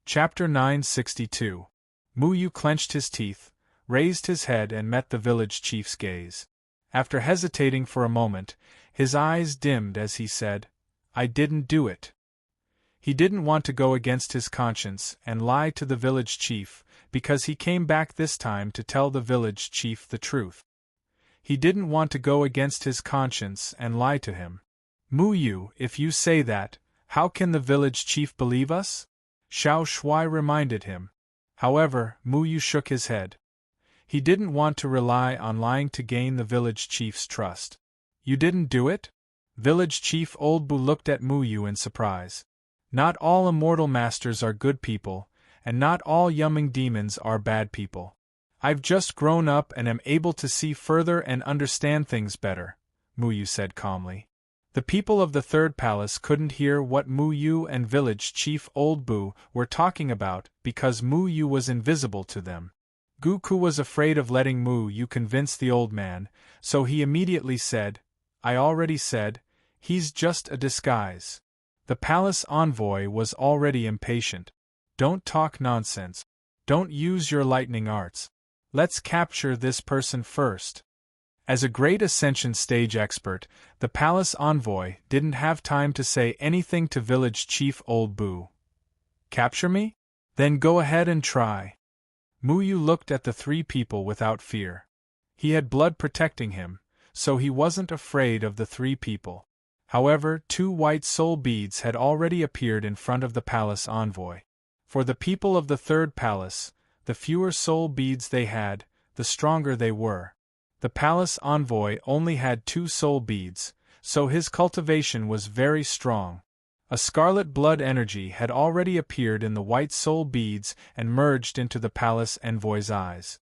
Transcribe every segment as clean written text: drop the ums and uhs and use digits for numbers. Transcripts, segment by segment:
Chapter 962. Muyu clenched his teeth, raised his head and met the village chief's gaze. After hesitating for a moment, his eyes dimmed as he said, "I didn't do it." He didn't want to go against his conscience and lie to the village chief, because he came back this time to tell the village chief the truth. He didn't want to go against his conscience and lie to him. "Muyu, if you say that, how can the village chief believe us?" Xiao Shui reminded him. However, Muyu shook his head. He didn't want to rely on lying to gain the village chief's trust. "You didn't do it?" Village chief Old Bu looked at Muyu in surprise. "Not all immortal masters are good people, and not all yumming demons are bad people. I've just grown up and am able to see further and understand things better," Muyu said calmly. The people of the third palace couldn't hear what Muyu and village chief Old Bu were talking about because Muyu was invisible to them. Guku was afraid of letting Muyu convince the old man, so he immediately said, "I already said, he's just a disguise." The palace envoy was already impatient. "Don't talk nonsense. Don't use your lightning arts. Let's capture this person first." As a great Ascension stage expert, the palace envoy didn't have time to say anything to village chief Old Bu. "Capture me? Then go ahead and try." Muyu looked at the three people without fear. He had blood protecting him, so he wasn't afraid of the three people. However, 2 white soul beads had already appeared in front of the palace envoy. For the people of the third palace, the fewer soul beads they had, the stronger they were. The palace envoy only had 2 soul beads, so his cultivation was very strong. A scarlet blood energy had already appeared in the white soul beads and merged into the palace envoy's eyes.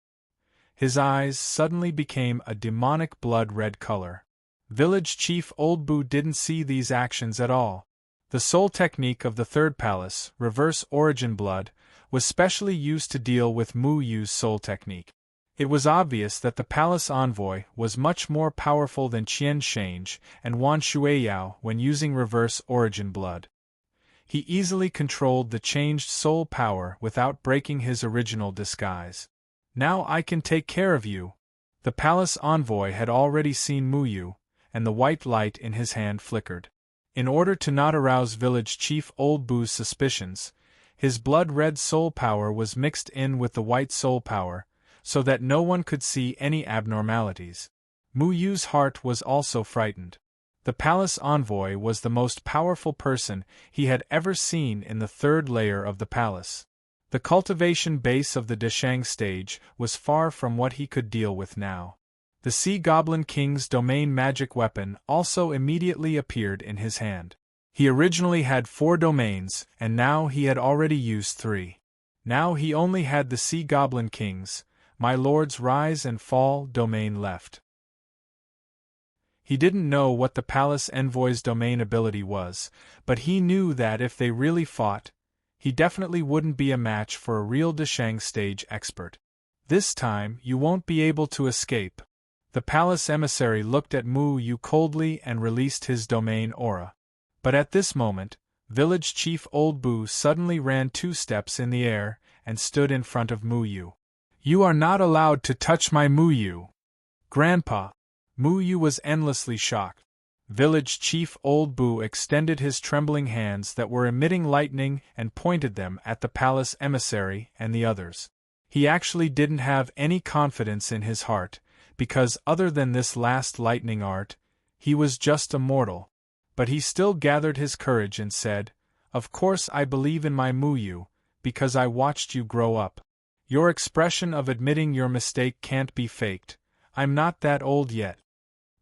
His eyes suddenly became a demonic blood-red color. Village chief Old Bu didn't see these actions at all. The soul technique of the third palace, reverse origin blood, was specially used to deal with Muyu's soul technique. It was obvious that the palace envoy was much more powerful than Qian Shange and Wan Shuiyao when using reverse origin blood. He easily controlled the changed soul power without breaking his original disguise. "Now I can take care of you." The palace envoy had already seen Muyu, and the white light in his hand flickered. In order to not arouse village chief Old Bu's suspicions, his blood-red soul power was mixed in with the white soul power, so that no one could see any abnormalities. Muyu's heart was also frightened. The palace envoy was the most powerful person he had ever seen in the third layer of the palace. The cultivation base of the Deshang stage was far from what he could deal with now. The Sea Goblin King's domain magic weapon also immediately appeared in his hand. He originally had 4 domains, and now he had already used 3. Now he only had the Sea Goblin King's, My Lord's Rise and Fall domain left. He didn't know what the palace envoy's domain ability was, but he knew that if they really fought, he definitely wouldn't be a match for a real Deshang stage expert. "This time, you won't be able to escape." The palace emissary looked at Muyu coldly and released his domain aura. But at this moment, village chief Old Bu suddenly ran 2 steps in the air and stood in front of Muyu. "You are not allowed to touch my Muyu." "Grandpa!" Muyu was endlessly shocked. Village chief Old Bu extended his trembling hands that were emitting lightning and pointed them at the palace emissary and the others. He actually didn't have any confidence in his heart, because other than this last lightning art, he was just a mortal. But he still gathered his courage and said, "Of course I believe in my Muyu, because I watched you grow up. Your expression of admitting your mistake can't be faked. I'm not that old yet."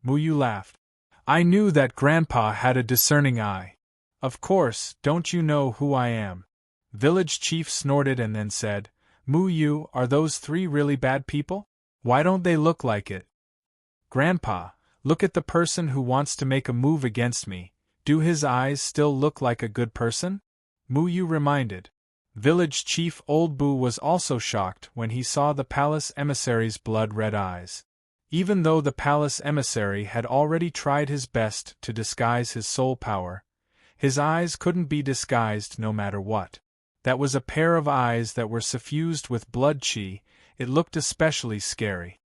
Muyu laughed. "I knew that Grandpa had a discerning eye. Of course, don't you know who I am?" Village chief snorted and then said, "Muyu, are those 3 really bad people? Why don't they look like it?" "Grandpa, look at the person who wants to make a move against me. Do his eyes still look like a good person?" Muyu reminded. Village chief Old Bu was also shocked when he saw the palace emissary's blood-red eyes. Even though the palace emissary had already tried his best to disguise his soul power, his eyes couldn't be disguised no matter what. That was a pair of eyes that were suffused with blood chi. It looked especially scary.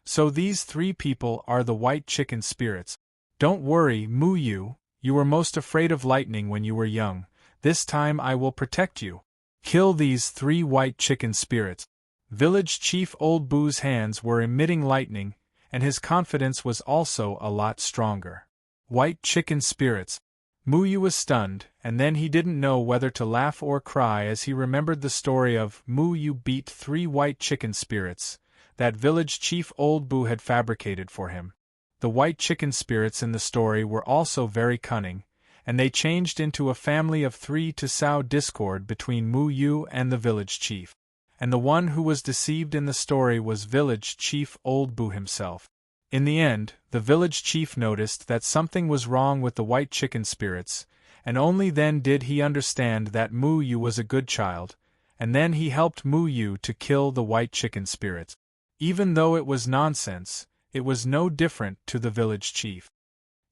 So these three people are the white chicken spirits. Don't worry, Muyu, you were most afraid of lightning when you were young. This time I will protect you. Kill these three white chicken spirits. Village Chief Old Boo's hands were emitting lightning, and his confidence was also a lot stronger. White chicken spirits. Muyu was stunned, and then he didn't know whether to laugh or cry as he remembered the story of Muyu beat three white chicken spirits that Village Chief Old Boo had fabricated for him. The white chicken spirits in the story were also very cunning, and they changed into a family of three to sow discord between Muyu and the village chief. And the one who was deceived in the story was Village Chief Old Boo himself. In the end, the village chief noticed that something was wrong with the white chicken spirits, and only then did he understand that Muyu was a good child, and then he helped Muyu to kill the white chicken spirits. Even though it was nonsense, it was no different to the village chief.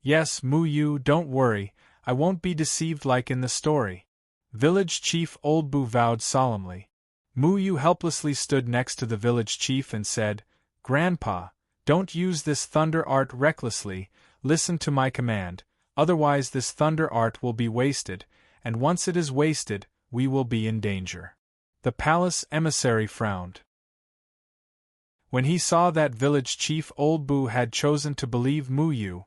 Yes, Muyu, don't worry, I won't be deceived like in the story. Village Chief Old Boo vowed solemnly. Muyu helplessly stood next to the village chief and said, Grandpa, don't use this thunder art recklessly, listen to my command, otherwise this thunder art will be wasted, and once it is wasted, we will be in danger. The palace emissary frowned. When he saw that village chief Old Boo had chosen to believe Muyu,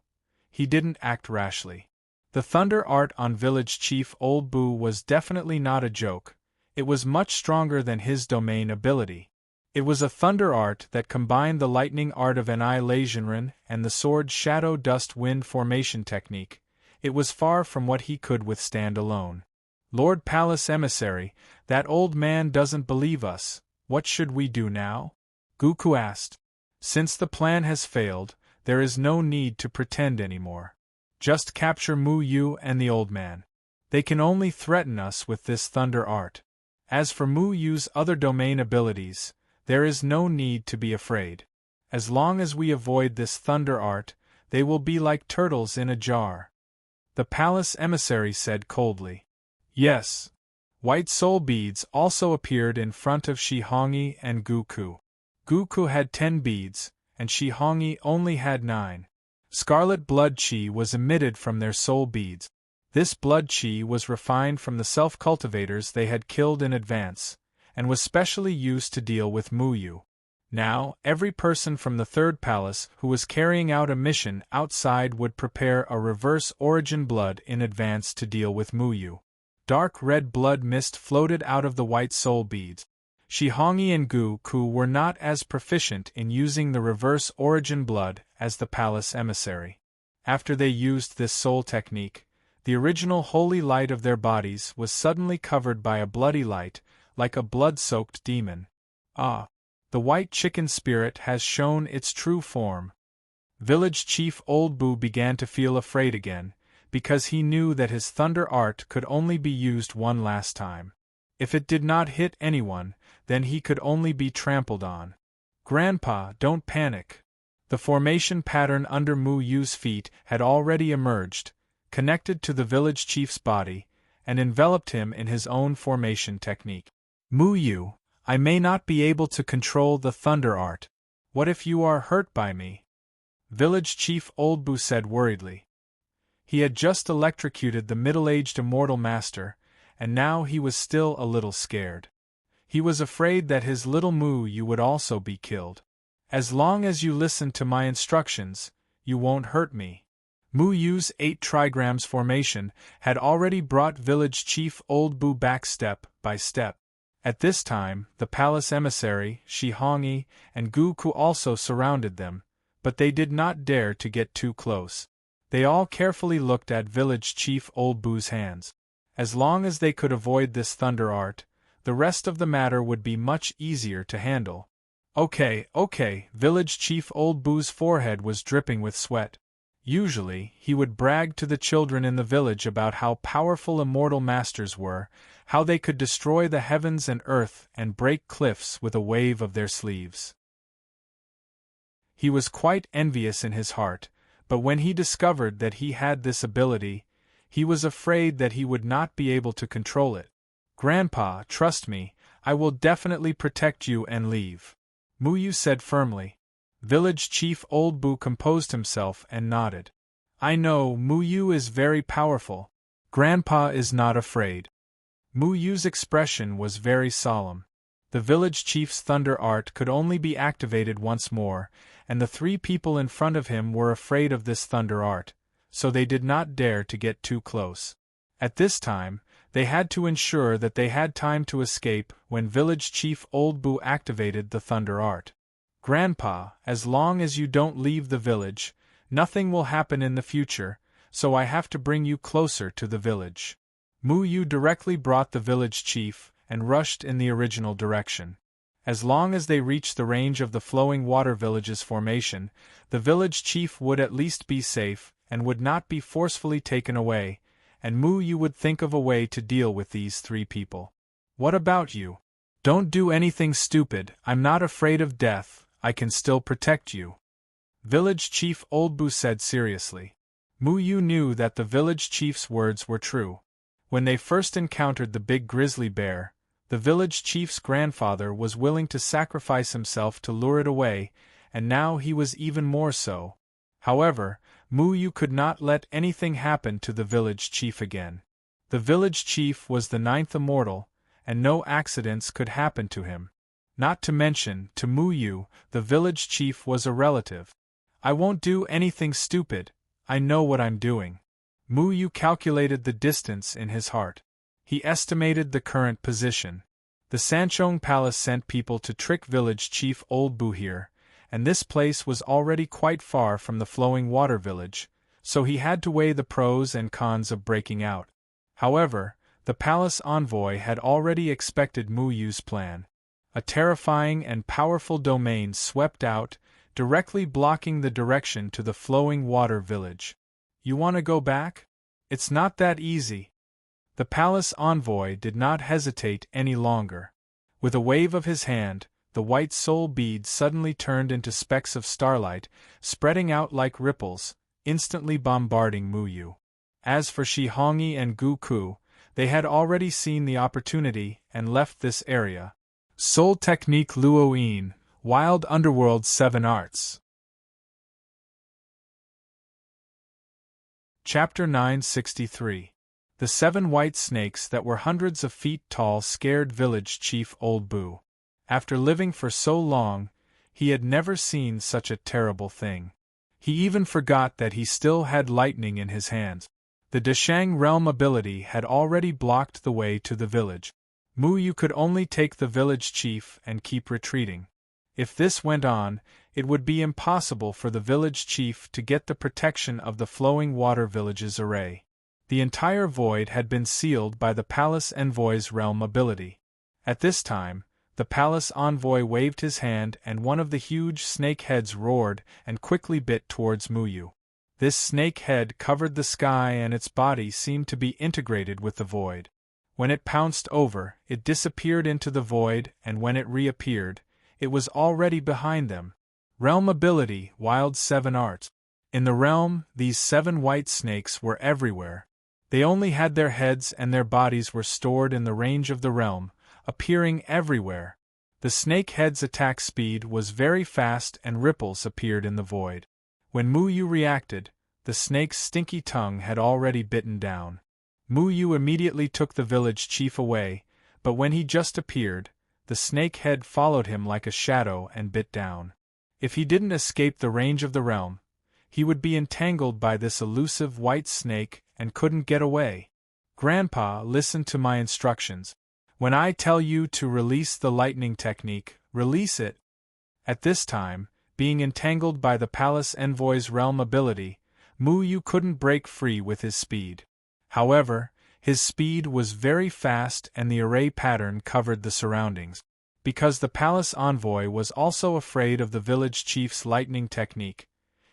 he didn't act rashly. The thunder art on village chief Old Boo was definitely not a joke. It was much stronger than his domain ability. It was a thunder art that combined the lightning art of annihilation and the sword shadow dust wind formation technique. It was far from what he could withstand alone. Lord Palace Emissary, that old man doesn't believe us. What should we do now? Goku asked. Since the plan has failed, there is no need to pretend anymore. Just capture Muyu and the old man. They can only threaten us with this thunder art. As for Muyu's other domain abilities, there is no need to be afraid. As long as we avoid this thunder art, they will be like turtles in a jar. The palace emissary said coldly. Yes. White soul beads also appeared in front of Shihongi and Goku. Goku had 10 beads, and Shihongi only had 9. Scarlet blood chi was emitted from their soul beads. This blood chi was refined from the self-cultivators they had killed in advance, and was specially used to deal with Muyu. Now, every person from the third palace who was carrying out a mission outside would prepare a reverse origin blood in advance to deal with Muyu. Dark red blood mist floated out of the white soul beads. Shihongi and Goku were not as proficient in using the reverse origin blood as the palace emissary. After they used this soul technique, the original holy light of their bodies was suddenly covered by a bloody light, like a blood-soaked demon. Ah! The white chicken spirit has shown its true form. Village Chief Old Boo began to feel afraid again, because he knew that his thunder art could only be used one last time. If it did not hit anyone, then he could only be trampled on. Grandpa, don't panic. The formation pattern under Muyu's feet had already emerged, connected to the village chief's body, and enveloped him in his own formation technique. Muyu, I may not be able to control the thunder art. What if you are hurt by me? Village Chief Old Boo said worriedly. He had just electrocuted the middle-aged immortal master, and now he was still a little scared. He was afraid that his little Muyu would also be killed. As long as you listen to my instructions, you won't hurt me. Muyu's 8 trigrams formation had already brought Village Chief Old Boo back step by step. At this time, the palace emissary, Shihongi, and Goku also surrounded them, but they did not dare to get too close. They all carefully looked at Village Chief Old Boo's hands. As long as they could avoid this thunder art, the rest of the matter would be much easier to handle. Okay, Village Chief Old Boo's forehead was dripping with sweat. Usually, he would brag to the children in the village about how powerful immortal masters were, how they could destroy the heavens and earth and break cliffs with a wave of their sleeves. He was quite envious in his heart, but when he discovered that he had this ability, he was afraid that he would not be able to control it. Grandpa, trust me, I will definitely protect you and leave, Muyu said firmly. Village Chief Old Boo composed himself and nodded. I know, Muyu is very powerful. Grandpa is not afraid. Muyu's expression was very solemn. The village chief's thunder art could only be activated once more, and the three people in front of him were afraid of this thunder art, so they did not dare to get too close. At this time, they had to ensure that they had time to escape when Village Chief Old Boo activated the thunder art. Grandpa, as long as you don't leave the village, nothing will happen in the future, so I have to bring you closer to the village. Muyu directly brought the village chief and rushed in the original direction. As long as they reached the range of the flowing water village's formation, the village chief would at least be safe and would not be forcefully taken away, and Muyu would think of a way to deal with these three people. What about you? Don't do anything stupid. I'm not afraid of death, I can still protect you. Village Chief Old Boo said seriously. Muyu knew that the village chief's words were true. When they first encountered the big grizzly bear, the village chief's grandfather was willing to sacrifice himself to lure it away, and now he was even more so. However, Muyu could not let anything happen to the village chief again. The village chief was the 9th immortal, and no accidents could happen to him. Not to mention, to Muyu, the village chief was a relative. I won't do anything stupid, I know what I'm doing. Muyu calculated the distance in his heart. He estimated the current position. The Sanchong Palace sent people to trick village chief Old Boo here, and this place was already quite far from the flowing water village, so he had to weigh the pros and cons of breaking out. However, the palace envoy had already expected Muyu's plan. A terrifying and powerful domain swept out, directly blocking the direction to the flowing water village. You want to go back? It's not that easy. The palace envoy did not hesitate any longer. With a wave of his hand, the white soul beads suddenly turned into specks of starlight, spreading out like ripples, instantly bombarding Muyu. As for Shi Hongyi and Gu Ku, they had already seen the opportunity and left this area. Soul Technique Luoyin, Wild Underworld 7 Arts. Chapter 963. The 7 white snakes that were hundreds of feet tall scared village chief Old Boo. After living for so long, he had never seen such a terrible thing. He even forgot that he still had lightning in his hands. The Deshang realm ability had already blocked the way to the village. Muyu could only take the village chief and keep retreating. If this went on, it would be impossible for the village chief to get the protection of the flowing water village's array. The entire void had been sealed by the palace envoy's realm ability. At this time, the palace envoy waved his hand and one of the huge snake heads roared and quickly bit towards Muyu. This snake head covered the sky and its body seemed to be integrated with the void. When it pounced over, it disappeared into the void, and when it reappeared, it was already behind them. Realm ability, Wild 7 Arts. In the realm, these 7 white snakes were everywhere. They only had their heads and their bodies were stored in the range of the realm, appearing everywhere. The snake head's attack speed was very fast and ripples appeared in the void. When Muyu reacted, the snake's stinky tongue had already bitten down. Muyu immediately took the village chief away, but when he just appeared, the snake head followed him like a shadow and bit down. If he didn't escape the range of the realm, he would be entangled by this elusive white snake and couldn't get away. Grandpa, listen to my instructions. When I tell you to release the lightning technique, release it. At this time, being entangled by the palace envoy's realm ability, Muyu couldn't break free with his speed. However, his speed was very fast and the array pattern covered the surroundings. Because the palace envoy was also afraid of the village chief's lightning technique,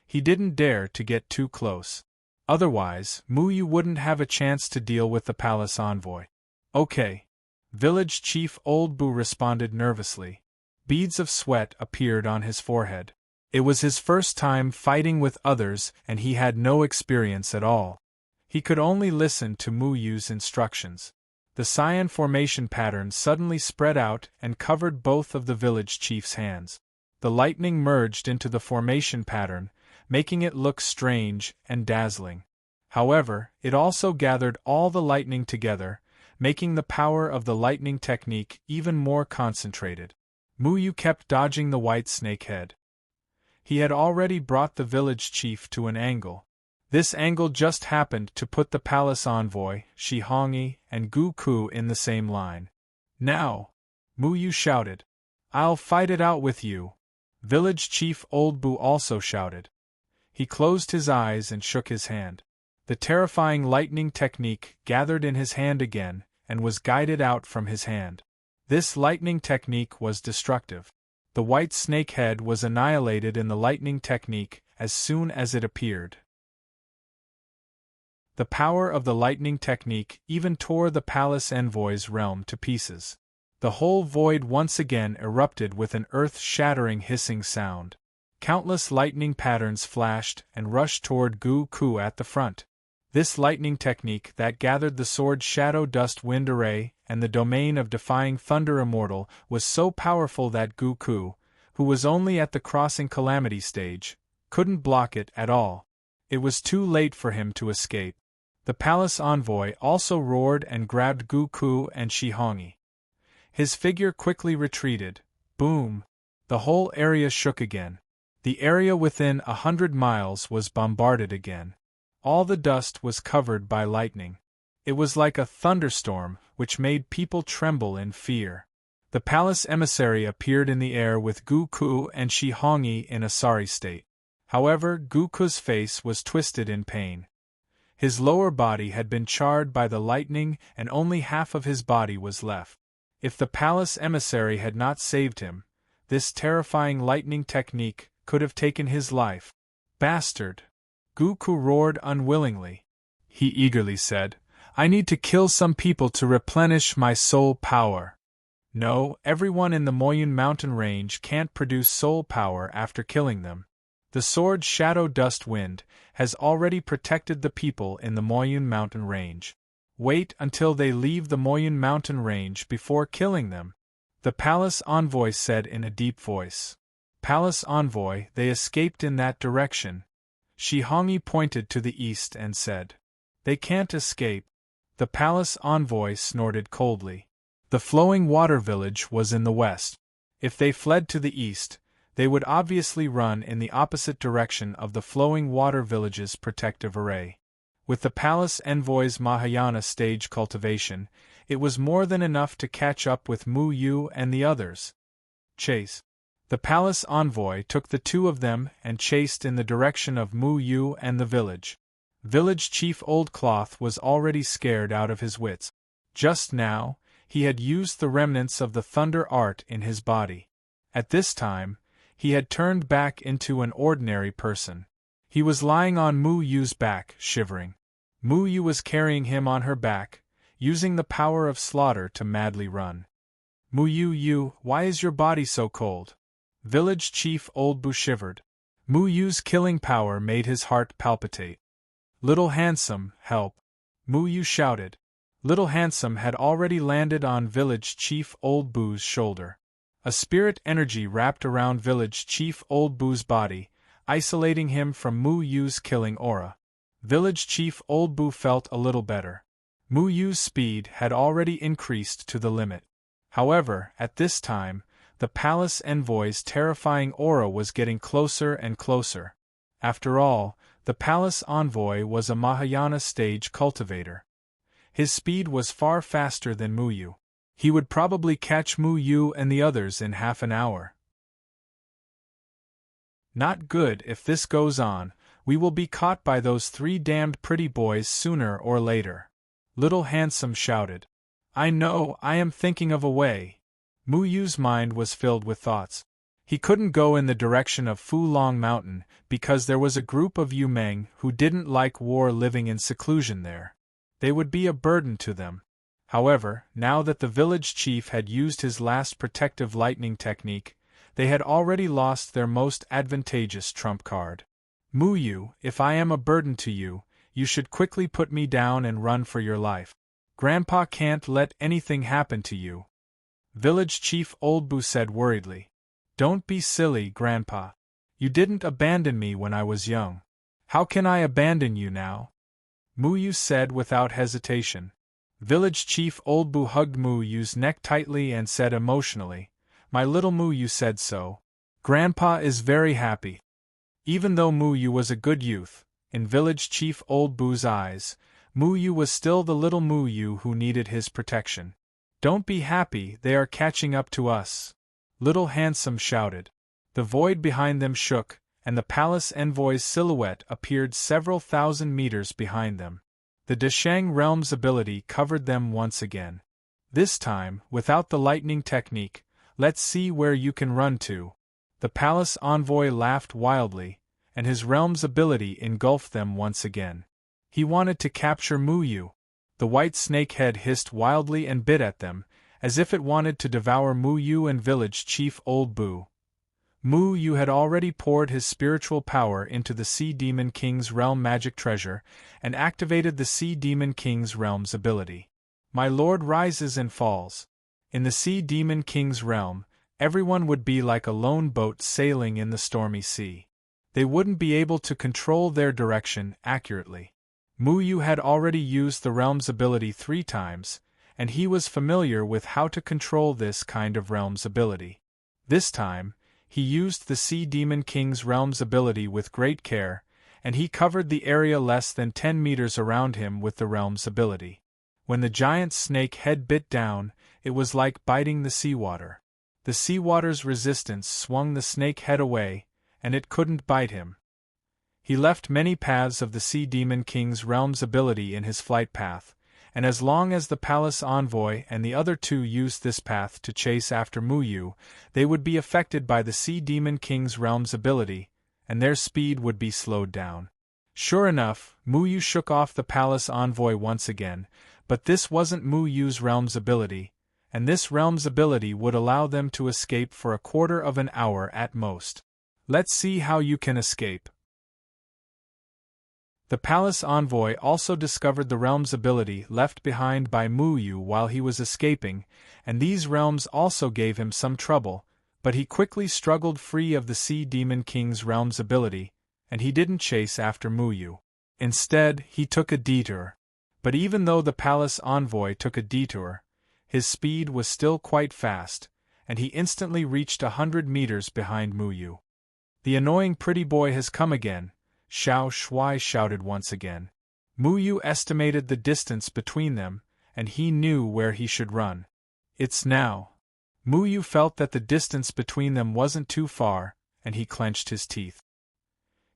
he didn't dare to get too close. Otherwise, Muyu wouldn't have a chance to deal with the palace envoy. Okay. Village Chief Old Boo responded nervously. Beads of sweat appeared on his forehead. It was his first time fighting with others and he had no experience at all. He could only listen to Muyu's instructions. The cyan formation pattern suddenly spread out and covered both of the village chief's hands. The lightning merged into the formation pattern, making it look strange and dazzling. However, it also gathered all the lightning together, making the power of the lightning technique even more concentrated. Muyu kept dodging the white snake head. He had already brought the village chief to an angle. This angle just happened to put the palace envoy, Shihongi, and Gu-ku in the same line. Now! Muyu shouted. I'll fight it out with you! Village chief Old Bu also shouted. He closed his eyes and shook his hand. The terrifying lightning technique gathered in his hand again, and was guided out from his hand. This lightning technique was destructive. The white snake head was annihilated in the lightning technique as soon as it appeared. The power of the lightning technique even tore the palace envoy's realm to pieces. The whole void once again erupted with an earth-shattering hissing sound. Countless lightning patterns flashed and rushed toward Gu-ku at the front. This lightning technique that gathered the sword Shadow Dust Wind Array and the domain of Defying Thunder Immortal was so powerful that Gu-ku, who was only at the Crossing Calamity stage, couldn't block it at all. It was too late for him to escape. The palace envoy also roared and grabbed Gu-ku and Shihongi. His figure quickly retreated. Boom! The whole area shook again. The area within 100 miles was bombarded again. All the dust was covered by lightning. It was like a thunderstorm, which made people tremble in fear. The palace emissary appeared in the air with Gu-ku and Shihongi in a sorry state. However, Gu-ku's face was twisted in pain. His lower body had been charred by the lightning and only half of his body was left. If the palace emissary had not saved him, this terrifying lightning technique could have taken his life. Bastard! Gu-ku roared unwillingly. He eagerly said, I need to kill some people to replenish my soul power. No, everyone in the Moyun mountain range can't produce soul power after killing them. The sword Shadow Dust Wind has already protected the people in the Moyun mountain range. Wait until they leave the Moyun mountain range before killing them, the palace envoy said in a deep voice. Palace envoy, they escaped in that direction. Shihongi pointed to the east and said, They can't escape. The palace envoy snorted coldly. The flowing water village was in the west. If they fled to the east, they would obviously run in the opposite direction of the flowing water village's protective array. With the palace envoy's Mahayana stage cultivation, it was more than enough to catch up with Mu Yu and the others. Chase. The palace envoy took the two of them and chased in the direction of Mu Yu and the village. Village chief Old Cloth was already scared out of his wits. Just now, he had used the remnants of the thunder art in his body. At this time, he had turned back into an ordinary person. He was lying on Mu Yu's back, shivering. Mu Yu was carrying him on her back, using the power of slaughter to madly run. Mu Yu, why is your body so cold? Village chief Old Bu shivered. Mu Yu's killing power made his heart palpitate. Little Handsome, help! Mu Yu shouted. Little Handsome had already landed on village chief Old Bu's shoulder. A spirit energy wrapped around village chief Old Bu's body, isolating him from Mu Yu's killing aura. Village chief Old Bu felt a little better. Mu Yu's speed had already increased to the limit. However, at this time, the palace envoy's terrifying aura was getting closer and closer. After all, the palace envoy was a Mahayana stage cultivator. His speed was far faster than Mu Yu. He would probably catch Mu Yu and the others in half an hour. Not good. If this goes on, we will be caught by those three damned pretty boys sooner or later. Little Handsome shouted. I know, I am thinking of a way. Mu Yu's mind was filled with thoughts. He couldn't go in the direction of Fu Long Mountain because there was a group of Yumeng who didn't like war living in seclusion there. They would be a burden to them. However, now that the village chief had used his last protective lightning technique, they had already lost their most advantageous trump card. Mu Yu, if I am a burden to you, you should quickly put me down and run for your life. Grandpa can't let anything happen to you. Village Chief Old Boo said worriedly. Don't be silly, Grandpa. You didn't abandon me when I was young. How can I abandon you now? Muyu said without hesitation. Village Chief Old Boo hugged Muyu's neck tightly and said emotionally, My little Muyu said so. Grandpa is very happy. Even though Muyu was a good youth, in Village Chief Old Boo's eyes, Muyu was still the little Muyu who needed his protection. Don't be happy, they are catching up to us. Little Handsome shouted. The void behind them shook, and the palace envoy's silhouette appeared several thousand meters behind them. The Deshang realm's ability covered them once again. This time, without the lightning technique, let's see where you can run to. The palace envoy laughed wildly, and his realm's ability engulfed them once again. He wanted to capture Muyu. The white snake head hissed wildly and bit at them, as if it wanted to devour Muyu and Village Chief Old Boo. Muyu had already poured his spiritual power into the Sea Demon King's realm magic treasure, and activated the Sea Demon King's realm's ability. My lord rises and falls. In the Sea Demon King's realm, everyone would be like a lone boat sailing in the stormy sea. They wouldn't be able to control their direction accurately. Muyu had already used the realm's ability 3 times, and he was familiar with how to control this kind of realm's ability. This time, he used the Sea Demon King's realm's ability with great care, and he covered the area less than 10 meters around him with the realm's ability. When the giant snake head bit down, it was like biting the seawater. The seawater's resistance swung the snake head away, and it couldn't bite him. He left many paths of the Sea Demon King's realm's ability in his flight path, and as long as the palace envoy and the other 2 used this path to chase after Muyu, they would be affected by the Sea Demon King's realm's ability, and their speed would be slowed down. Sure enough, Muyu shook off the palace envoy once again, but this wasn't Muyu's realm's ability, and this realm's ability would allow them to escape for a quarter of an hour at most. Let's see how you can escape. The palace envoy also discovered the realm's ability left behind by Muyu while he was escaping, and these realms also gave him some trouble, but he quickly struggled free of the Sea Demon King's realm's ability, and he didn't chase after Muyu. Instead, he took a detour. But even though the palace envoy took a detour, his speed was still quite fast, and he instantly reached 100 meters behind Muyu. The annoying pretty boy has come again, Xiao Shui shouted once again. Muyu estimated the distance between them, and he knew where he should run. It's now. Muyu felt that the distance between them wasn't too far, and he clenched his teeth.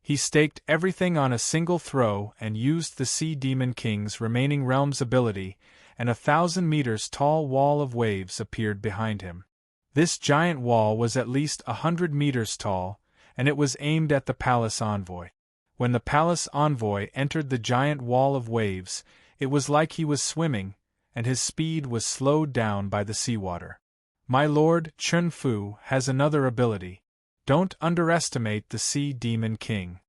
He staked everything on a single throw and used the Sea Demon King's remaining realm's ability, and 1,000 meters tall wall of waves appeared behind him. This giant wall was at least 100 meters tall, and it was aimed at the palace envoy. When the palace envoy entered the giant wall of waves, it was like he was swimming, and his speed was slowed down by the seawater. My lord, Chun Fu, has another ability. Don't underestimate the Sea Demon King.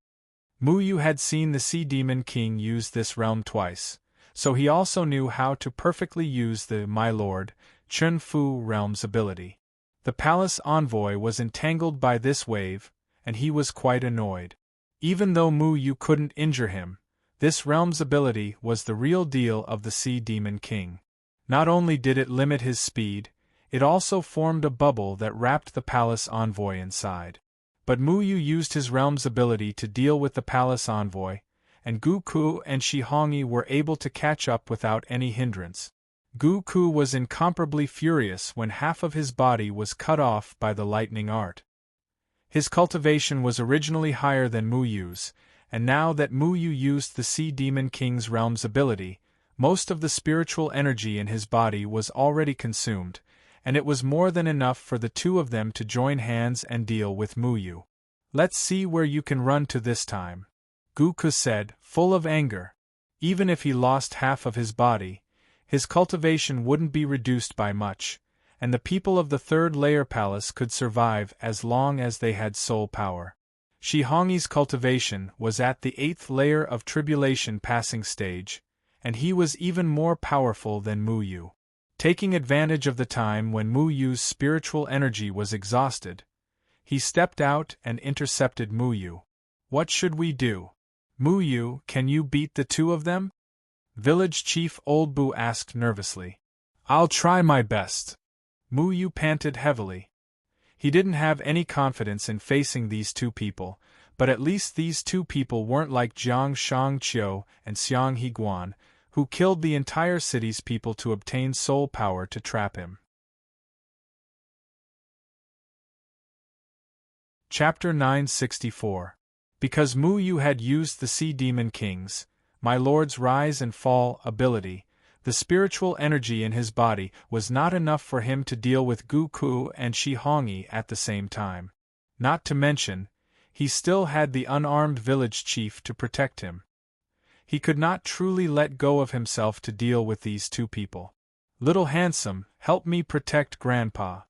Muyu had seen the Sea Demon King use this realm twice, so he also knew how to perfectly use the My Lord, Chun Fu realm's ability. The palace envoy was entangled by this wave, and he was quite annoyed. Even though Muyu couldn't injure him, this realm's ability was the real deal of the Sea Demon King. Not only did it limit his speed, it also formed a bubble that wrapped the palace envoy inside. But Muyu used his realm's ability to deal with the palace envoy, and Guku and Shihongi were able to catch up without any hindrance. Guku was incomparably furious when half of his body was cut off by the lightning art. His cultivation was originally higher than Muyu's, and now that Muyu used the Sea Demon King's realm's ability, most of the spiritual energy in his body was already consumed, and it was more than enough for the 2 of them to join hands and deal with Muyu. Let's see where you can run to this time, Guku said, full of anger. Even if he lost half of his body, his cultivation wouldn't be reduced by much, and the people of the 3rd layer palace could survive as long as they had soul power. Shihongi's cultivation was at the 8th layer of tribulation passing stage, and he was even more powerful than Mu Yu. Taking advantage of the time when Mu Yu's spiritual energy was exhausted, he stepped out and intercepted Mu Yu. What should we do? Mu Yu, can you beat the two of them? Village Chief Old Bu asked nervously. I'll try my best. Mu Yu panted heavily. He didn't have any confidence in facing these two people, but at least these two people weren't like Jiang Shangqiu and Xiang Higuan, who killed the entire city's people to obtain soul power to trap him. Chapter 964. Because Mu Yu had used the Sea Demon King's, my lord's rise and fall ability, the spiritual energy in his body was not enough for him to deal with Gu Ku and Shi Hongyi at the same time. Not to mention, he still had the unarmed village chief to protect him. He could not truly let go of himself to deal with these two people. Little Handsome, help me protect Grandpa.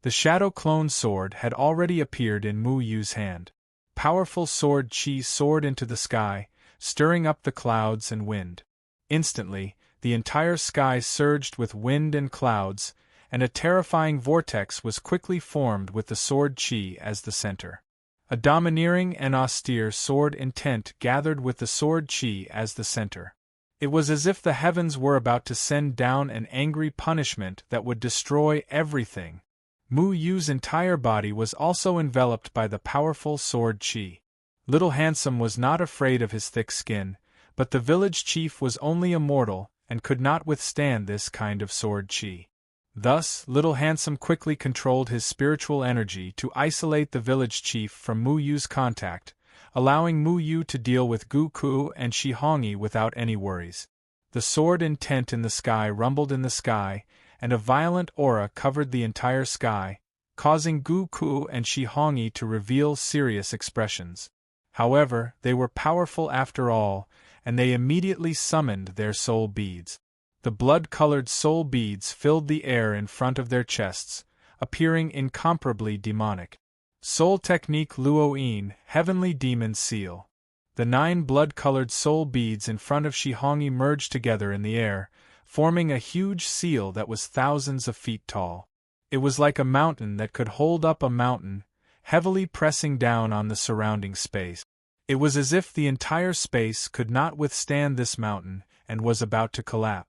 The shadow clone sword had already appeared in Mu Yu's hand. Powerful sword chi soared into the sky, stirring up the clouds and wind. Instantly, the entire sky surged with wind and clouds, and a terrifying vortex was quickly formed with the sword chi as the center. A domineering and austere sword intent gathered with the sword chi as the center. It was as if the heavens were about to send down an angry punishment that would destroy everything. Mu Yu's entire body was also enveloped by the powerful sword chi. Little Handsome was not afraid of his thick skin, but the village chief was only a mortal and could not withstand this kind of sword chi. Thus, Little Handsome quickly controlled his spiritual energy to isolate the village chief from Mu Yu's contact, allowing Mu Yu to deal with Gu Ku and Shi Hongyi without any worries. The sword intent in the sky rumbled in the sky, and a violent aura covered the entire sky, causing Gu Ku and Shi Hongyi to reveal serious expressions. However, they were powerful after all, and they immediately summoned their soul beads. The blood-colored soul beads filled the air in front of their chests, appearing incomparably demonic. Soul Technique Luoyin, Heavenly Demon Seal. The 9 blood-colored soul beads in front of Shi Hongyi merged together in the air, forming a huge seal that was thousands of feet tall. It was like a mountain that could hold up a mountain, heavily pressing down on the surrounding space. It was as if the entire space could not withstand this mountain and was about to collapse.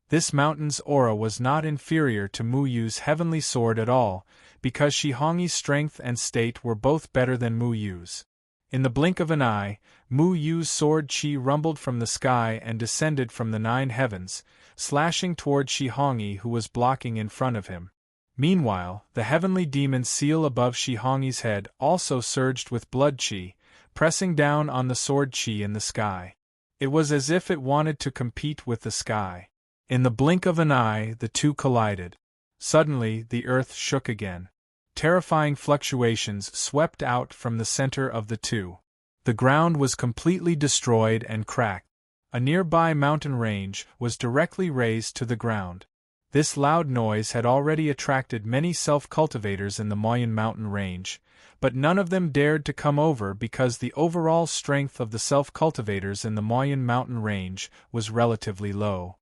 This mountain's aura was not inferior to Mu Yu's heavenly sword at all, because Shi Hongyi's strength and state were both better than Mu Yu's. In the blink of an eye, Mu Yu's sword chi rumbled from the sky and descended from the 9 heavens, slashing toward Shi Hongyi who was blocking in front of him. Meanwhile, the heavenly demon seal above Shi Hongyi's head also surged with blood chi, pressing down on the sword chi in the sky. It was as if it wanted to compete with the sky. In the blink of an eye, the two collided. Suddenly, the earth shook again. Terrifying fluctuations swept out from the center of the two. The ground was completely destroyed and cracked. A nearby mountain range was directly razed to the ground. This loud noise had already attracted many self-cultivators in the Moyen mountain range, but none of them dared to come over because the overall strength of the self-cultivators in the Moyen mountain range was relatively low.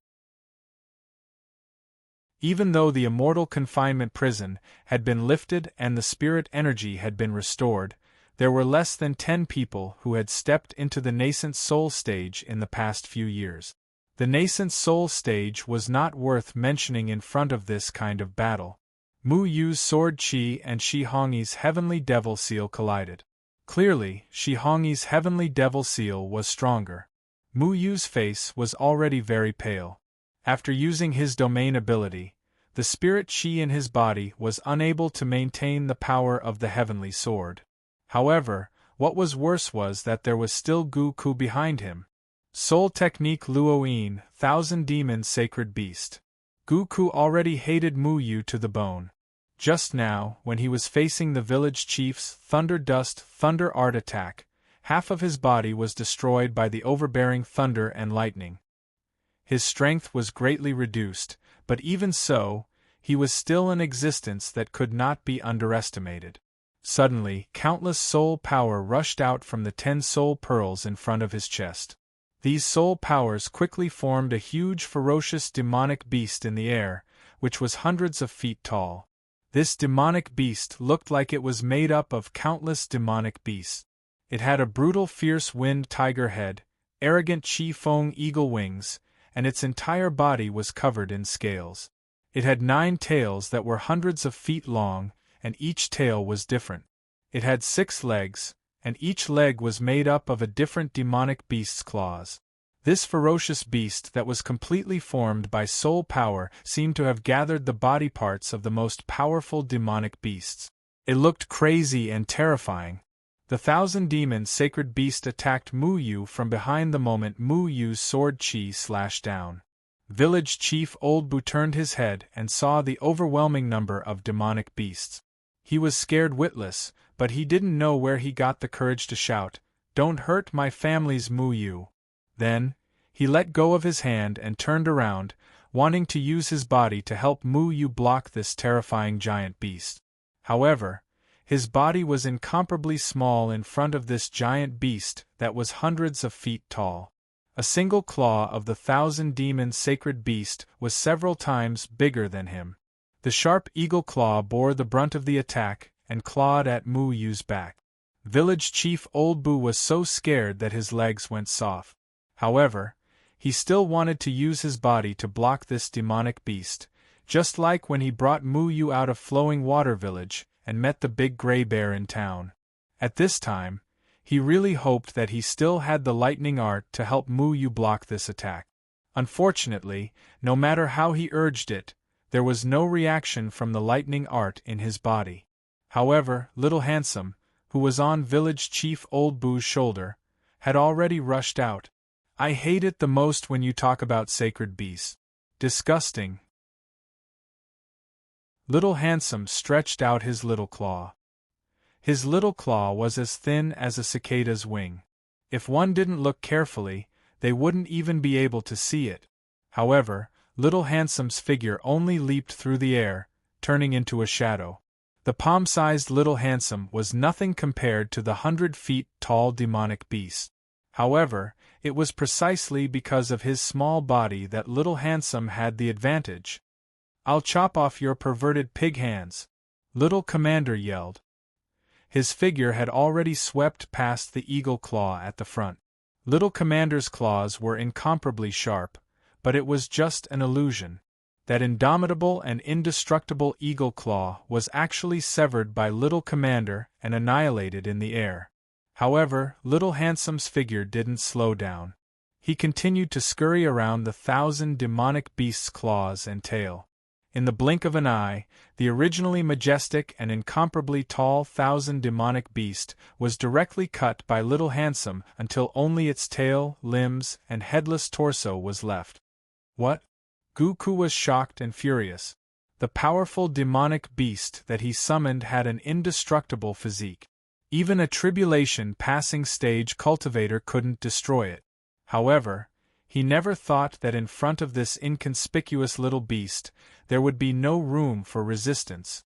Even though the immortal confinement prison had been lifted and the spirit energy had been restored, there were less than 10 people who had stepped into the nascent soul stage in the past few years. The nascent soul stage was not worth mentioning in front of this kind of battle. Mu Yu's sword chi and Shi Hongyi's heavenly devil seal collided. Clearly, Shi Hongyi's heavenly devil seal was stronger. Mu Yu's face was already very pale. After using his domain ability, the spirit chi in his body was unable to maintain the power of the heavenly sword. However, what was worse was that there was still Gu Ku behind him. Soul Technique Luoyin, Thousand Demons Sacred Beast. Gu Ku already hated Mu Yu to the bone. Just now, when he was facing the village chief's Thunder Dust Thunder Art attack, half of his body was destroyed by the overbearing thunder and lightning. His strength was greatly reduced, but even so, he was still an existence that could not be underestimated. Suddenly, countless soul power rushed out from the 10 soul pearls in front of his chest. These soul powers quickly formed a huge ferocious demonic beast in the air, which was hundreds of feet tall. This demonic beast looked like it was made up of countless demonic beasts. It had a brutal fierce winged tiger head, arrogant chi-fong eagle wings, and its entire body was covered in scales. It had 9 tails that were hundreds of feet long, and each tail was different. It had 6 legs, and each leg was made up of a different demonic beast's claws. This ferocious beast that was completely formed by soul power seemed to have gathered the body parts of the most powerful demonic beasts. It looked crazy and terrifying. The 1,000-demon sacred beast attacked Mu Yu from behind the moment Mu Yu's sword chi slashed down. Village Chief Old Bu turned his head and saw the overwhelming number of demonic beasts. He was scared witless, but he didn't know where he got the courage to shout, "Don't hurt my family's Mu Yu." Then, he let go of his hand and turned around, wanting to use his body to help Mu Yu block this terrifying giant beast. However, his body was incomparably small in front of this giant beast that was hundreds of feet tall. A single claw of the 1,000-demon sacred beast was several times bigger than him. The sharp eagle claw bore the brunt of the attack and clawed at Mu Yu's back. Village Chief Old Bu was so scared that his legs went soft. However, he still wanted to use his body to block this demonic beast, just like when he brought Mu Yu out of Flowing Water Village and met the big gray bear in town. At this time, he really hoped that he still had the lightning art to help Mu Yu block this attack. Unfortunately, no matter how he urged it, there was no reaction from the lightning art in his body. However, Little Handsome, who was on Village Chief Old Bu's shoulder, had already rushed out. "I hate it the most when you talk about sacred beasts. Disgusting." Little Handsome stretched out his little claw. His little claw was as thin as a cicada's wing. If one didn't look carefully, they wouldn't even be able to see it. However, Little Handsome's figure only leaped through the air, turning into a shadow. The palm-sized Little Handsome was nothing compared to the 100-feet-tall demonic beast. However, it was precisely because of his small body that Little Handsome had the advantage. "I'll chop off your perverted pig hands," Little Commander yelled. His figure had already swept past the eagle claw at the front. Little Commander's claws were incomparably sharp, but it was just an illusion. That indomitable and indestructible eagle claw was actually severed by Little Commander and annihilated in the air. However, Little Handsome's figure didn't slow down. He continued to scurry around the 1,000 demonic beasts' claws and tail. In the blink of an eye, the originally majestic and incomparably tall 1,000 demonic beast was directly cut by Little Handsome until only its tail, limbs, and headless torso was left. What? Goku was shocked and furious. The powerful demonic beast that he summoned had an indestructible physique. Even a tribulation passing stage cultivator couldn't destroy it. However, he never thought that in front of this inconspicuous little beast, there would be no room for resistance.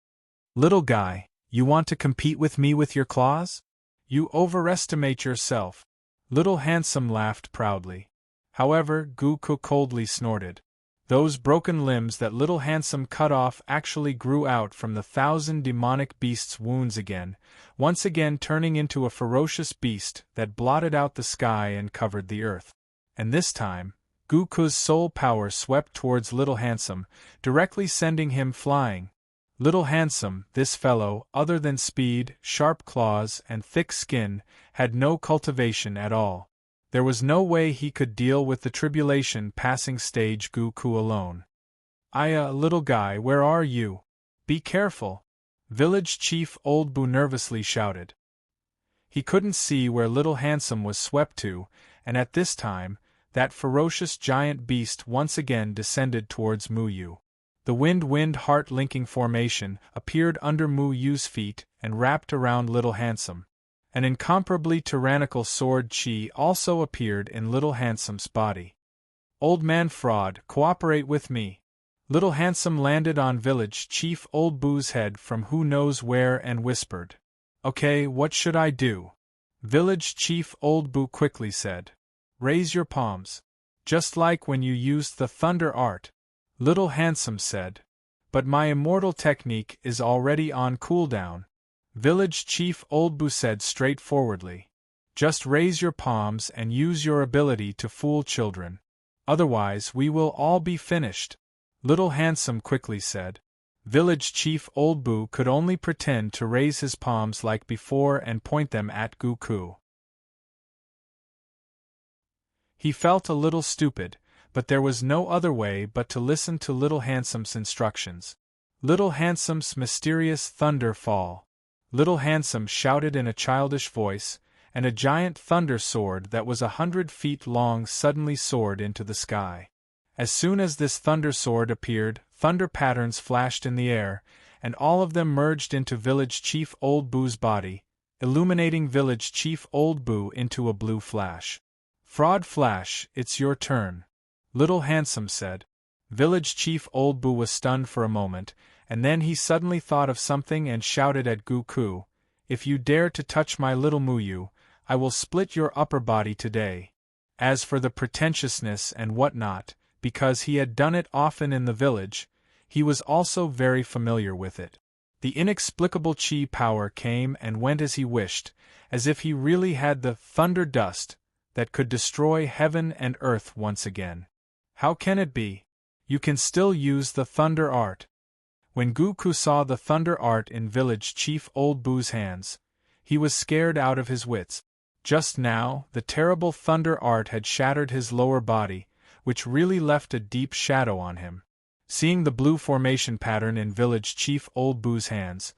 "Little guy, you want to compete with me with your claws? You overestimate yourself." Little Handsome laughed proudly. However, Goku coldly snorted. Those broken limbs that Little Handsome cut off actually grew out from the 1,000 demonic beasts' wounds again, once again turning into a ferocious beast that blotted out the sky and covered the earth. And this time, Goku's soul power swept towards Little Handsome, directly sending him flying. Little Handsome, this fellow, other than speed, sharp claws, and thick skin, had no cultivation at all. There was no way he could deal with the tribulation passing stage Goku alone. Little guy, where are you? Be careful!" Village Chief Old Bu nervously shouted. He couldn't see where Little Handsome was swept to, and at this time, that ferocious giant beast once again descended towards Mu Yu. The wind heart-linking formation appeared under Mu Yu's feet and wrapped around Little Handsome. An incomparably tyrannical sword chi also appeared in Little Handsome's body. "Old man fraud, cooperate with me." Little Handsome landed on Village Chief Old Bu's head from who knows where and whispered. "Okay, what should I do?" Village Chief Old Bu quickly said. Raise your palms. Just like when you used the thunder art. Little Handsome said. But my immortal technique is already on cooldown. Village Chief Old Boo said straightforwardly. Just raise your palms and use your ability to fool children. Otherwise we will all be finished. Little Handsome quickly said. Village Chief Old Boo could only pretend to raise his palms like before and point them at Goku. He felt a little stupid, but there was no other way but to listen to Little Handsome's instructions. Little Handsome's mysterious thunder fall. Little Handsome shouted in a childish voice, and a giant thunder sword that was 100 feet long suddenly soared into the sky. As soon as this thunder sword appeared, thunder patterns flashed in the air, and all of them merged into Village Chief Old Boo's body, illuminating Village Chief Old Boo into a blue flash. Fraud Flash, it's your turn. Little Handsome said. Village Chief Old Boo was stunned for a moment, and then he suddenly thought of something and shouted at Goku, If you dare to touch my little Muyu, I will split your upper body today. As for the pretentiousness and whatnot, because he had done it often in the village, he was also very familiar with it. The inexplicable chi power came and went as he wished, as if he really had the thunder dust that could destroy heaven and earth once again. How can it be? You can still use the thunder art. When Goku saw the thunder art in Village Chief Old Boo's hands, he was scared out of his wits. Just now, the terrible thunder art had shattered his lower body, which really left a deep shadow on him. Seeing the blue formation pattern in Village Chief Old Boo's hands,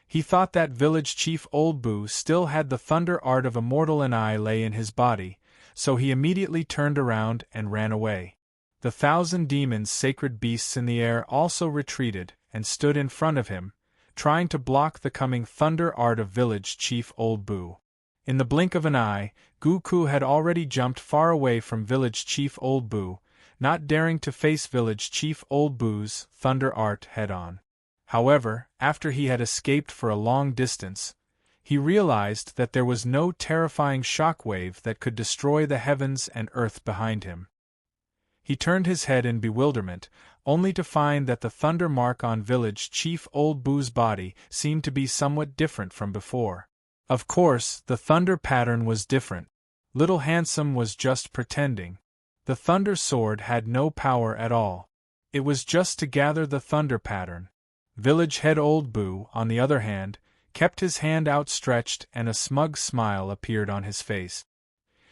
he thought that Village Chief Old Boo still had the thunder art of a mortal and I lay in his body, so he immediately turned around and ran away. The 1,000 demons sacred beasts in the air also retreated and stood in front of him, trying to block the coming thunder art of Village Chief Old Boo. In the blink of an eye, Goku had already jumped far away from Village Chief Old Boo, not daring to face Village Chief Old Boo's thunder art head-on. However, after he had escaped for a long distance, he realized that there was no terrifying shockwave that could destroy the heavens and earth behind him. He turned his head in bewilderment, only to find that the thunder mark on Village Chief Old Boo's body seemed to be somewhat different from before. Of course, the thunder pattern was different. Little Handsome was just pretending. The thunder sword had no power at all. It was just to gather the thunder pattern. Village Head Old Boo, on the other hand, kept his hand outstretched and a smug smile appeared on his face.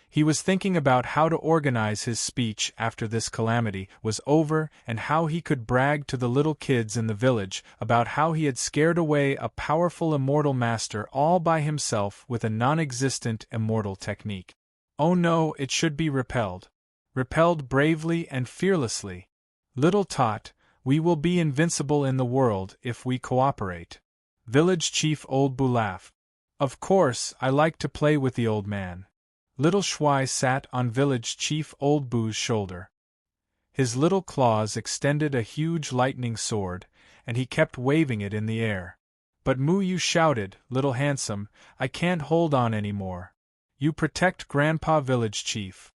He was thinking about how to organize his speech after this calamity was over and how he could brag to the little kids in the village about how he had scared away a powerful immortal master all by himself with a non-existent immortal technique. Oh no, it should be repelled. Repelled bravely and fearlessly. Little Tot, we will be invincible in the world if we cooperate. Village Chief Old Boo laughed. Of course, I like to play with the old man. Little Shuai sat on Village Chief Old Boo's shoulder. His little claws extended a huge lightning sword, and he kept waving it in the air. But Muyu shouted, Little Handsome, I can't hold on any more. You protect Grandpa Village Chief.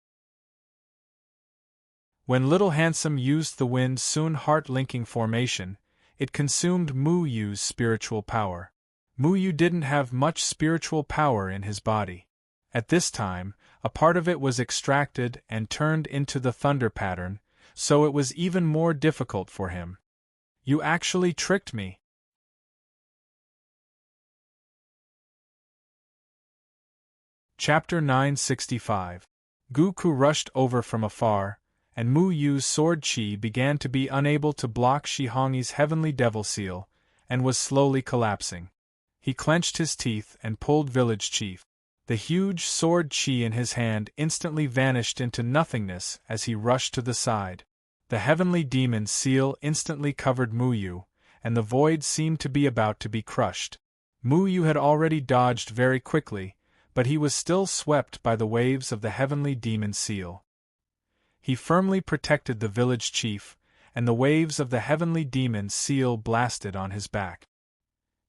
When Little Handsome used the Wind Soon heart-linking formation, it consumed Muyu's spiritual power. Muyu didn't have much spiritual power in his body. At this time, a part of it was extracted and turned into the thunder pattern, so it was even more difficult for him. You actually tricked me. Chapter 965. Goku rushed over from afar, and Muyu's sword chi began to be unable to block Shihongi's heavenly devil seal, and was slowly collapsing. He clenched his teeth and pulled Village Chief. The huge sword chi in his hand instantly vanished into nothingness as he rushed to the side. The heavenly demon seal instantly covered Muyu, and the void seemed to be about to be crushed. Muyu had already dodged very quickly, but he was still swept by the waves of the heavenly demon seal. He firmly protected the village chief, and the waves of the heavenly demon seal blasted on his back.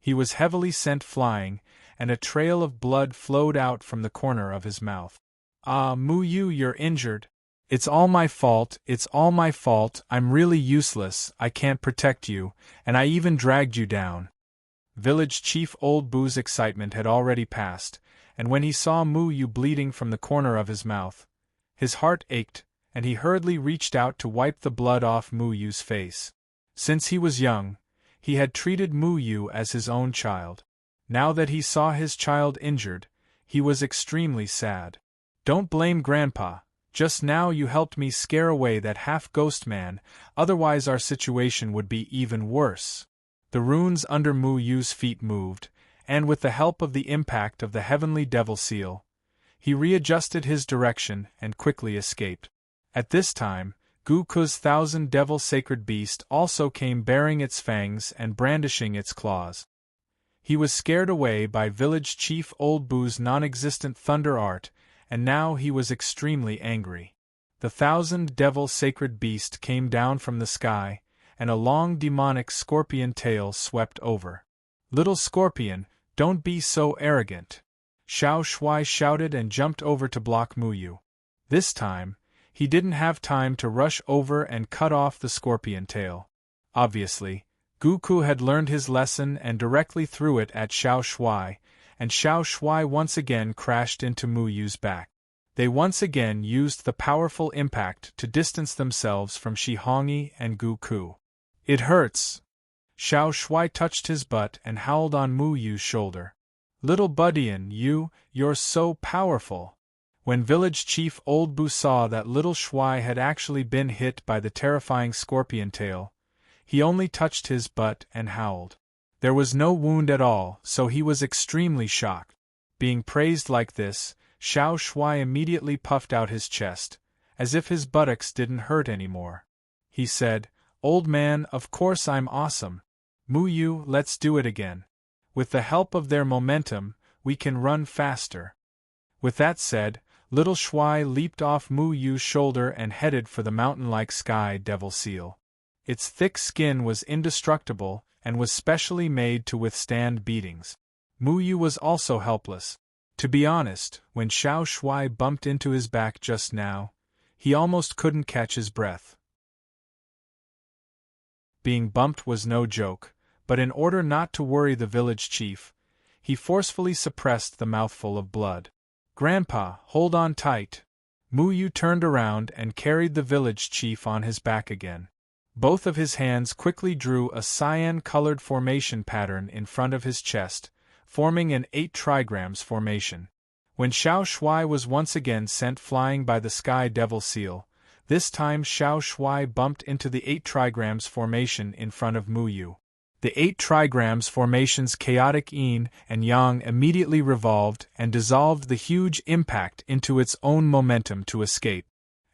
He was heavily sent flying, and a trail of blood flowed out from the corner of his mouth. Ah, Mu Yu, you're injured. It's all my fault, it's all my fault, I'm really useless, I can't protect you, and I even dragged you down. Village Chief Old Boo's excitement had already passed, and when he saw Mu Yu bleeding from the corner of his mouth, his heart ached, and he hurriedly reached out to wipe the blood off Mu Yu's face. Since he was young, he had treated Mu Yu as his own child. Now that he saw his child injured, he was extremely sad. Don't blame Grandpa, just now you helped me scare away that half-ghost man, otherwise our situation would be even worse. The runes under Mu Yu's feet moved, and with the help of the impact of the heavenly devil seal, he readjusted his direction and quickly escaped. At this time, Guku's 1,000 devil sacred beast also came baring its fangs and brandishing its claws. He was scared away by Village Chief Old Boo's non-existent thunder art, and now he was extremely angry. The 1,000 devil sacred beast came down from the sky, and a long demonic scorpion tail swept over. Little scorpion, don't be so arrogant. Xiao Shuai shouted and jumped over to block Mu Yu. This time, he didn't have time to rush over and cut off the scorpion tail. Obviously, Guku had learned his lesson and directly threw it at Xiao Shuai, and Xiao Shuai once again crashed into Mu Yu's back. They once again used the powerful impact to distance themselves from Shi Hongyi and Guku. It hurts. Xiao Shuai touched his butt and howled on Mu Yu's shoulder. Little Budian, you're so powerful. When Village Chief Old Boo saw that little Shuai had actually been hit by the terrifying scorpion tail, he only touched his butt and howled. There was no wound at all, so he was extremely shocked. Being praised like this, Xiao Shuai immediately puffed out his chest, as if his buttocks didn't hurt anymore. He said, "Old man, of course I'm awesome. Mu Yu, let's do it again. With the help of their momentum, we can run faster." With that said, little Shuai leaped off Mu Yu's shoulder and headed for the mountain-like sky devil seal. Its thick skin was indestructible and was specially made to withstand beatings. Mu Yu was also helpless. To be honest, when Xiao Shuai bumped into his back just now, he almost couldn't catch his breath. Being bumped was no joke, but in order not to worry the village chief, he forcefully suppressed the mouthful of blood. "Grandpa, hold on tight." Mu Yu turned around and carried the village chief on his back again. Both of his hands quickly drew a cyan-colored formation pattern in front of his chest, forming an 8 trigrams formation. When Xiao Shuai was once again sent flying by the sky devil seal, this time Xiao Shuai bumped into the 8 trigrams formation in front of Mu Yu. The 8 trigrams formation's chaotic yin and yang immediately revolved and dissolved the huge impact into its own momentum to escape.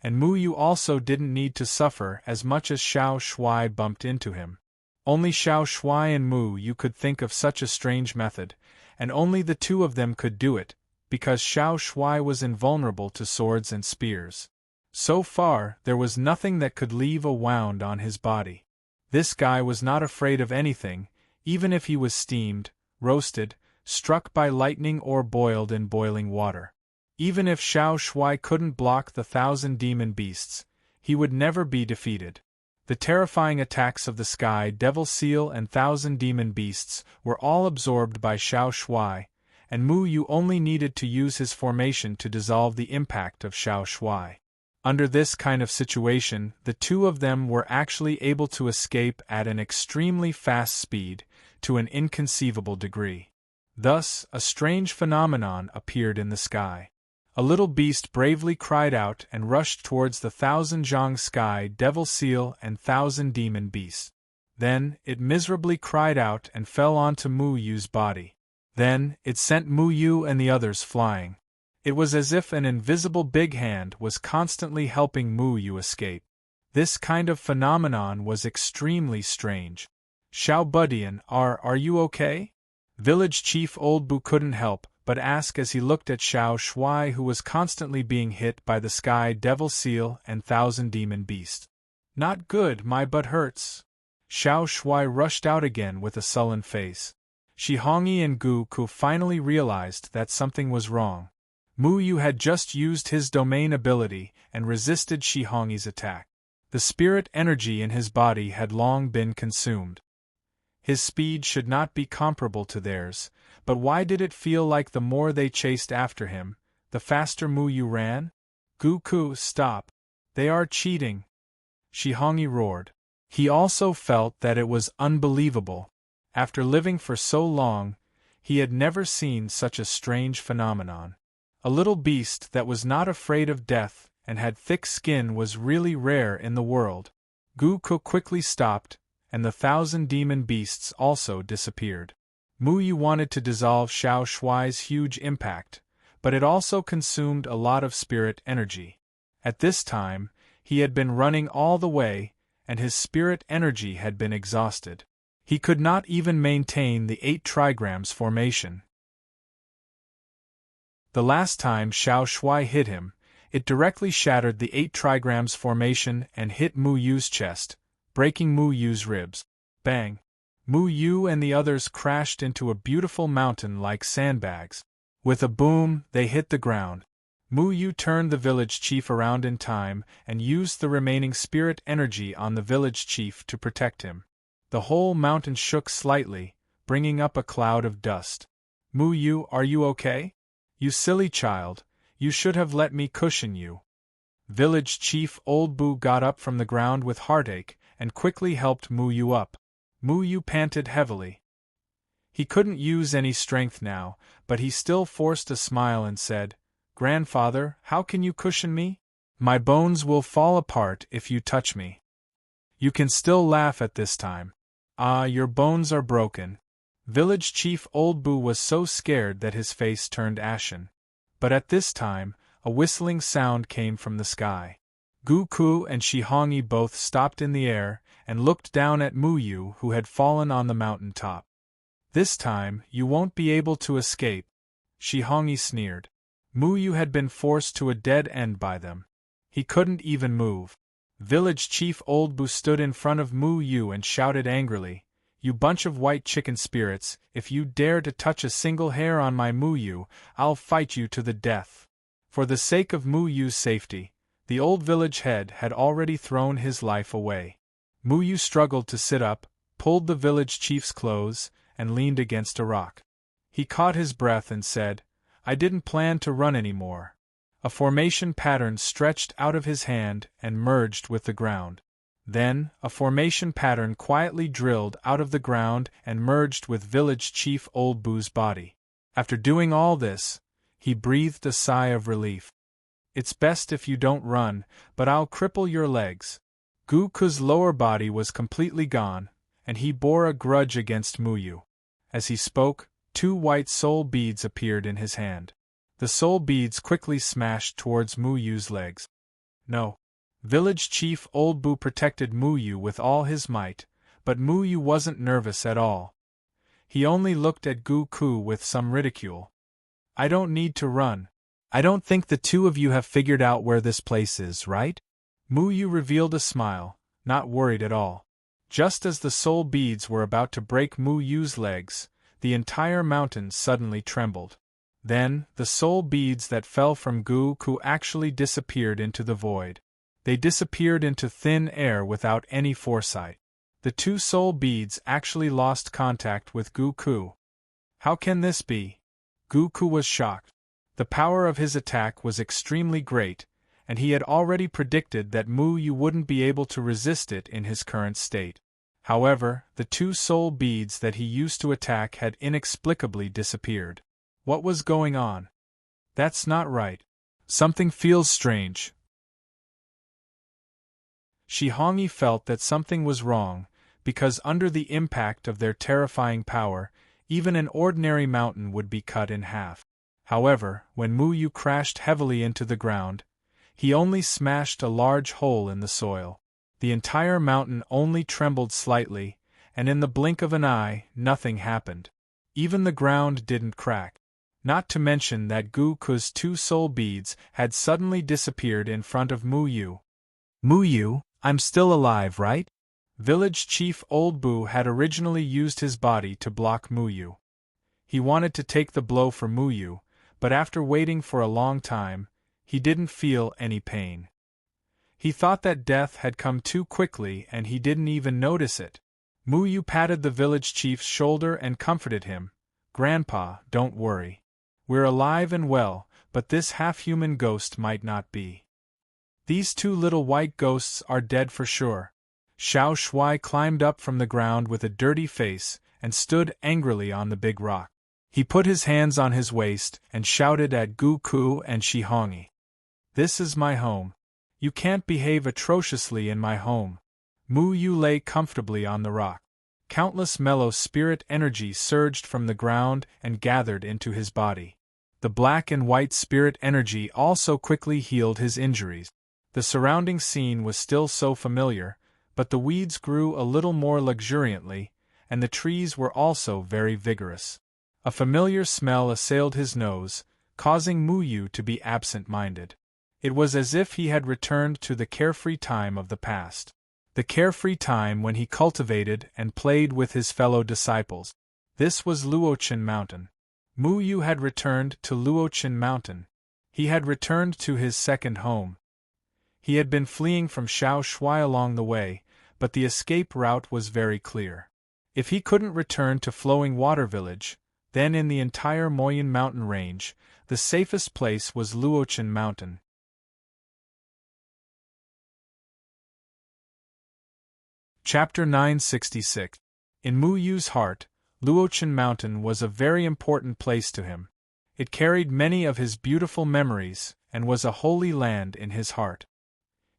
And Mu Yu also didn't need to suffer as much as Xiao Shuai bumped into him. Only Xiao Shuai and Mu Yu could think of such a strange method, and only the two of them could do it, because Xiao Shuai was invulnerable to swords and spears. So far, there was nothing that could leave a wound on his body. This guy was not afraid of anything, even if he was steamed, roasted, struck by lightning or boiled in boiling water. Even if Xiao Shuai couldn't block the 1,000 demon beasts, he would never be defeated. The terrifying attacks of the sky devil seal and 1,000 demon beasts were all absorbed by Xiao Shuai, and Mu Yu only needed to use his formation to dissolve the impact of Xiao Shuai. Under this kind of situation, the two of them were actually able to escape at an extremely fast speed, to an inconceivable degree. Thus, a strange phenomenon appeared in the sky. A little beast bravely cried out and rushed towards the 1,000 zhang sky devil seal and 1,000 demon beasts. Then, it miserably cried out and fell onto Mu Yu's body. Then, it sent Mu Yu and the others flying. It was as if an invisible big hand was constantly helping Mu Yu escape. This kind of phenomenon was extremely strange. "Xiao Budian, are you okay?" Village Chief Old Bu couldn't help but ask as he looked at Xiao Shuai, who was constantly being hit by the sky devil seal and 1,000 demon beast. "Not good, my butt hurts." Xiao Shuai rushed out again with a sullen face. Shi Hongyi and Guku finally realized that something was wrong. Mu Yu had just used his domain ability and resisted Shi Hongyi's attack. The spirit energy in his body had long been consumed. His speed should not be comparable to theirs, but why did it feel like the more they chased after him, the faster Mu Yu ran? Gu-ku, stop. They are cheating. Shi Hongyi roared. He also felt that it was unbelievable. After living for so long, he had never seen such a strange phenomenon. A little beast that was not afraid of death and had thick skin was really rare in the world. Gu-ku quickly stopped, and the 1,000 demon beasts also disappeared. Mu Yu wanted to dissolve Xiao Shuai's huge impact, but it also consumed a lot of spirit energy. At this time, he had been running all the way, and his spirit energy had been exhausted. He could not even maintain the 8 trigrams formation. The last time Xiao Shuai hit him, it directly shattered the 8 trigrams formation and hit Mu Yu's chest, breaking Mu Yu's ribs. Bang! Mu Yu and the others crashed into a beautiful mountain like sandbags. With a boom, they hit the ground. Mu Yu turned the village chief around in time and used the remaining spirit energy on the village chief to protect him. The whole mountain shook slightly, bringing up a cloud of dust. Mu Yu, are you okay? You silly child, you should have let me cushion you. Village chief Old Bu got up from the ground with heartache and quickly helped Mu Yu up. Mu Yu panted heavily. He couldn't use any strength now, but he still forced a smile and said, "Grandfather, how can you cushion me? My bones will fall apart if you touch me." You can still laugh at this time. Ah, your bones are broken. Village chief Old Bu was so scared that his face turned ashen. But at this time, a whistling sound came from the sky. Gu-ku and Shi Hongyi both stopped in the air and looked down at Mu Yu, who had fallen on the mountain top. This time, you won't be able to escape, Shi Hongyi sneered. Mu Yu had been forced to a dead end by them. He couldn't even move. Village chief Old Bu stood in front of Mu Yu and shouted angrily, "You bunch of white chicken spirits, if you dare to touch a single hair on my Mu Yu, I'll fight you to the death." For the sake of Mu Yu's safety, the old village head had already thrown his life away. Mu Yu struggled to sit up, pulled the village chief's clothes, and leaned against a rock. He caught his breath and said, "I didn't plan to run anymore." A formation pattern stretched out of his hand and merged with the ground. Then, a formation pattern quietly drilled out of the ground and merged with village chief Old Bu's body. After doing all this, he breathed a sigh of relief. "It's best if you don't run, but I'll cripple your legs." Gu-ku's lower body was completely gone, and he bore a grudge against Mu Yu. As he spoke, 2 white soul beads appeared in his hand. The soul beads quickly smashed towards Mu Yu's legs. No. Village chief Old Bu protected Mu Yu with all his might, but Mu Yu wasn't nervous at all. He only looked at Gu-ku with some ridicule. "I don't need to run. I don't think the 2 of you have figured out where this place is, right?" Mu Yu revealed a smile, not worried at all. Just as the soul beads were about to break Mu Yu's legs, the entire mountain suddenly trembled. Then, the soul beads that fell from Gu-ku actually disappeared into the void. They disappeared into thin air without any foresight. The 2 soul beads actually lost contact with Gu-ku. How can this be? Gu-ku was shocked. The power of his attack was extremely great, and he had already predicted that Mu Yu wouldn't be able to resist it in his current state. However, the 2 soul beads that he used to attack had inexplicably disappeared. What was going on? That's not right. Something feels strange. Shi Hongyi felt that something was wrong, because under the impact of their terrifying power, even an ordinary mountain would be cut in half. However, when Mu Yu crashed heavily into the ground, he only smashed a large hole in the soil. The entire mountain only trembled slightly, and in the blink of an eye, nothing happened. Even the ground didn't crack. Not to mention that Gu-ku's 2 soul beads had suddenly disappeared in front of Mu Yu. "Mu Yu, I'm still alive, right?" Village chief Old Bu had originally used his body to block Mu Yu. He wanted to take the blow for Mu Yu, but after waiting for a long time, he didn't feel any pain. He thought that death had come too quickly and he didn't even notice it. Mu Yu patted the village chief's shoulder and comforted him. "Grandpa, don't worry. We're alive and well, but this half-human ghost might not be. These two little white ghosts are dead for sure." Xiao Shui climbed up from the ground with a dirty face and stood angrily on the big rock. He put his hands on his waist and shouted at Gu Ku and Shi Hongyi. "This is my home. You can't behave atrociously in my home." Mu Yu lay comfortably on the rock. Countless mellow spirit energy surged from the ground and gathered into his body. The black and white spirit energy also quickly healed his injuries. The surrounding scene was still so familiar, but the weeds grew a little more luxuriantly, and the trees were also very vigorous. A familiar smell assailed his nose, causing Mu Yu to be absent-minded. It was as if he had returned to the carefree time of the past. The carefree time when he cultivated and played with his fellow disciples. This was Luochen Mountain. Mu Yu had returned to Luochen Mountain. He had returned to his second home. He had been fleeing from Xiao Shui along the way, but the escape route was very clear. If he couldn't return to Flowing Water Village, then in the entire Moyun mountain range, the safest place was Luochen Mountain. Chapter 966. In Mu Yu's heart, Luochen Mountain was a very important place to him. It carried many of his beautiful memories, and was a holy land in his heart.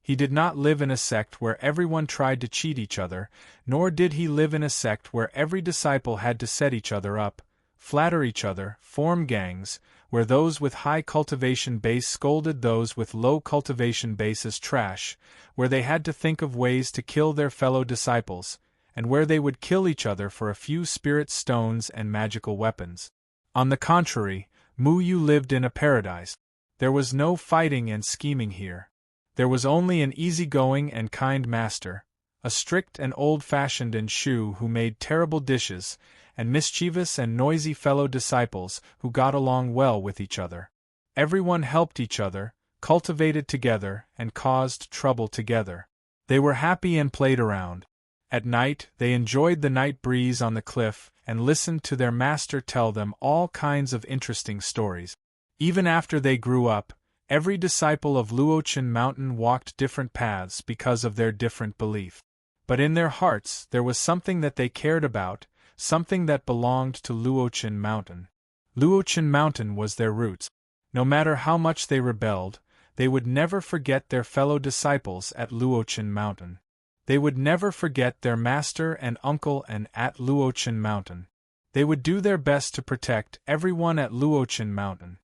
He did not live in a sect where everyone tried to cheat each other, nor did he live in a sect where every disciple had to set each other up, flatter each other, form gangs, where those with high cultivation base scolded those with low cultivation base as trash, where they had to think of ways to kill their fellow disciples, and where they would kill each other for a few spirit stones and magical weapons. On the contrary, Mu Yu lived in a paradise. There was no fighting and scheming here. There was only an easygoing and kind master, a strict and old-fashioned Enshu who made terrible dishes, and mischievous and noisy fellow disciples who got along well with each other. Everyone helped each other, cultivated together, and caused trouble together. They were happy and played around. At night, they enjoyed the night breeze on the cliff and listened to their master tell them all kinds of interesting stories. Even after they grew up, every disciple of Luochen Mountain walked different paths because of their different belief. But in their hearts there was something that they cared about, something that belonged to Luochen Mountain. Luochen Mountain was their roots. No matter how much they rebelled, they would never forget their fellow disciples at Luochen Mountain. They would never forget their master and uncle at Luochen Mountain. They would do their best to protect everyone at Luochen Mountain.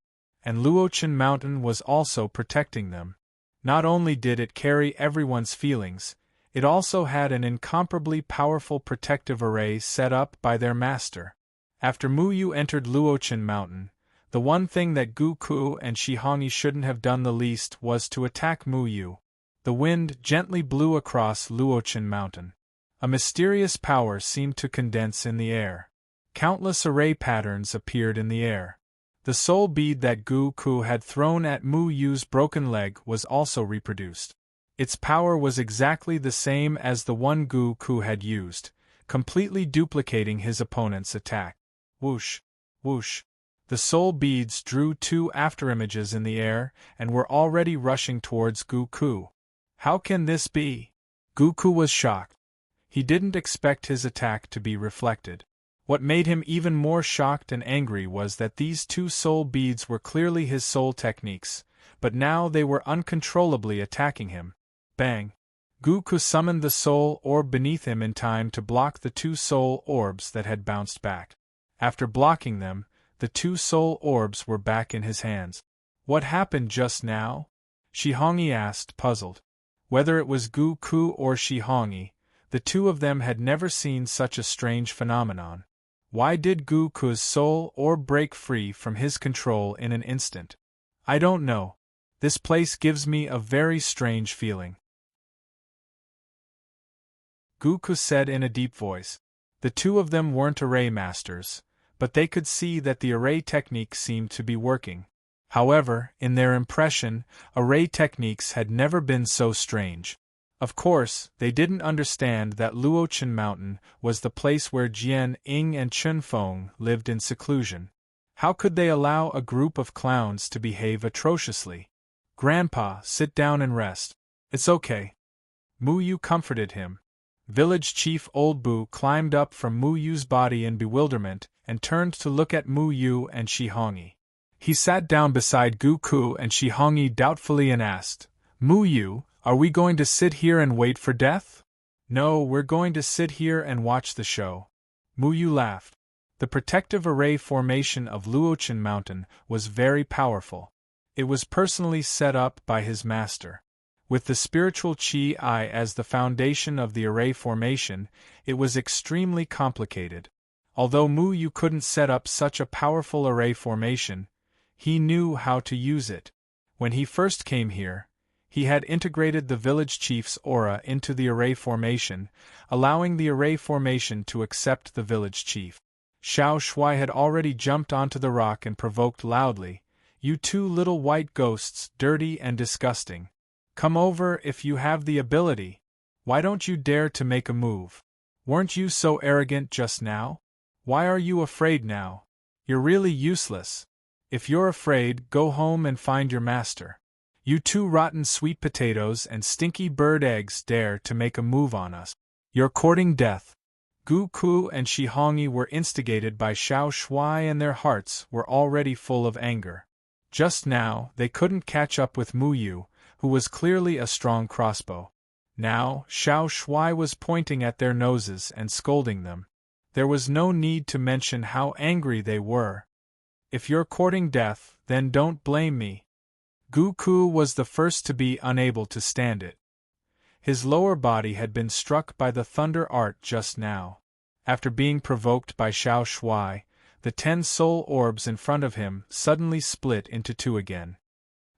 And Luochen Mountain was also protecting them. Not only did it carry everyone's feelings, it also had an incomparably powerful protective array set up by their master. After Mu Yu entered Luochen Mountain, the one thing that Gu Ku and Shi Hongyi shouldn't have done the least was to attack Mu Yu. The wind gently blew across Luochen Mountain. A mysterious power seemed to condense in the air. Countless array patterns appeared in the air. The soul bead that Gu Ku had thrown at Mu Yu's broken leg was also reproduced. Its power was exactly the same as the one Gu Ku had used, completely duplicating his opponent's attack. Whoosh! Whoosh! The soul beads drew two afterimages in the air and were already rushing towards Gu Ku. How can this be? Gu Ku was shocked. He didn't expect his attack to be reflected. What made him even more shocked and angry was that these two soul beads were clearly his soul techniques, but now they were uncontrollably attacking him. Bang! Gu Ku summoned the soul orb beneath him in time to block the two soul orbs that had bounced back. After blocking them, the two soul orbs were back in his hands. What happened just now? Shi Hongyi asked, puzzled. Whether it was Gu Ku or Shi Hongyi, the two of them had never seen such a strange phenomenon. Why did Gu Ku's soul orb break free from his control in an instant? I don't know. This place gives me a very strange feeling. Gu Ku said in a deep voice. The two of them weren't array masters, but they could see that the array technique seemed to be working. However, in their impression, array techniques had never been so strange. Of course, they didn't understand that Luochen Mountain was the place where Jian Ying and Chun Feng lived in seclusion. How could they allow a group of clowns to behave atrociously? "Grandpa, sit down and rest. It's okay." Mu Yu comforted him. Village Chief Old Bu climbed up from Mu Yu's body in bewilderment and turned to look at Mu Yu and Shi Hongyi. He sat down beside Gu Ku and Shi Hongyi doubtfully and asked, "Mu Yu, are we going to sit here and wait for death?" "No, we're going to sit here and watch the show." Mu Yu laughed. The protective array formation of Luochen Mountain was very powerful. It was personally set up by his master. With the spiritual Qi as the foundation of the array formation, it was extremely complicated. Although Mu Yu couldn't set up such a powerful array formation, he knew how to use it. When he first came here, he had integrated the village chief's aura into the array formation, allowing the array formation to accept the village chief. Xiao Shuai had already jumped onto the rock and provoked loudly, "You two little white ghosts, dirty and disgusting. Come over if you have the ability. Why don't you dare to make a move? Weren't you so arrogant just now? Why are you afraid now? You're really useless. If you're afraid, go home and find your master. You two rotten sweet potatoes and stinky bird eggs dare to make a move on us. You're courting death." Gu Ku and Shi Hongyi were instigated by Xiao Shuai and their hearts were already full of anger. Just now, they couldn't catch up with Mu Yu, who was clearly a strong crossbow. Now, Xiao Shuai was pointing at their noses and scolding them. There was no need to mention how angry they were. "If you're courting death, then don't blame me." Gu Ku was the first to be unable to stand it. His lower body had been struck by the thunder art just now. After being provoked by Xiao Shuai, the 10 soul orbs in front of him suddenly split into 2 again.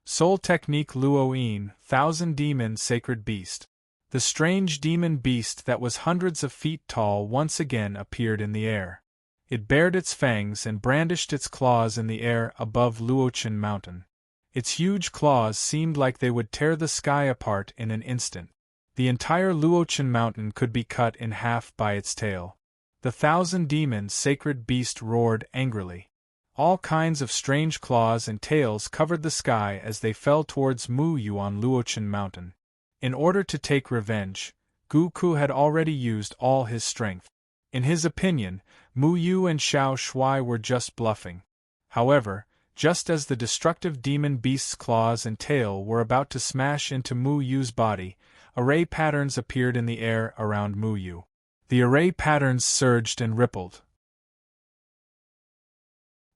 Soul Technique Luoyin, Thousand Demon Sacred Beast. The strange demon beast that was hundreds of feet tall once again appeared in the air. It bared its fangs and brandished its claws in the air above Luochen Mountain. Its huge claws seemed like they would tear the sky apart in an instant. The entire Luochen Mountain could be cut in half by its tail. The 1,000 demons sacred beast roared angrily. All kinds of strange claws and tails covered the sky as they fell towards Mu Yu on Luochen Mountain. In order to take revenge, Gu Ku had already used all his strength. In his opinion, Mu Yu and Xiao Shuai were just bluffing. However, just as the destructive demon beast's claws and tail were about to smash into Mu Yu's body, array patterns appeared in the air around Mu Yu. The array patterns surged and rippled.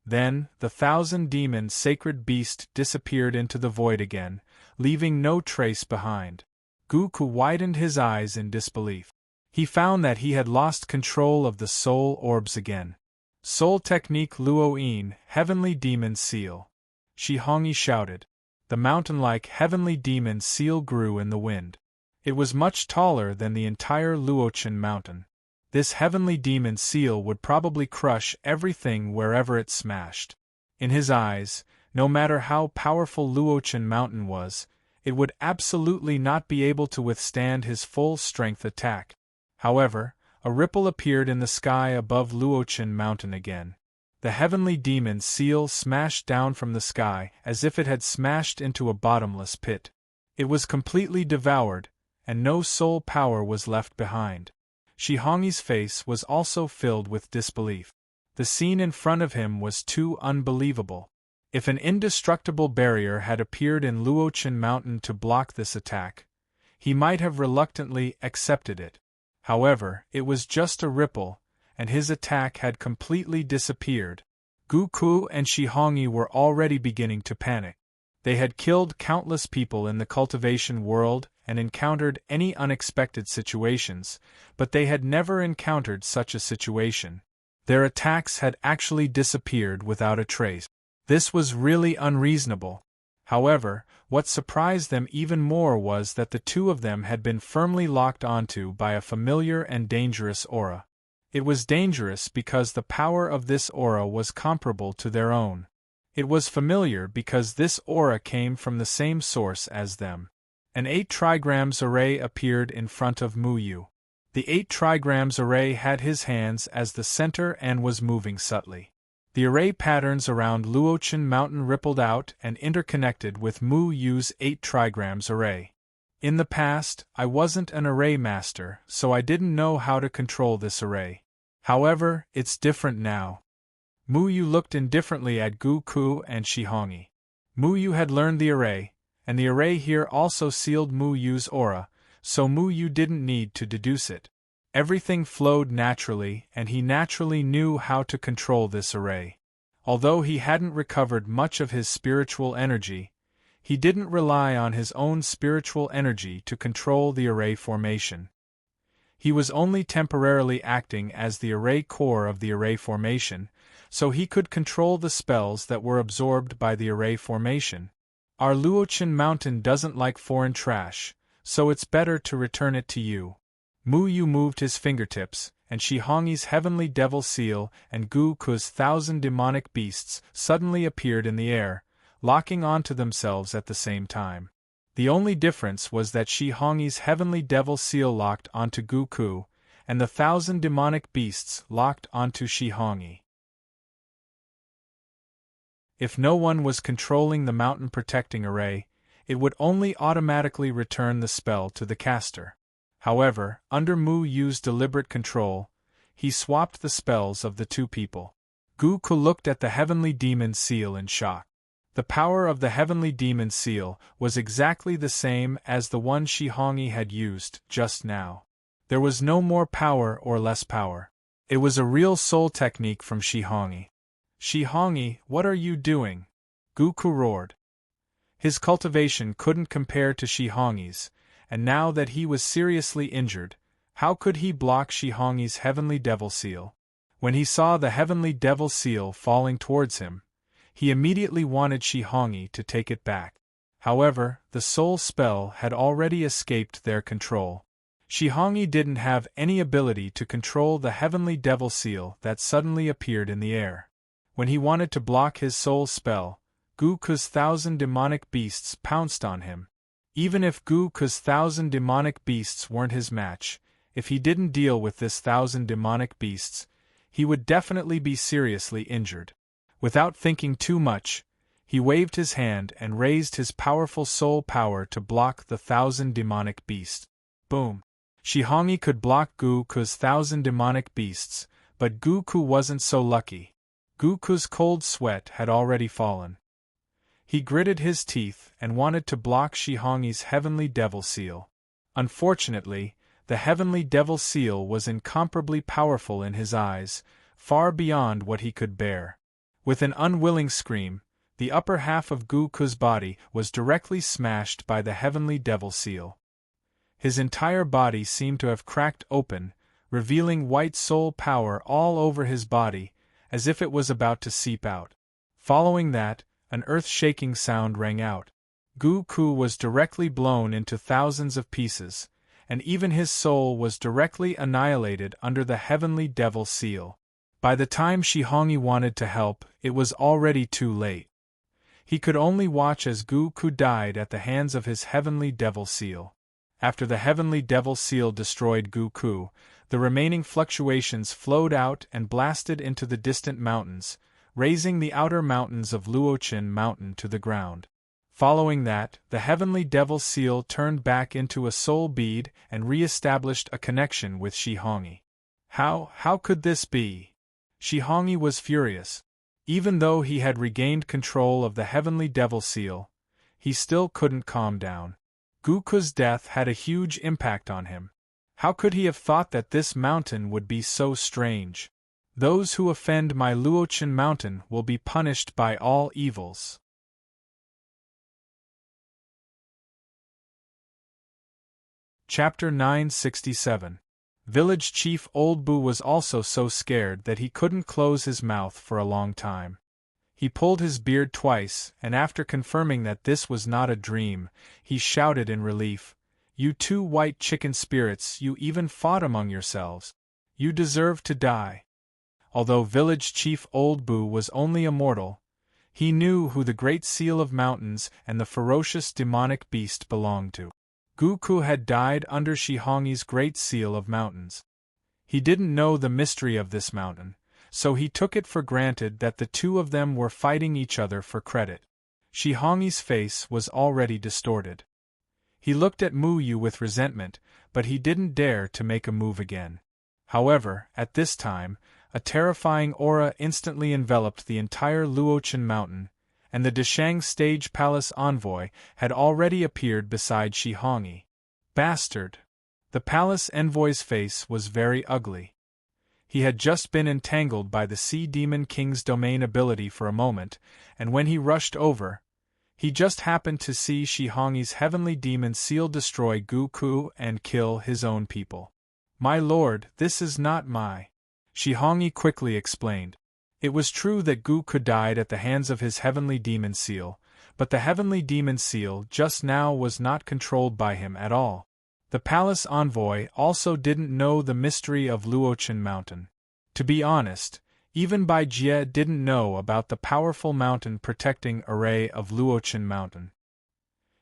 Then, the 1,000 demon sacred beast disappeared into the void again, leaving no trace behind. Gu Ku widened his eyes in disbelief. He found that he had lost control of the soul orbs again. Soul Technique Luoyin, Heavenly Demon Seal. Shi Hongyi shouted. The mountain-like heavenly demon seal grew in the wind. It was much taller than the entire Luochen Mountain. This heavenly demon seal would probably crush everything wherever it smashed. In his eyes, no matter how powerful Luochen Mountain was, it would absolutely not be able to withstand his full-strength attack. However, a ripple appeared in the sky above Luochen Mountain again. The heavenly demon seal smashed down from the sky as if it had smashed into a bottomless pit. It was completely devoured, and no soul power was left behind. Shi Hongyi's face was also filled with disbelief. The scene in front of him was too unbelievable. If an indestructible barrier had appeared in Luochen Mountain to block this attack, he might have reluctantly accepted it. However, it was just a ripple, and his attack had completely disappeared. Gu Ku and Shi Hongyi were already beginning to panic. They had killed countless people in the cultivation world and encountered any unexpected situations, but they had never encountered such a situation. Their attacks had actually disappeared without a trace. This was really unreasonable. However, what surprised them even more was that the two of them had been firmly locked onto by a familiar and dangerous aura. It was dangerous because the power of this aura was comparable to their own. It was familiar because this aura came from the same source as them. An 8 trigrams array appeared in front of Mu Yu. The 8 trigrams array had his hands as the center and was moving subtly. The array patterns around Luochen Mountain rippled out and interconnected with Mu Yu's 8 trigrams array. In the past, I wasn't an array master, so I didn't know how to control this array. However, it's different now. Mu Yu looked indifferently at Gu Ku and Shihongi. Mu Yu had learned the array, and the array here also sealed Mu Yu's aura, so Mu Yu didn't need to deduce it. Everything flowed naturally, and he naturally knew how to control this array. Although he hadn't recovered much of his spiritual energy, he didn't rely on his own spiritual energy to control the array formation. He was only temporarily acting as the array core of the array formation, so he could control the spells that were absorbed by the array formation. Our Luochen Mountain doesn't like foreign trash, so it's better to return it to you. Mu Yu moved his fingertips, and Shihongi's heavenly devil seal and Gu Ku's 1,000 demonic beasts suddenly appeared in the air, locking onto themselves at the same time. The only difference was that Shihongi's heavenly devil seal locked onto Gu Ku, and the 1,000 demonic beasts locked onto Shihongi. If no one was controlling the mountain protecting array, it would only automatically return the spell to the caster. However, under Mu Yu's deliberate control, he swapped the spells of the two people. Gu Ku looked at the heavenly demon seal in shock. The power of the heavenly demon seal was exactly the same as the one Shihongi had used just now. There was no more power or less power. It was a real soul technique from Shihongi. Shihongi, what are you doing? Gu Ku roared. His cultivation couldn't compare to Shihongi's, and now that he was seriously injured, how could he block Shihongi's heavenly devil seal? When he saw the heavenly devil seal falling towards him, he immediately wanted Shihongi to take it back. However, the soul spell had already escaped their control. Shihongi didn't have any ability to control the heavenly devil seal that suddenly appeared in the air. When he wanted to block his soul spell, Gu Ku's 1,000 demonic beasts pounced on him. Even if Gu Ku's 1,000 demonic beasts weren't his match, if he didn't deal with this 1,000 demonic beasts, he would definitely be seriously injured. Without thinking too much, he waved his hand and raised his powerful soul power to block the 1,000 demonic beasts. Boom! Shihongi could block Gu Ku's 1,000 demonic beasts, but Gu Ku wasn't so lucky. Gu Ku's cold sweat had already fallen. He gritted his teeth and wanted to block Shihongi's heavenly devil seal. Unfortunately, the heavenly devil seal was incomparably powerful in his eyes, far beyond what he could bear. With an unwilling scream, the upper half of Gu Ku's body was directly smashed by the heavenly devil seal. His entire body seemed to have cracked open, revealing white soul power all over his body, as if it was about to seep out. Following that, an earth-shaking sound rang out. Gu Ku was directly blown into thousands of pieces, and even his soul was directly annihilated under the heavenly devil seal. By the time Shihongi wanted to help, it was already too late. He could only watch as Gu Ku died at the hands of his heavenly devil seal. After the heavenly devil seal destroyed Gu Ku, the remaining fluctuations flowed out and blasted into the distant mountains, raising the outer mountains of Luochen Mountain to the ground. Following that, the heavenly devil seal turned back into a soul bead and re-established a connection with Shihongi. How could this be? Shihongi was furious. Even though he had regained control of the heavenly devil seal, he still couldn't calm down. Gu Ku's death had a huge impact on him. How could he have thought that this mountain would be so strange? Those who offend my Luochen Mountain will be punished by all evils. Chapter 967. Village Chief Old Bu was also so scared that he couldn't close his mouth for a long time. He pulled his beard twice, and after confirming that this was not a dream, he shouted in relief, "You two white chicken spirits, you even fought among yourselves. You deserve to die." Although Village Chief Old Bu was only a mortal, He knew who the Great Seal of Mountains and the ferocious demonic beast belonged to. Guku had died under Shihongi's Great Seal of Mountains. He didn't know the mystery of this mountain, so he took it for granted that the two of them were fighting each other for credit. Shihongi's face was already distorted. He looked at Muyu with resentment, but he didn't dare to make a move again. However, at this time, a terrifying aura instantly enveloped the entire Luochen mountain, and the Deshang stage palace envoy had already appeared beside Shihongi. Bastard! The palace envoy's face was very ugly. He had just been entangled by the Sea Demon King's domain ability for a moment, and when he rushed over, he just happened to see Shihongi's heavenly demon seal destroy Guku and kill his own people. My lord, this is not my... Shihongi quickly explained. It was true that Guku died at the hands of his heavenly demon seal, but the heavenly demon seal just now was not controlled by him at all. The palace envoy also didn't know the mystery of Luochen Mountain. To be honest, even Bai Jie didn't know about the powerful mountain protecting array of Luochen Mountain.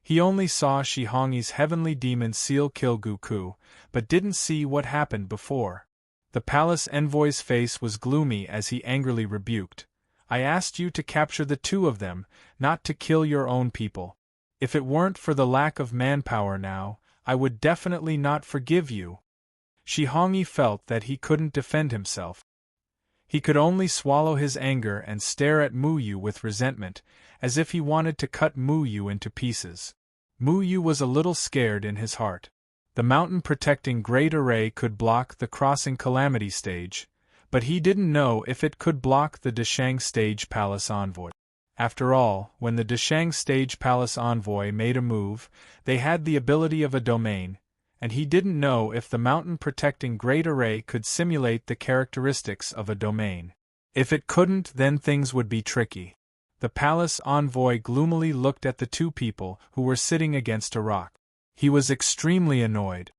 He only saw Shihongi's heavenly demon seal kill Guku, but didn't see what happened before. The palace envoy's face was gloomy as he angrily rebuked. I asked you to capture the two of them, not to kill your own people. If it weren't for the lack of manpower now, I would definitely not forgive you. Shihongi felt that he couldn't defend himself. He could only swallow his anger and stare at Muyu with resentment, as if he wanted to cut Muyu into pieces. Muyu was a little scared in his heart. The mountain-protecting Great Array could block the Crossing Calamity stage, but he didn't know if it could block the Deshang stage palace envoy. After all, when the Deshang stage palace envoy made a move, they had the ability of a domain, and he didn't know if the mountain-protecting Great Array could simulate the characteristics of a domain. If it couldn't, then things would be tricky. The palace envoy gloomily looked at the two people who were sitting against a rock. He was extremely annoyed.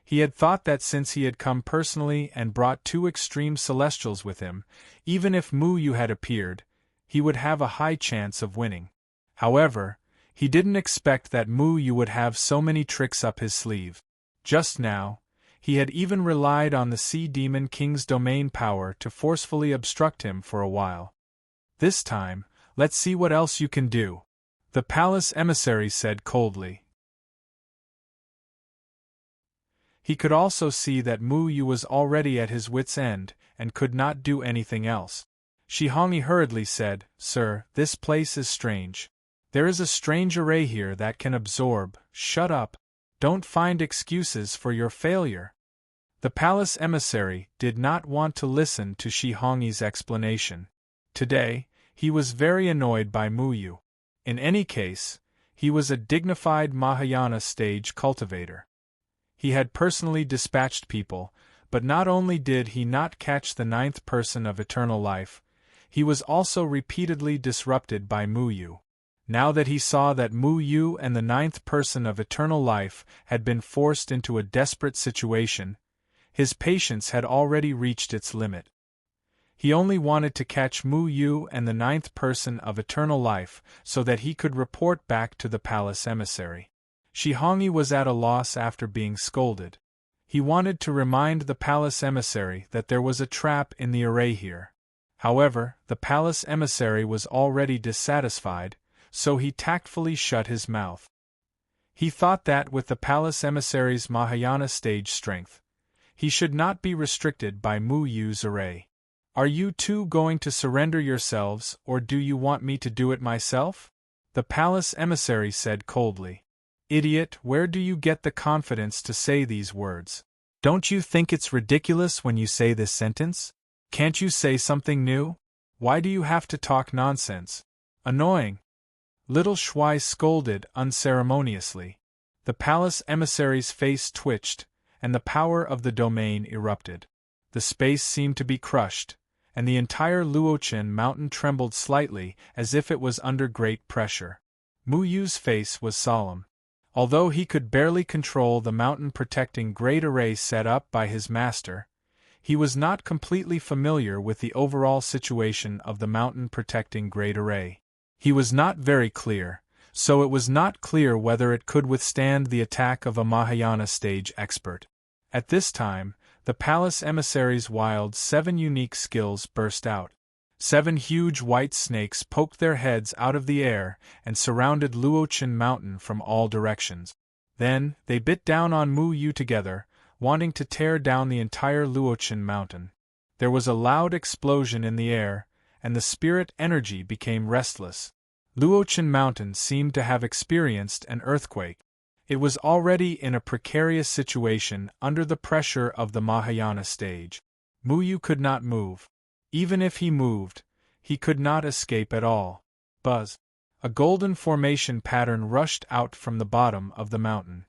He had thought that since he had come personally and brought two extreme celestials with him, even if Muyu had appeared, he would have a high chance of winning. However, he didn't expect that Muyu would have so many tricks up his sleeve. Just now, he had even relied on the Sea Demon King's domain power to forcefully obstruct him for a while. This time, let's see what else you can do, the palace emissary said coldly. He could also see that Muyu was already at his wit's end, and could not do anything else. Shihongi hurriedly said, Sir, this place is strange. There is a strange array here that can absorb. Shut up. Don't find excuses for your failure. The palace emissary did not want to listen to Shihongi's explanation. Today, he was very annoyed by Muyu. In any case, he was a dignified Mahayana stage cultivator. He had personally dispatched people, but not only did he not catch the ninth person of eternal life, he was also repeatedly disrupted by Muyu. Now that he saw that Muyu and the ninth person of eternal life had been forced into a desperate situation, his patience had already reached its limit. He only wanted to catch Muyu and the ninth person of eternal life so that he could report back to the palace emissary. Shihongi was at a loss after being scolded. He wanted to remind the palace emissary that there was a trap in the array here. However, the palace emissary was already dissatisfied, so he tactfully shut his mouth. He thought that with the palace emissary's Mahayana stage strength, he should not be restricted by Muyu's array. Are you two going to surrender yourselves, or do you want me to do it myself? The palace emissary said coldly. Idiot, where do you get the confidence to say these words? Don't you think it's ridiculous when you say this sentence? Can't you say something new? Why do you have to talk nonsense? Annoying. Little Shuai scolded unceremoniously. The palace emissary's face twitched, and the power of the domain erupted. The space seemed to be crushed, and the entire Luochen mountain trembled slightly as if it was under great pressure. Muyu's face was solemn. Although he could barely control the mountain-protecting great array set up by his master, he was not completely familiar with the overall situation of the mountain-protecting great array. He was not very clear, so it was not clear whether it could withstand the attack of a Mahayana stage expert. At this time, the palace emissary's wild 7 unique skills burst out. 7 huge white snakes poked their heads out of the air and surrounded Luochen Mountain from all directions. Then, they bit down on Mu Yu together, wanting to tear down the entire Luochen Mountain. There was a loud explosion in the air, and the spirit energy became restless. Luochen Mountain seemed to have experienced an earthquake. It was already in a precarious situation under the pressure of the Mahayana stage. Mu Yu could not move. Even if he moved, he could not escape at all. Buzz! A golden formation pattern rushed out from the bottom of the mountain.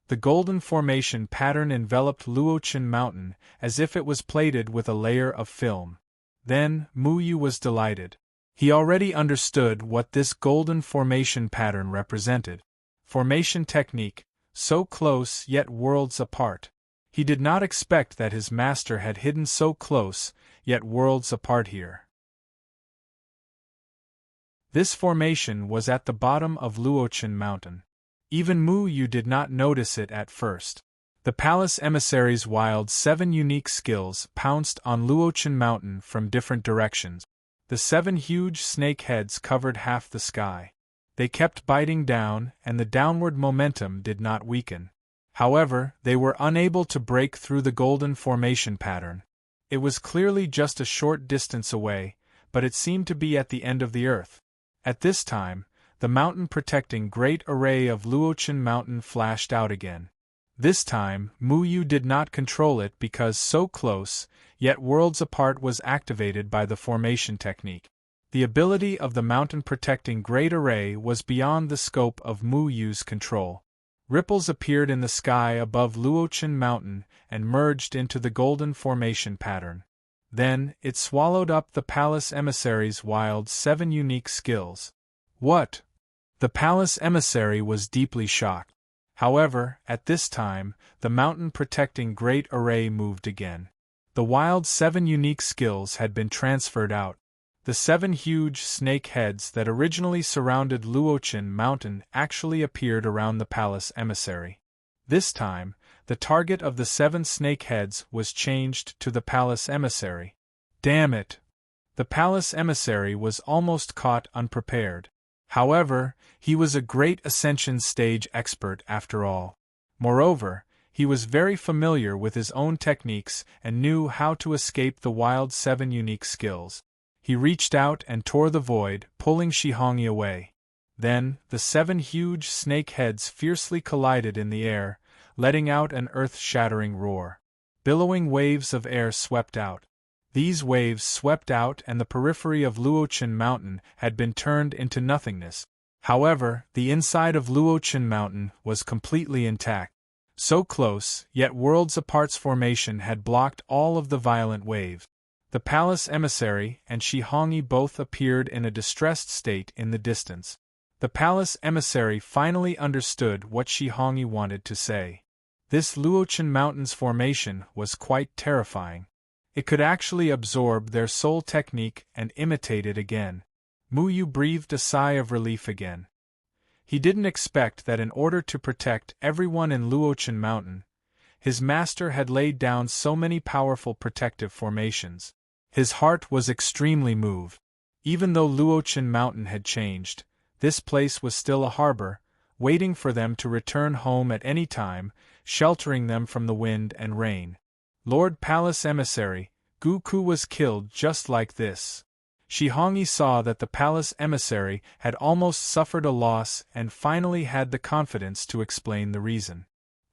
The golden formation pattern enveloped Luochen Mountain as if it was plated with a layer of film. Then, Mu Yu was delighted. He already understood what this golden formation pattern represented. Formation technique, so close yet worlds apart. He did not expect that his master had hidden so close, yet worlds apart here. This formation was at the bottom of Luochen Mountain. Even Mu Yu did not notice it at first. The palace emissary's wild 7 unique skills pounced on Luochen Mountain from different directions. The 7 huge snake heads covered half the sky. They kept biting down, and the downward momentum did not weaken. However, they were unable to break through the golden formation pattern. It was clearly just a short distance away, but it seemed to be at the end of the earth. At this time, the mountain protecting great array of Luochen Mountain flashed out again. This time, Mu Yu did not control it because so close, yet worlds apart was activated by the formation technique. The ability of the mountain protecting great array was beyond the scope of Mu Yu's control. Ripples appeared in the sky above Luochen Mountain and merged into the golden formation pattern. Then, it swallowed up the palace emissary's wild 7 unique skills. What? The palace emissary was deeply shocked. However, at this time, the mountain protecting great array moved again. The wild 7 unique skills had been transferred out. The 7 huge snake heads that originally surrounded Luochen Mountain actually appeared around the palace emissary. This time, the target of the 7 snake heads was changed to the palace emissary. Damn it! The palace emissary was almost caught unprepared. However, he was a great ascension stage expert after all. Moreover, he was very familiar with his own techniques and knew how to escape the wild 7 unique skills. He reached out and tore the void, pulling Shihongi away. Then, the 7 huge snake heads fiercely collided in the air, letting out an earth-shattering roar. Billowing waves of air swept out. These waves swept out and the periphery of Luochen Mountain had been turned into nothingness. However, the inside of Luochen Mountain was completely intact. So close, yet worlds apart's formation had blocked all of the violent waves. The palace emissary and Shihongi both appeared in a distressed state in the distance. The palace emissary finally understood what Shihongi wanted to say. This Luochen Mountain's formation was quite terrifying. It could actually absorb their soul technique and imitate it again. Mu Yu breathed a sigh of relief again. He didn't expect that in order to protect everyone in Luochen Mountain, his master had laid down so many powerful protective formations. His heart was extremely moved. Even though Luochen Mountain had changed, this place was still a harbor, waiting for them to return home at any time, sheltering them from the wind and rain. Lord Palace Emissary, Guku was killed just like this. Shihongi saw that the palace emissary had almost suffered a loss and finally had the confidence to explain the reason.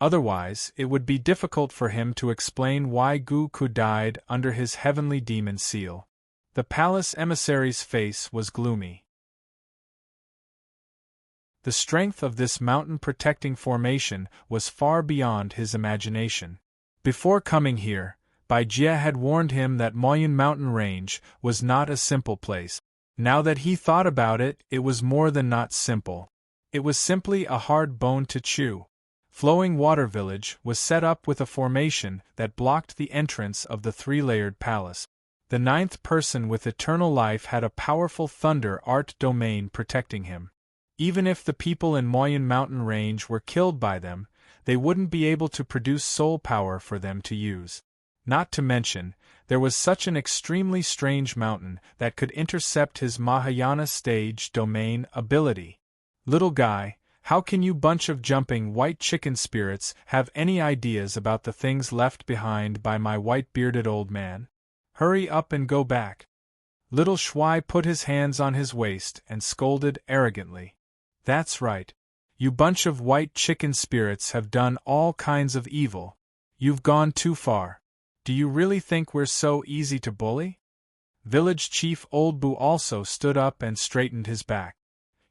Otherwise, it would be difficult for him to explain why Guku died under his heavenly demon seal. The palace emissary's face was gloomy. The strength of this mountain-protecting formation was far beyond his imagination. Before coming here, Bai Jie had warned him that Moyun Mountain Range was not a simple place. Now that he thought about it, it was more than not simple. It was simply a hard bone to chew. Flowing Water Village was set up with a formation that blocked the entrance of the 3-layered palace. The ninth person with eternal life had a powerful thunder art domain protecting him. Even if the people in Moyen Mountain Range were killed by them, they wouldn't be able to produce soul power for them to use. Not to mention, there was such an extremely strange mountain that could intercept his Mahayana stage domain ability. Little guy, how can you bunch of jumping white chicken spirits have any ideas about the things left behind by my white-bearded old man? Hurry up and go back. Little Shuai put his hands on his waist and scolded arrogantly. That's right. You bunch of white chicken spirits have done all kinds of evil. You've gone too far. Do you really think we're so easy to bully? Village Chief Old Bu also stood up and straightened his back.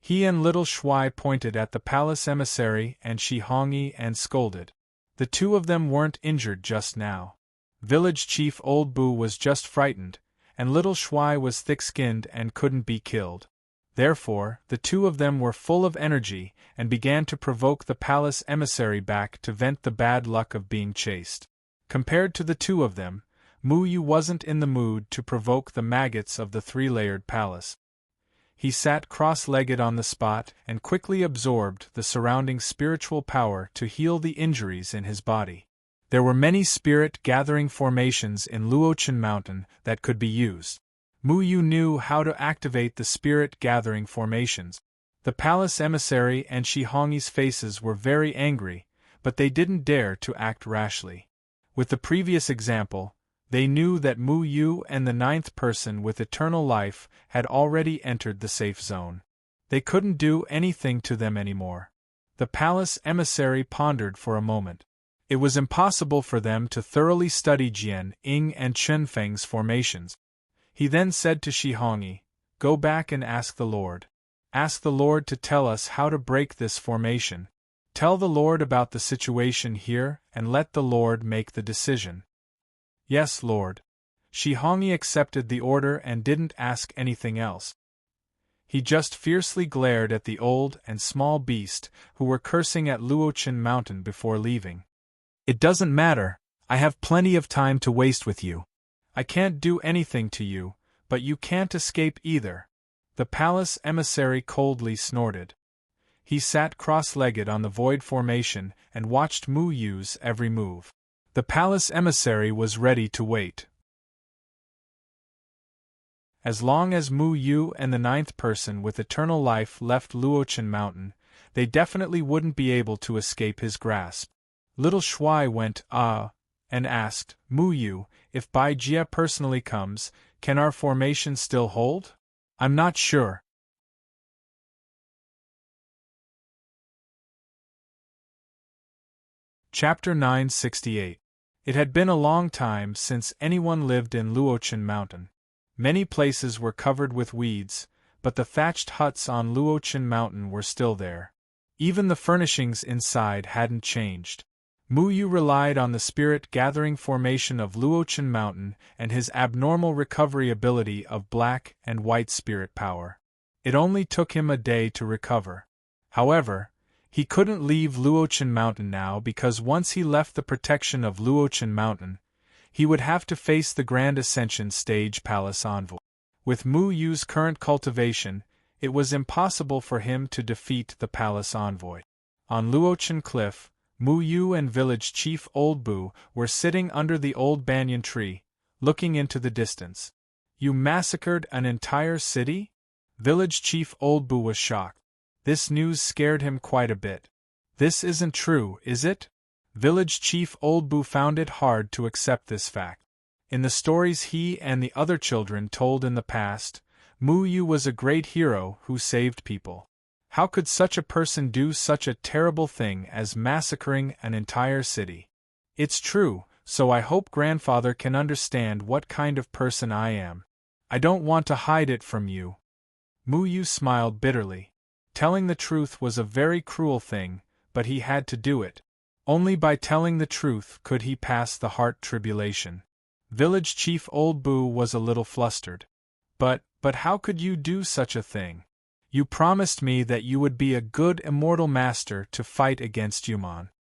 He and Little Shuai pointed at the palace emissary and Shihongi and scolded. The two of them weren't injured just now. Village Chief Old Bu was just frightened, and Little Shuai was thick-skinned and couldn't be killed. Therefore, the two of them were full of energy and began to provoke the palace emissary back to vent the bad luck of being chased. Compared to the two of them, Mu Yu wasn't in the mood to provoke the maggots of the three-layered palace. He sat cross-legged on the spot and quickly absorbed the surrounding spiritual power to heal the injuries in his body. There were many spirit-gathering formations in Luochen Mountain that could be used. Mu Yu knew how to activate the spirit-gathering formations. The palace emissary and Shihongi's faces were very angry, but they didn't dare to act rashly. With the previous example, they knew that Mu Yu and the ninth person with eternal life had already entered the safe zone. They couldn't do anything to them anymore. The palace emissary pondered for a moment. It was impossible for them to thoroughly study Jian, Ying and Chunfeng's formations. He then said to Shihongi, "Go back and ask the Lord. Ask the Lord to tell us how to break this formation. Tell the Lord about the situation here and let the Lord make the decision." "Yes, Lord." Shihongi accepted the order and didn't ask anything else. He just fiercely glared at the old and small beast who were cursing at Luochen Mountain before leaving. "It doesn't matter, I have plenty of time to waste with you. I can't do anything to you, but you can't escape either." The palace emissary coldly snorted. He sat cross-legged on the void formation and watched Mu Yu's every move. The palace emissary was ready to wait. As long as Mu Yu and the ninth person with eternal life left Luochen Mountain, they definitely wouldn't be able to escape his grasp. Little Shuai went, and asked, "Mu Yu, if Bai Jia personally comes, can our formation still hold? I'm not sure." Chapter 968. It had been a long time since anyone lived in Luochen Mountain. Many places were covered with weeds, but the thatched huts on Luochen Mountain were still there. Even the furnishings inside hadn't changed. Mu Yu relied on the spirit-gathering formation of Luochen Mountain and his abnormal recovery ability of black and white spirit power. It only took him a day to recover. However, he couldn't leave Luochen Mountain now because once he left the protection of Luochen Mountain, he would have to face the Grand Ascension Stage Palace Envoy. With Mu Yu's current cultivation, it was impossible for him to defeat the Palace Envoy. On Luochen Cliff, Mu Yu and Village Chief Old Bu were sitting under the old banyan tree, looking into the distance. "You massacred an entire city?" Village Chief Old Bu was shocked. This news scared him quite a bit. "This isn't true, is it?" Village Chief Old Bu found it hard to accept this fact. In the stories he and the other children told in the past, Mu Yu was a great hero who saved people. How could such a person do such a terrible thing as massacring an entire city? "It's true, so I hope grandfather can understand what kind of person I am. I don't want to hide it from you." Mu Yu smiled bitterly. Telling the truth was a very cruel thing, but he had to do it. Only by telling the truth could he pass the heart tribulation. Village Chief Old Bu was a little flustered. But how could you do such a thing? You promised me that you would be a good immortal master to fight against Yuman."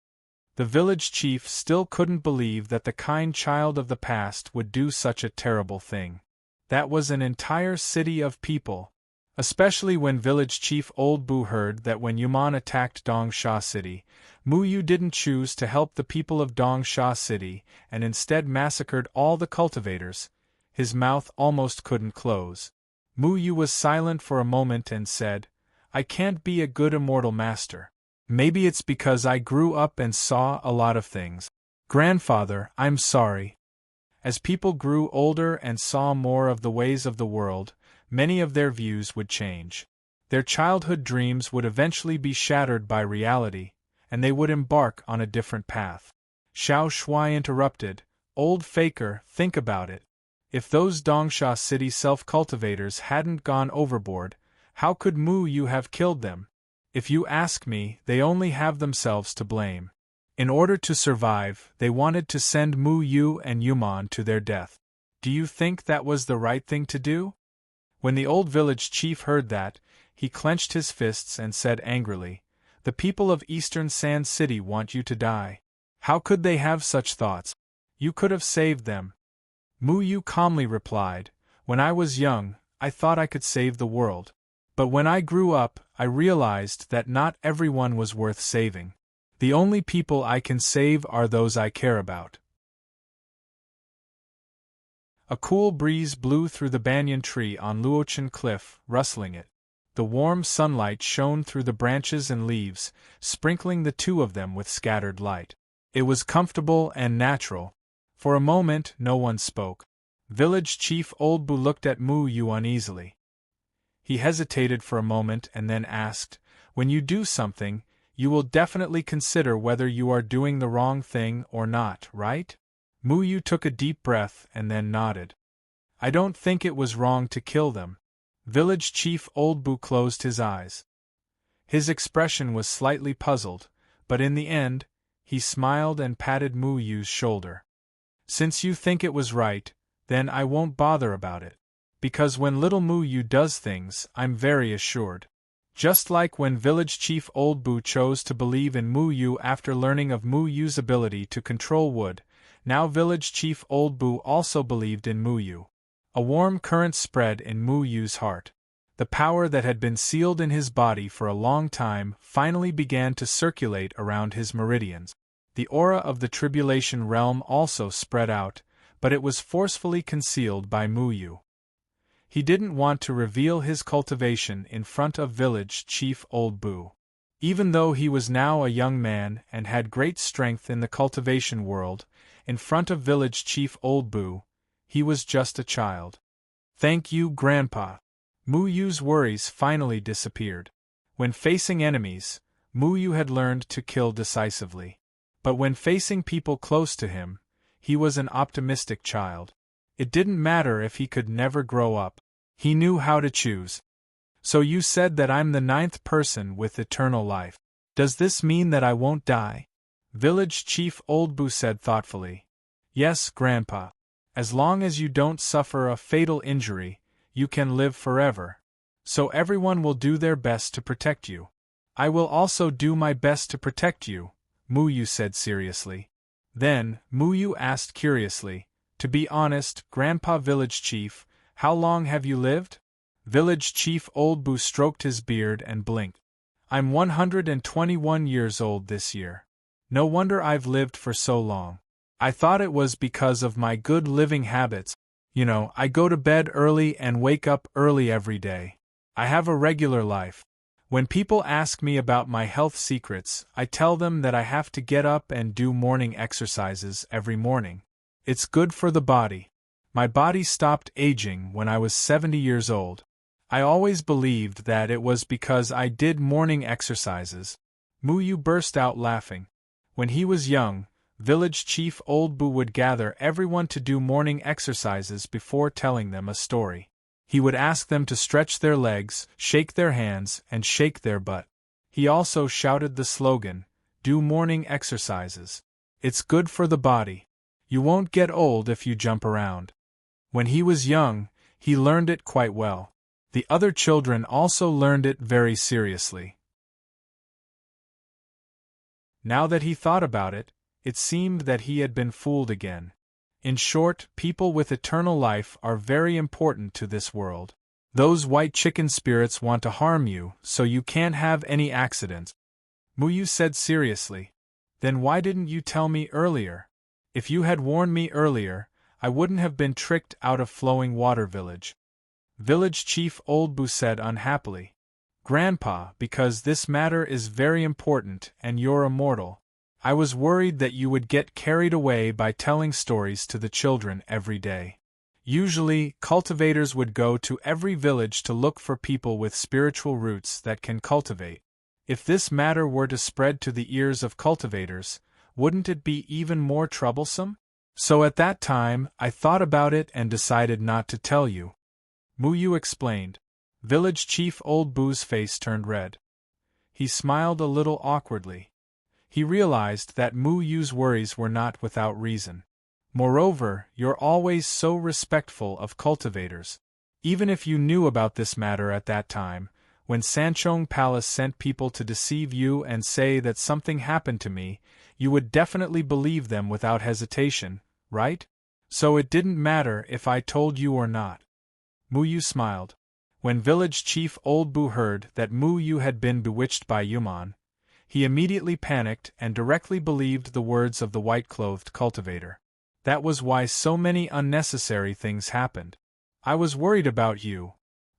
The village chief still couldn't believe that the kind child of the past would do such a terrible thing. That was an entire city of people. Especially when village chief Old Bu heard that when Yuman attacked Dongsha City, Mu Yu didn't choose to help the people of Dongsha City and instead massacred all the cultivators. His mouth almost couldn't close. Mu Yu was silent for a moment and said, "I can't be a good immortal master. Maybe it's because I grew up and saw a lot of things. Grandfather, I'm sorry." As people grew older and saw more of the ways of the world, many of their views would change. Their childhood dreams would eventually be shattered by reality, and they would embark on a different path. Xiao Shui interrupted, "Old faker, think about it. If those Dongsha City self-cultivators hadn't gone overboard, how could Mu Yu have killed them? If you ask me, they only have themselves to blame. In order to survive, they wanted to send Mu Yu and Yuman to their death. Do you think that was the right thing to do?" When the old village chief heard that, he clenched his fists and said angrily, "The people of Eastern Sand City want you to die. How could they have such thoughts? You could have saved them." Mu Yu calmly replied, "When I was young, I thought I could save the world. But when I grew up, I realized that not everyone was worth saving. The only people I can save are those I care about." A cool breeze blew through the banyan tree on Luochen Cliff, rustling it. The warm sunlight shone through the branches and leaves, sprinkling the two of them with scattered light. It was comfortable and natural. For a moment, no one spoke. Village Chief Old Bu looked at Mu Yu uneasily. He hesitated for a moment and then asked, "When you do something, you will definitely consider whether you are doing the wrong thing or not, right?" Mu Yu took a deep breath and then nodded. "I don't think it was wrong to kill them." Village Chief Old Bu closed his eyes. His expression was slightly puzzled, but in the end, he smiled and patted Mu Yu's shoulder. "Since you think it was right, then I won't bother about it. Because when little Mu Yu does things, I'm very assured." Just like when Village Chief Old Bu chose to believe in Mu Yu after learning of Mu Yu's ability to control wood, now Village Chief Old Bu also believed in Mu Yu. A warm current spread in Mu Yu's heart. The power that had been sealed in his body for a long time finally began to circulate around his meridians. The aura of the Tribulation Realm also spread out, but it was forcefully concealed by Mu Yu. He didn't want to reveal his cultivation in front of Village Chief Old Bu. Even though he was now a young man and had great strength in the cultivation world, in front of Village Chief Old Bu, he was just a child. "Thank you, Grandpa." Mu Yu's worries finally disappeared. When facing enemies, Mu Yu had learned to kill decisively. But when facing people close to him, he was an optimistic child. It didn't matter if he could never grow up. He knew how to choose. "So you said that I'm the 9th person with eternal life. Does this mean that I won't die?" Village Chief Old Bu said thoughtfully. "Yes, Grandpa. As long as you don't suffer a fatal injury, you can live forever. So everyone will do their best to protect you." "I will also do my best to protect you," Mu Yu said seriously. Then, Mu Yu asked curiously, "To be honest, Grandpa Village Chief, how long have you lived?" Village Chief Old Bu stroked his beard and blinked. "I'm 121 years old this year. No wonder I've lived for so long. I thought it was because of my good living habits. You know, I go to bed early and wake up early every day. I have a regular life. When people ask me about my health secrets, I tell them that I have to get up and do morning exercises every morning. It's good for the body. My body stopped aging when I was 70 years old. I always believed that it was because I did morning exercises." Mu Yu burst out laughing. When he was young, Village Chief Old Bu would gather everyone to do morning exercises before telling them a story. He would ask them to stretch their legs, shake their hands, and shake their butt. He also shouted the slogan, "Do morning exercises. It's good for the body. You won't get old if you jump around." When he was young, he learned it quite well. The other children also learned it very seriously. Now that he thought about it, it seemed that he had been fooled again. In short, people with eternal life are very important to this world. Those white chicken spirits want to harm you, so you can't have any accidents. Muyu said seriously. Then why didn't you tell me earlier? If you had warned me earlier, I wouldn't have been tricked out of Flowing Water Village. Village Chief Old Boo said unhappily. Grandpa, because this matter is very important and you're immortal. I was worried that you would get carried away by telling stories to the children every day. Usually, cultivators would go to every village to look for people with spiritual roots that can cultivate. If this matter were to spread to the ears of cultivators, wouldn't it be even more troublesome? So at that time, I thought about it and decided not to tell you. Muyu explained. Village Chief Old Boo's face turned red. He smiled a little awkwardly. He realized that Muyu's worries were not without reason. Moreover, you're always so respectful of cultivators. Even if you knew about this matter at that time, when Sanchong Palace sent people to deceive you and say that something happened to me, you would definitely believe them without hesitation, right? So it didn't matter if I told you or not. Muyu smiled. When Village Chief Old Boo heard that Muyu had been bewitched by Yuman, he immediately panicked and directly believed the words of the white-clothed cultivator. That was why so many unnecessary things happened. I was worried about you,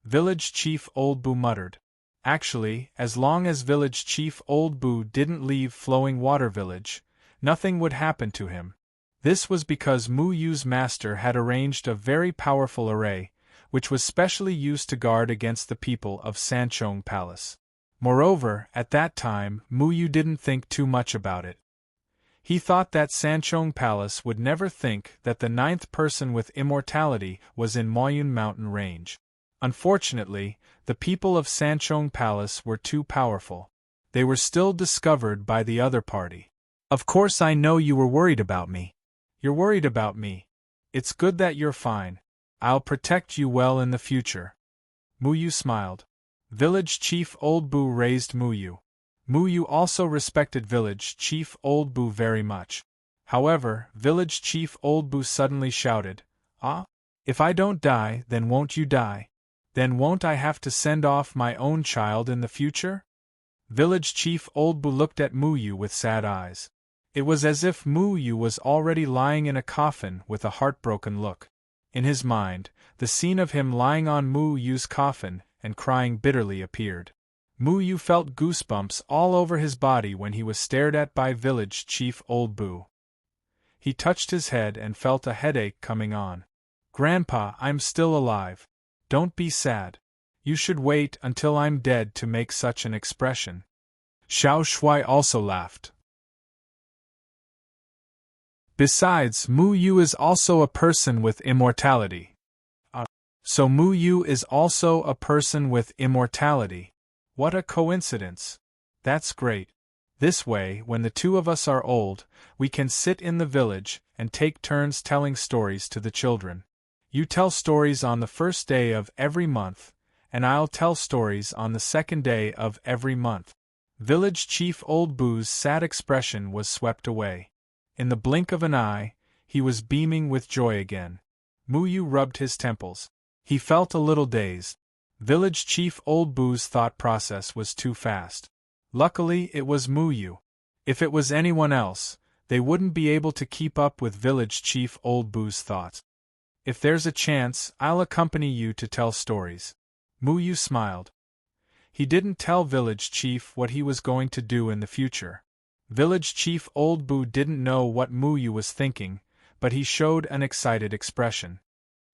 Village Chief Old Boo muttered. Actually, as long as Village Chief Old Boo didn't leave Flowing Water Village, nothing would happen to him. This was because Muyu's master had arranged a very powerful array, which was specially used to guard against the people of Sanchong Palace. Moreover, at that time, Muyu didn't think too much about it. He thought that Sanchong Palace would never think that the ninth person with immortality was in Moyun Mountain Range. Unfortunately, the people of Sanchong Palace were too powerful. They were still discovered by the other party. Of course I know you were worried about me. You're worried about me. It's good that you're fine. I'll protect you well in the future. Muyu smiled. Village Chief Old Boo raised Muyu. Muyu also respected Village Chief Old Boo very much. However, Village Chief Old Boo suddenly shouted, "Ah? If I don't die, then won't you die? Then won't I have to send off my own child in the future?" Village Chief Old Boo looked at Muyu with sad eyes. It was as if Muyu was already lying in a coffin with a heartbroken look. In his mind, the scene of him lying on Muyu's coffin and crying bitterly appeared. Muyu felt goosebumps all over his body when he was stared at by Village Chief Old Boo. He touched his head and felt a headache coming on. "Grandpa, I'm still alive. Don't be sad. You should wait until I'm dead to make such an expression." Xiao Shui also laughed. Besides, Muyu is also a person with immortality. So Muyu is also a person with immortality. What a coincidence. That's great. This way, when the two of us are old, we can sit in the village and take turns telling stories to the children. You tell stories on the first day of every month, and I'll tell stories on the second day of every month. Village Chief Old Boo's sad expression was swept away. In the blink of an eye, he was beaming with joy again. Muyu rubbed his temples. He felt a little dazed. Village Chief Old Boo's thought process was too fast. Luckily, it was Muyu. If it was anyone else, they wouldn't be able to keep up with Village Chief Old Boo's thoughts. "If there's a chance, I'll accompany you to tell stories." Muyu smiled. He didn't tell Village Chief what he was going to do in the future. Village Chief Old Boo didn't know what Muyu was thinking, but he showed an excited expression.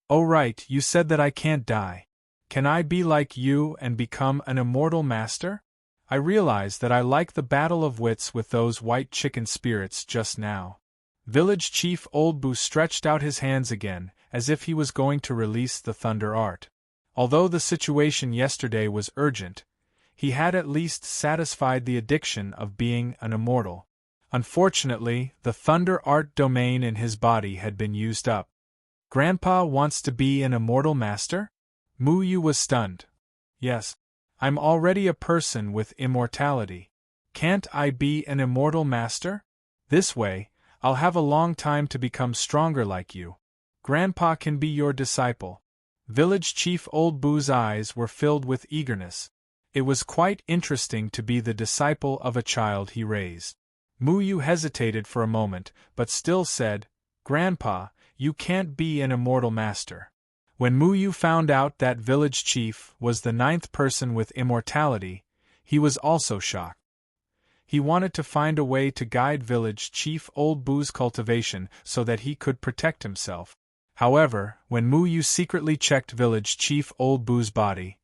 "Oh right, you said that I can't die. Can I be like you and become an immortal master? I realize that I like the battle of wits with those white chicken spirits just now." Village Chief Old Boo stretched out his hands again, as if he was going to release the thunder art. Although the situation yesterday was urgent, he had at least satisfied the addiction of being an immortal. Unfortunately, the thunder art domain in his body had been used up. "Grandpa wants to be an immortal master?" Muyu was stunned. "Yes. I'm already a person with immortality. Can't I be an immortal master? This way, I'll have a long time to become stronger like you. Grandpa can be your disciple." Village Chief Old Boo's eyes were filled with eagerness. It was quite interesting to be the disciple of a child he raised. Muyu hesitated for a moment, but still said, "Grandpa, you can't be an immortal master." When Muyu found out that village chief was the 9th person with immortality, he was also shocked. He wanted to find a way to guide village chief Old Boo's cultivation so that he could protect himself. However, when Muyu secretly checked village chief Old Boo's body,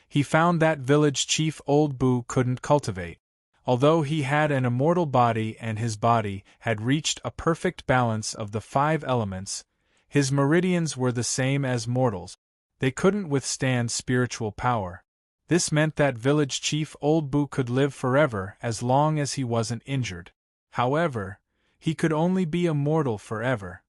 he found that village chief Old Boo couldn't cultivate. Although he had an immortal body and his body had reached a perfect balance of the 5 elements, his meridians were the same as mortals. They couldn't withstand spiritual power. This meant that village chief Old Boo could live forever as long as he wasn't injured. However, he could only be immortal forever.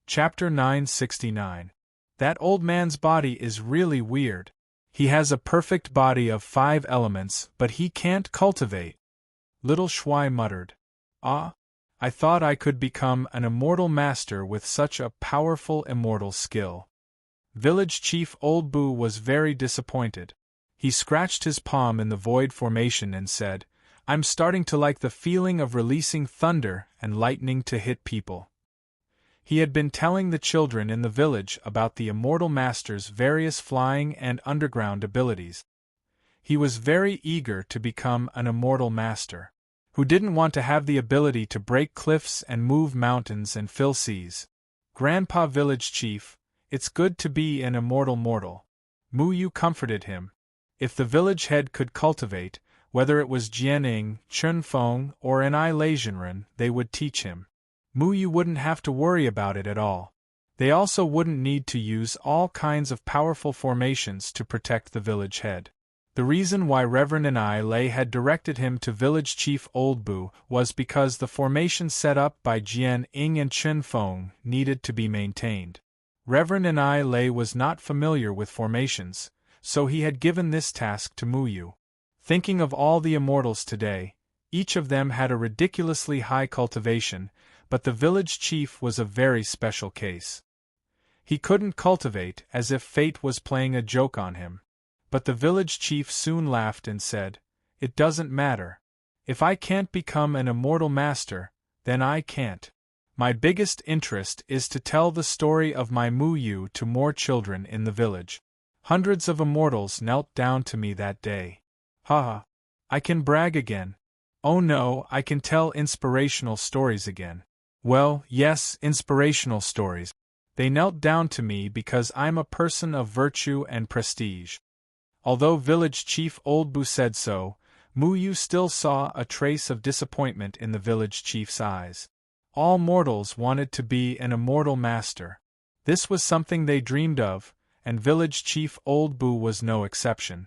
Chapter 969. That old man's body is really weird. He has a perfect body of 5 elements, but he can't cultivate. Little Shuai muttered. "Ah, I thought I could become an immortal master with such a powerful immortal skill." Village Chief Old Boo was very disappointed. He scratched his palm in the void formation and said, "I'm starting to like the feeling of releasing thunder and lightning to hit people." He had been telling the children in the village about the immortal master's various flying and underground abilities. He was very eager to become an immortal master. Who didn't want to have the ability to break cliffs and move mountains and fill seas? "Grandpa Village Chief, it's good to be an immortal mortal." Muyu comforted him. If the village head could cultivate, whether it was Jianing, Chunfeng, or an Leijianren, they would teach him. Muyu wouldn't have to worry about it at all. They also wouldn't need to use all kinds of powerful formations to protect the village head. The reason why Reverend Anai Lei had directed him to village chief Old Boo was because the formation set up by Jian Ying and Chen Feng needed to be maintained. Reverend Anai Lei was not familiar with formations, so he had given this task to Muyu. Thinking of all the immortals today, each of them had a ridiculously high cultivation, but the village chief was a very special case. He couldn't cultivate, as if fate was playing a joke on him. But the village chief soon laughed and said, "It doesn't matter. If I can't become an immortal master, then I can't. My biggest interest is to tell the story of my Muyu to more children in the village." Hundreds of immortals knelt down to me that day. Haha. I can brag again. Oh no, I can tell inspirational stories again. Well, yes, inspirational stories. They knelt down to me because I'm a person of virtue and prestige. Although village chief Old Boo said so, Muyu still saw a trace of disappointment in the village chief's eyes. All mortals wanted to be an immortal master. This was something they dreamed of, and village chief Old Boo was no exception.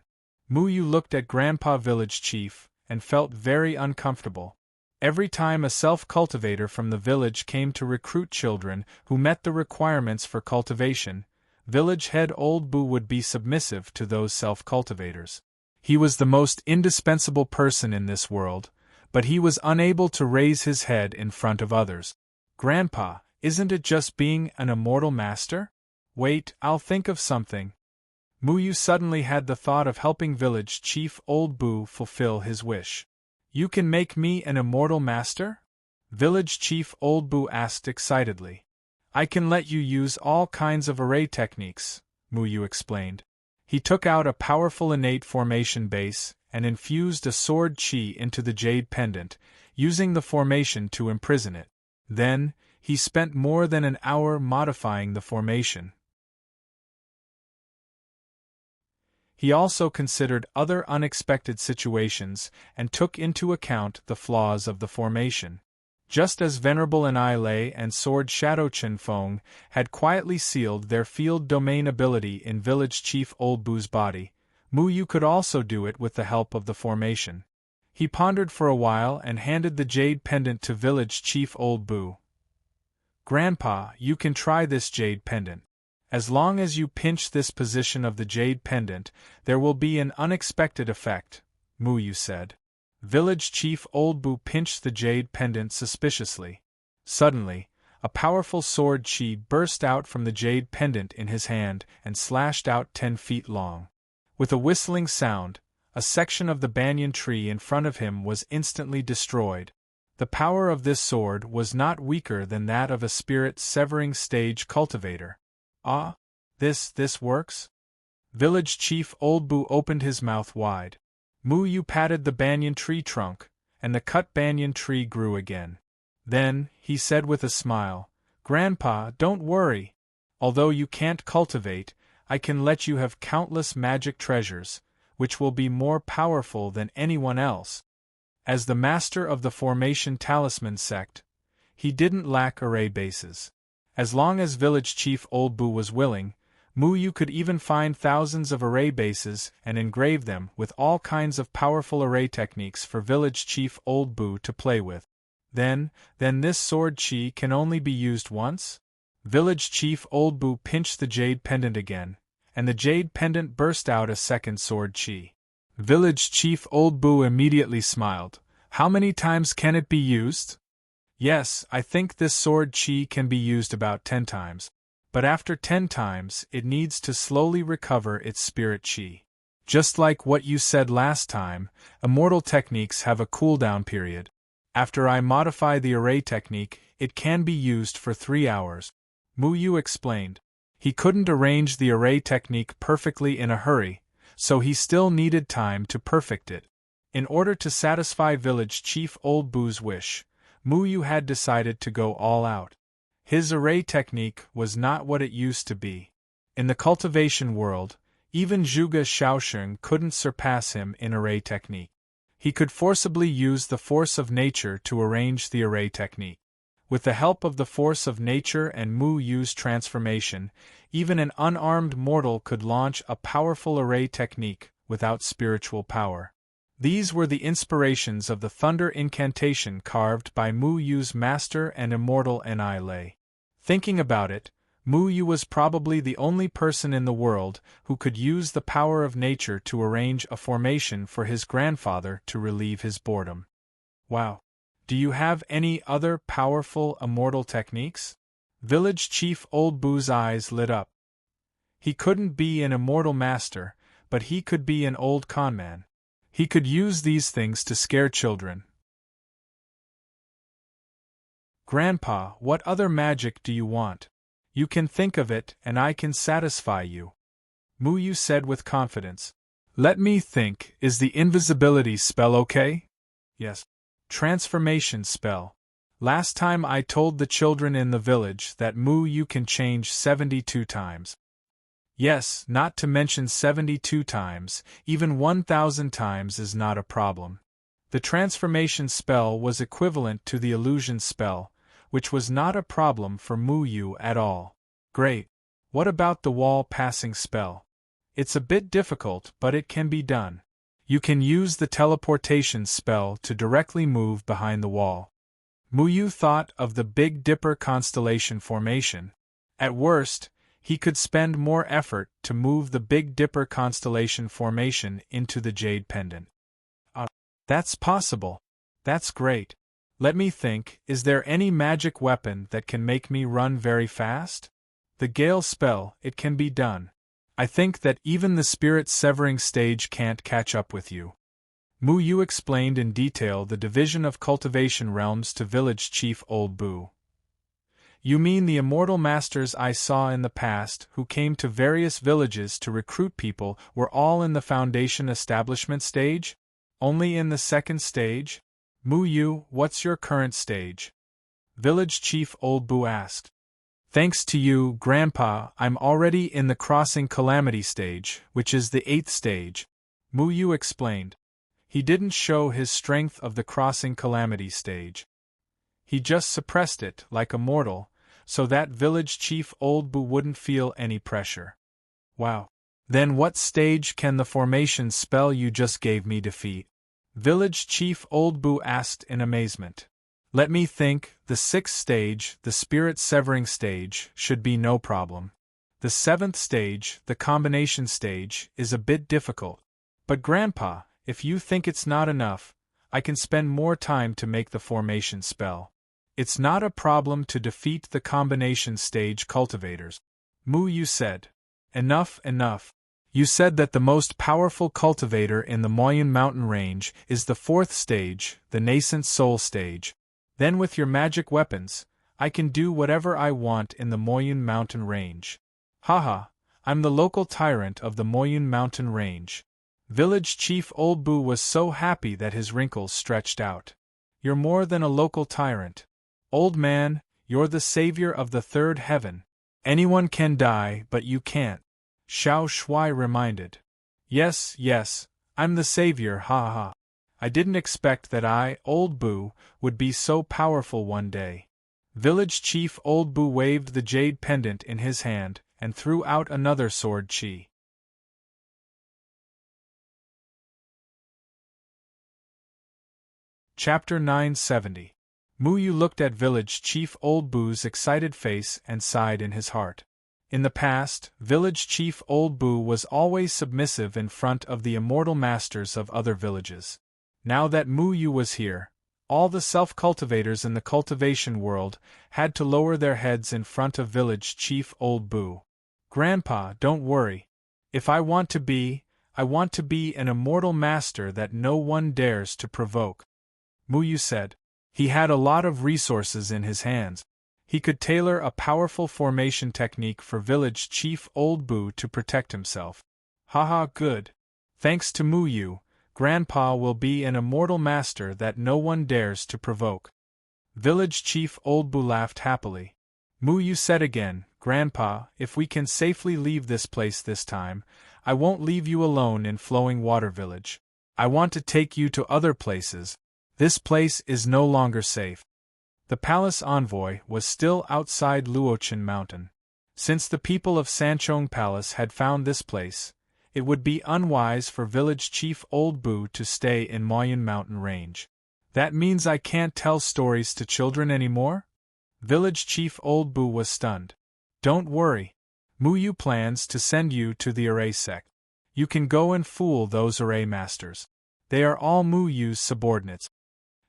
Muyu looked at Grandpa Village Chief and felt very uncomfortable. Every time a self-cultivator from the village came to recruit children who met the requirements for cultivation, village head Old Boo would be submissive to those self-cultivators. He was the most indispensable person in this world, but he was unable to raise his head in front of others. "Grandpa, isn't it just being an immortal master?" "Wait, I'll think of something." Muyu suddenly had the thought of helping village chief Old Boo fulfill his wish. "You can make me an immortal master?" Village chief Old Boo asked excitedly. "I can let you use all kinds of array techniques," Muyu explained. He took out a powerful innate formation base and infused a sword chi into the jade pendant, using the formation to imprison it. Then, he spent more than an hour modifying the formation. He also considered other unexpected situations and took into account the flaws of the formation. Just as Venerable Anai Lei and Sword Shadow Chen Feng had quietly sealed their field domain ability in village chief Old Boo's body, Muyu could also do it with the help of the formation. He pondered for a while and handed the jade pendant to village chief Old Boo. "Grandpa, you can try this jade pendant. As long as you pinch this position of the jade pendant, there will be an unexpected effect," Muyu said. Village Chief Old Bu pinched the jade pendant suspiciously. Suddenly, a powerful sword chi burst out from the jade pendant in his hand and slashed out 10 feet long. With a whistling sound, a section of the banyan tree in front of him was instantly destroyed. The power of this sword was not weaker than that of a spirit-severing stage cultivator. Ah? This works? Village Chief Old Bu opened his mouth wide. Muyu patted the banyan tree trunk, and the cut banyan tree grew again. Then, he said with a smile, "Grandpa, don't worry. Although you can't cultivate, I can let you have countless magic treasures, which will be more powerful than anyone else." As the master of the Formation Talisman sect, he didn't lack array bases. As long as Village Chief Old Bu was willing, Muyu could even find thousands of array bases and engrave them with all kinds of powerful array techniques for Village Chief Old Bu to play with. Then this sword chi can only be used once? Village Chief Old Bu pinched the jade pendant again, and the jade pendant burst out a second sword chi. Village Chief Old Bu immediately smiled. "How many times can it be used?" "Yes, I think this sword chi can be used about 10 times. But after 10 times, it needs to slowly recover its spirit chi. Just like what you said last time, immortal techniques have a cooldown period. After I modify the array technique, it can be used for 3 hours. Muyu explained. He couldn't arrange the array technique perfectly in a hurry, so he still needed time to perfect it. In order to satisfy Village Chief Old Bu's wish, Muyu had decided to go all out. His array technique was not what it used to be. In the cultivation world, even Zhuge Shaosheng couldn't surpass him in array technique. He could forcibly use the force of nature to arrange the array technique. With the help of the force of nature and Mu Yu's transformation, even an unarmed mortal could launch a powerful array technique without spiritual power. These were the inspirations of the thunder incantation carved by Mu Yu's master and immortal Enai. Thinking about it, Mu Yu was probably the only person in the world who could use the power of nature to arrange a formation for his grandfather to relieve his boredom. Wow! Do you have any other powerful immortal techniques? Village Chief Old Bu's eyes lit up. He couldn't be an immortal master, but he could be an old conman. He could use these things to scare children. Grandpa, what other magic do you want? You can think of it and I can satisfy you. Muyu said with confidence. Let me think, is the invisibility spell okay? Yes. Transformation spell. Last time I told the children in the village that Muyu can change 72 times. Yes, not to mention 72 times, even 1,000 times is not a problem. The transformation spell was equivalent to the illusion spell, which was not a problem for Muyu at all. Great. What about the wall-passing spell? It's a bit difficult, but it can be done. You can use the teleportation spell to directly move behind the wall. Muyu thought of the Big Dipper constellation formation. At worst, he could spend more effort to move the Big Dipper constellation formation into the jade pendant. That's possible. That's great. Let me think, is there any magic weapon that can make me run very fast? The Gale spell, it can be done. I think that even the spirit-severing stage can't catch up with you. Muyu explained in detail the division of cultivation realms to Village Chief Old Bu. You mean the immortal masters I saw in the past who came to various villages to recruit people were all in the foundation establishment stage? Only in the second stage? Muyu, what's your current stage? Village Chief Old Bu asked. Thanks to you, Grandpa, I'm already in the crossing calamity stage, which is the 8th stage. Muyu explained. He didn't show his strength of the crossing calamity stage. He just suppressed it, like a mortal, so that Village Chief Old Bu wouldn't feel any pressure. Wow. Then what stage can the formation spell you just gave me defeat? Village Chief Old Bu asked in amazement. Let me think, the 6th stage, the spirit-severing stage, should be no problem. The 7th stage, the combination stage, is a bit difficult. But Grandpa, If you think it's not enough, I can spend more time to make the formation spell. It's not a problem to defeat the combination stage cultivators. Mu Yu said. Enough, enough. You said that the most powerful cultivator in the Moyun Mountain range is the 4th stage, the nascent soul stage. Then with your magic weapons, I can do whatever I want in the Moyun Mountain range. Haha, I'm the local tyrant of the Moyun Mountain range. Village Chief Old Bu was so happy that his wrinkles stretched out. You're more than a local tyrant. Old man, you're the savior of the 3rd heaven. Anyone can die, but you can't. Xiao Shuai reminded. Yes, yes, I'm the savior, ha ha. I didn't expect that I, Old Bu, would be so powerful one day. Village Chief Old Bu waved the jade pendant in his hand, and threw out another sword chi. Chapter 970. Mu Yu looked at Village Chief Old Bu's excited face and sighed in his heart. In the past, Village Chief Old Bu was always submissive in front of the immortal masters of other villages. Now that Mu Yu was here, all the self-cultivators in the cultivation world had to lower their heads in front of Village Chief Old Bu. Grandpa, don't worry. If I want to be an immortal master that no one dares to provoke. Mu Yu said. He had a lot of resources in his hands. He could tailor a powerful formation technique for Village Chief Old Bu to protect himself. Haha, good. Thanks to Mu Yu, Grandpa will be an immortal master that no one dares to provoke. Village Chief Old Bu laughed happily. Mu Yu said again, Grandpa, if we can safely leave this place this time, I won't leave you alone in Flowing Water Village. I want to take you to other places. This place is no longer safe. The palace envoy was still outside Luochen Mountain. Since the people of Sanchong Palace had found this place, it would be unwise for Village Chief Old Bu to stay in Moyun Mountain Range. That means I can't tell stories to children anymore? Village Chief Old Bu was stunned. Don't worry. Mu Yu plans to send you to the Array sect. You can go and fool those Array masters. They are all Mu Yu's subordinates.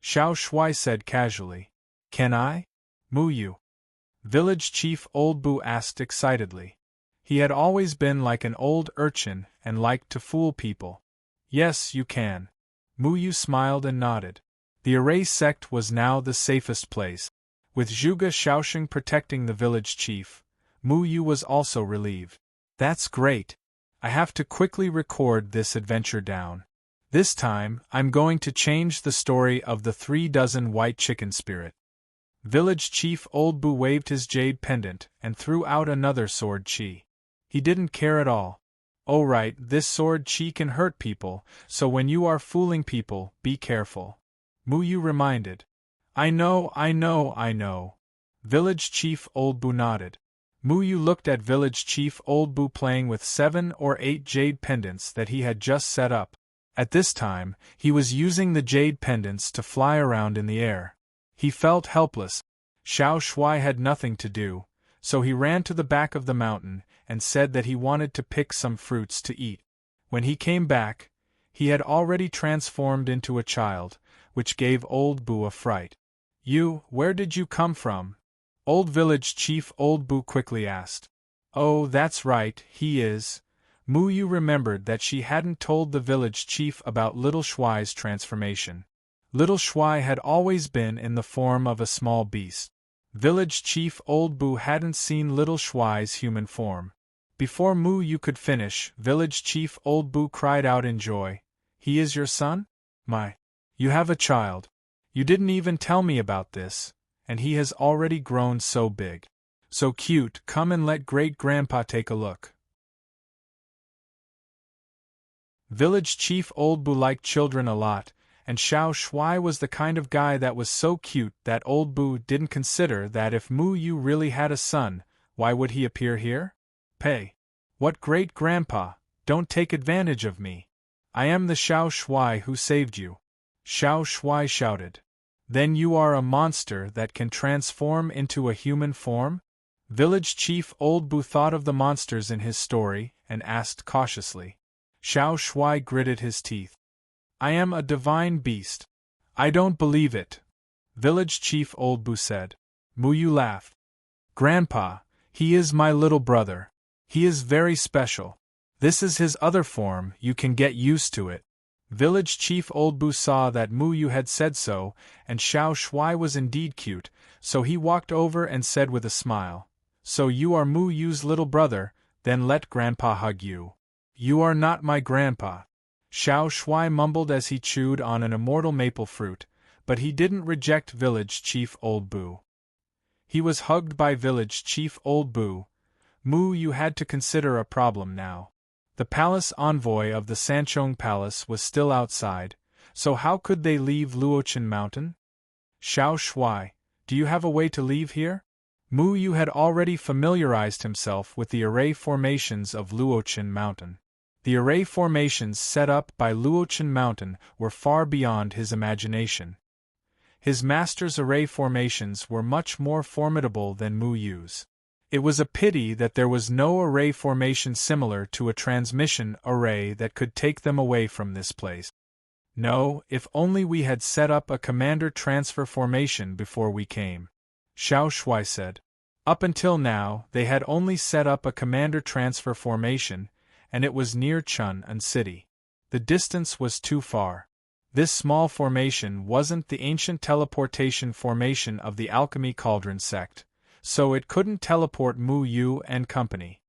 Xiao Shuai said casually. Can I? Mu Yu. Village Chief Old Bu asked excitedly. He had always been like an old urchin and liked to fool people. Yes, you can. Mu Yu smiled and nodded. The Array sect was now the safest place. With Zhuge Shaoxing protecting the village chief, Mu Yu was also relieved. That's great. I have to quickly record this adventure down. This time, I'm going to change the story of the 3 dozen white chicken spirit. Village Chief Old Bu waved his jade pendant and threw out another sword chi. He didn't care at all. Oh right, this sword chi can hurt people, so when you are fooling people, be careful. Mu Yu reminded. I know. Village Chief Old Bu nodded. Mu Yu looked at Village Chief Old Bu playing with 7 or 8 jade pendants that he had just set up. At this time, he was using the jade pendants to fly around in the air. He felt helpless. Xiao Shuai had nothing to do, so he ran to the back of the mountain and said that he wanted to pick some fruits to eat. When he came back, he had already transformed into a child, which gave Old Bu a fright. You, where did you come from? Old Village Chief Old Bu quickly asked. Oh, that's right, he is. Mu Yu remembered that she hadn't told the village chief about Little Shuai's transformation. Little Shuai had always been in the form of a small beast. Village Chief Old Bu hadn't seen Little Shuai's human form. Before Mu Yu could finish, Village Chief Old Bu cried out in joy. He is your son? My! You have a child. You didn't even tell me about this, and he has already grown so big. So cute, come and let Great-Grandpa take a look. Village Chief Old Bu liked children a lot, and Xiao Shuai was the kind of guy that was so cute that Old Bu didn't consider that if Mu Yu really had a son, why would he appear here? Pay. What Great-Grandpa, don't take advantage of me. I am the Xiao Shuai who saved you. Xiao Shuai shouted. Then you are a monster that can transform into a human form? Village Chief Old Bu thought of the monsters in his story and asked cautiously. Xiao Shuai gritted his teeth. I am a divine beast. I don't believe it, Village Chief Old Boo said. Muyu laughed. Grandpa, he is my little brother. He is very special. This is his other form, you can get used to it. Village Chief Old Boo saw that Muyu had said so, and Xiao Shuai was indeed cute, so he walked over and said with a smile, So you are Muyu's little brother, then let Grandpa hug you. You are not my grandpa. Xiao Shuai mumbled as he chewed on an immortal maple fruit, but he didn't reject Village Chief Old Boo. He was hugged by Village Chief Old Boo. Muyu had to consider a problem now. The palace envoy of the Sanchong Palace was still outside, so how could they leave Luochen Mountain? Xiao Shuai, do you have a way to leave here? Muyu had already familiarized himself with the array formations of Luochen Mountain. The array formations set up by Luochen Mountain were far beyond his imagination. His master's array formations were much more formidable than Muyu's. It was a pity that there was no array formation similar to a transmission array that could take them away from this place. No, if only we had set up a commander transfer formation before we came, Xiao Shuai said. Up until now, they had only set up a commander transfer formation, and it was near Chun'an City. The distance was too far. This small formation wasn't the ancient teleportation formation of the Alchemy Cauldron sect, so it couldn't teleport Muyu and company.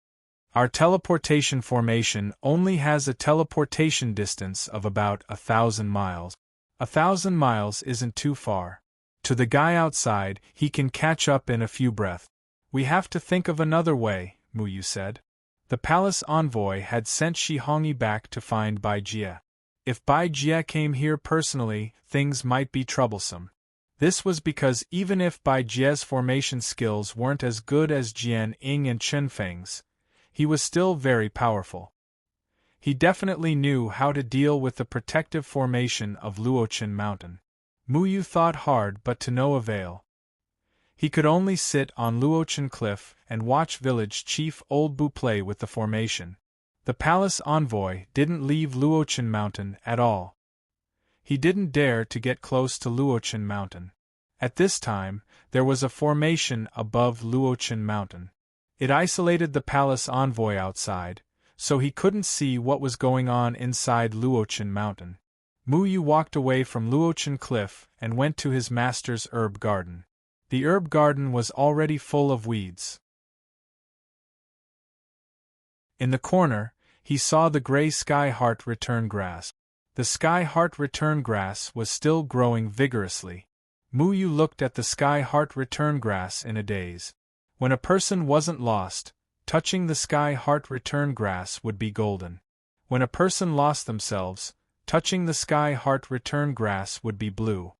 Our teleportation formation only has a teleportation distance of about 1,000 miles. 1,000 miles isn't too far. To the guy outside, he can catch up in a few breaths. We have to think of another way, Muyu said. The palace envoy had sent Shi Hongyi back to find Bai Jie. If Bai Jie came here personally, things might be troublesome. This was because even if Bai Jie's formation skills weren't as good as Jian Ying and Chen Feng's, he was still very powerful. He definitely knew how to deal with the protective formation of Luochen Mountain. Muyu thought hard but to no avail. He could only sit on Luochen Cliff and watch Village Chief Old Boo play with the formation. The palace envoy didn't leave Luochen Mountain at all. He didn't dare to get close to Luochen Mountain. At this time, there was a formation above Luochen Mountain. It isolated the palace envoy outside, so he couldn't see what was going on inside Luochen Mountain. Muyu walked away from Luochen Cliff and went to his master's herb garden. The herb garden was already full of weeds. In the corner, he saw the gray sky heart return grass. The sky heart return grass was still growing vigorously. Muyu looked at the sky heart return grass in a daze. When a person wasn't lost, touching the sky heart return grass would be golden. When a person lost themselves, touching the sky heart return grass would be blue.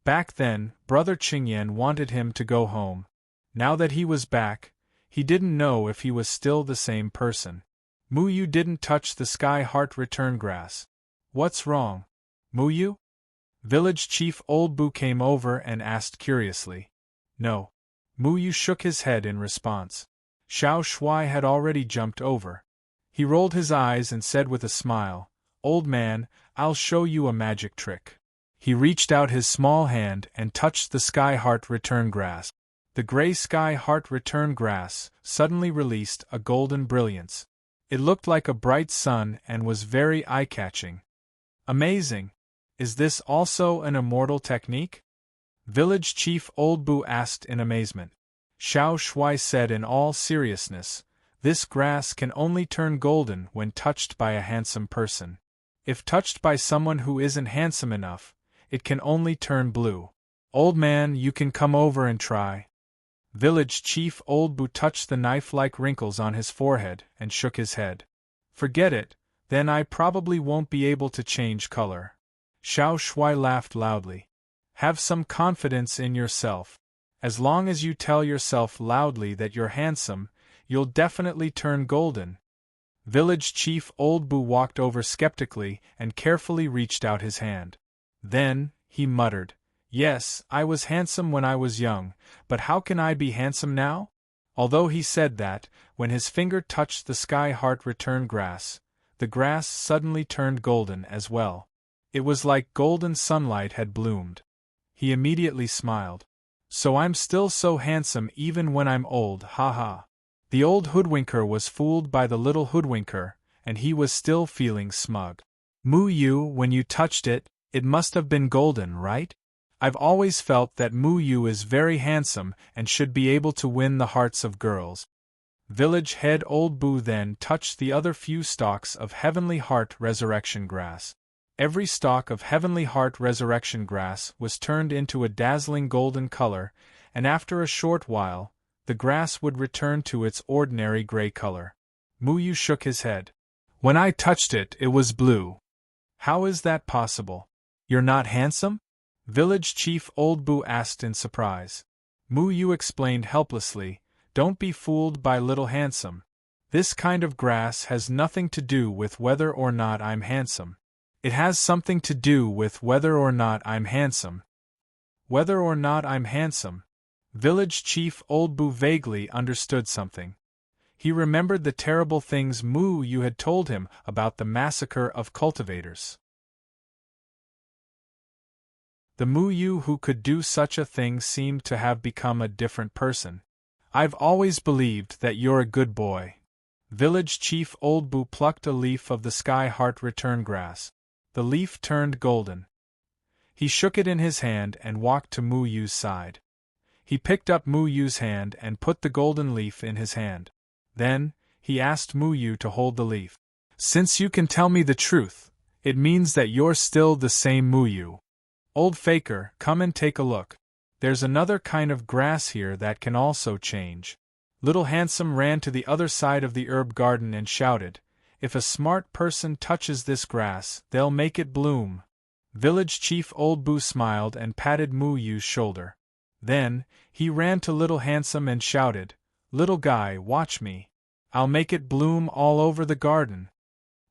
Back then, Brother Qingyan wanted him to go home. Now that he was back, he didn't know if he was still the same person. Muyu didn't touch the sky heart return grass. What's wrong, Muyu? Village Chief Old Boo came over and asked curiously. No. Muyu shook his head in response. Xiao Shuai had already jumped over. He rolled his eyes and said with a smile, Old man, I'll show you a magic trick. He reached out his small hand and touched the sky heart return grass. The gray sky heart return grass suddenly released a golden brilliance. It looked like a bright sun and was very eye-catching. Amazing! Is this also an immortal technique? Village Chief Old Boo asked in amazement. Xiao Shuai said in all seriousness, This grass can only turn golden when touched by a handsome person. If touched by someone who isn't handsome enough, it can only turn blue. Old man, you can come over and try. Village Chief Old Boo touched the knife-like wrinkles on his forehead and shook his head. Forget it, then I probably won't be able to change color. Xiao Shuai laughed loudly. Have some confidence in yourself. As long as you tell yourself loudly that you're handsome, you'll definitely turn golden. Village Chief Old Boo walked over skeptically and carefully reached out his hand. Then, he muttered, Yes, I was handsome when I was young, but how can I be handsome now? Although he said that, when his finger touched the sky heart return grass, the grass suddenly turned golden as well. It was like golden sunlight had bloomed. He immediately smiled. So I'm still so handsome even when I'm old, ha. The old hoodwinker was fooled by the little hoodwinker, and he was still feeling smug. Moo Yu, when you touched it, it must have been golden, right? I've always felt that Moo Yu is very handsome and should be able to win the hearts of girls. Village head Old Boo then touched the other few stalks of Heavenly Heart Resurrection Grass. Every stalk of Heavenly Heart Resurrection Grass was turned into a dazzling golden color, and after a short while, the grass would return to its ordinary gray color. Moo Yu shook his head. When I touched it, it was blue. How is that possible? You're not handsome? Village Chief Old Boo asked in surprise. Moo Yu explained helplessly, Don't be fooled by little handsome. This kind of grass has nothing to do with whether or not I'm handsome. It has something to do with whether or not I'm handsome. Whether or not I'm handsome. Village Chief Old Boo vaguely understood something. He remembered the terrible things Moo Yu had told him about the massacre of cultivators. The Moo Yu who could do such a thing seemed to have become a different person. I've always believed that you're a good boy. Village Chief Old Boo plucked a leaf of the Sky Heart Return Grass. The leaf turned golden. He shook it in his hand and walked to Moo Yu's side. He picked up Moo Yu's hand and put the golden leaf in his hand. Then, he asked Moo Yu to hold the leaf. Since you can tell me the truth, it means that you're still the same Moo Yu. Old faker, come and take a look. There's another kind of grass here that can also change. Little Handsome ran to the other side of the herb garden and shouted, If a smart person touches this grass, they'll make it bloom. Village Chief Old Boo smiled and patted Moo Yu's shoulder. Then, he ran to Little Handsome and shouted, Little guy, watch me. I'll make it bloom all over the garden.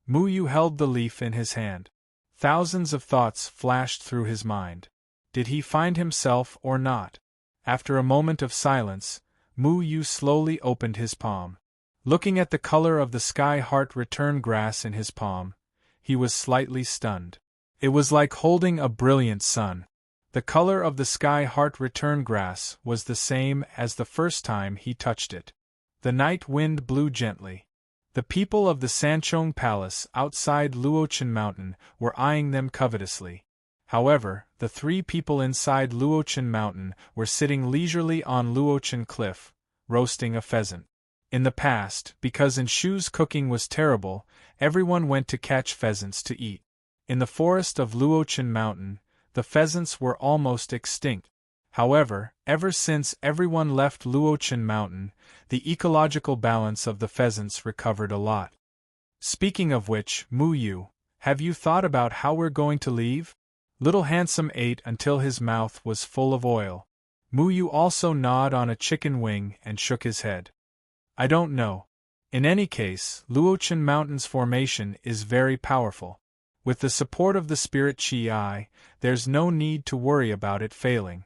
Moo Yu held the leaf in his hand. Thousands of thoughts flashed through his mind. Did he find himself or not? After a moment of silence, Moo Yu slowly opened his palm. Looking at the color of the Sky Heart Return Grass in his palm, he was slightly stunned. It was like holding a brilliant sun. The color of the Sky Heart Return Grass was the same as the first time he touched it. The night wind blew gently. The people of the Sanchong Palace outside Luochen Mountain were eyeing them covetously. However, the three people inside Luochen Mountain were sitting leisurely on Luochen Cliff, roasting a pheasant. In the past, because Enshu's cooking was terrible, everyone went to catch pheasants to eat. In the forest of Luochen Mountain, the pheasants were almost extinct. However, ever since everyone left Luochen Mountain, the ecological balance of the pheasants recovered a lot. Speaking of which, Moo Yu, have you thought about how we're going to leave? Little Handsome ate until his mouth was full of oil. Moo Yu also gnawed on a chicken wing and shook his head. I don't know. In any case, Luochen Mountain's formation is very powerful. With the support of the Spirit Chi, there's no need to worry about it failing.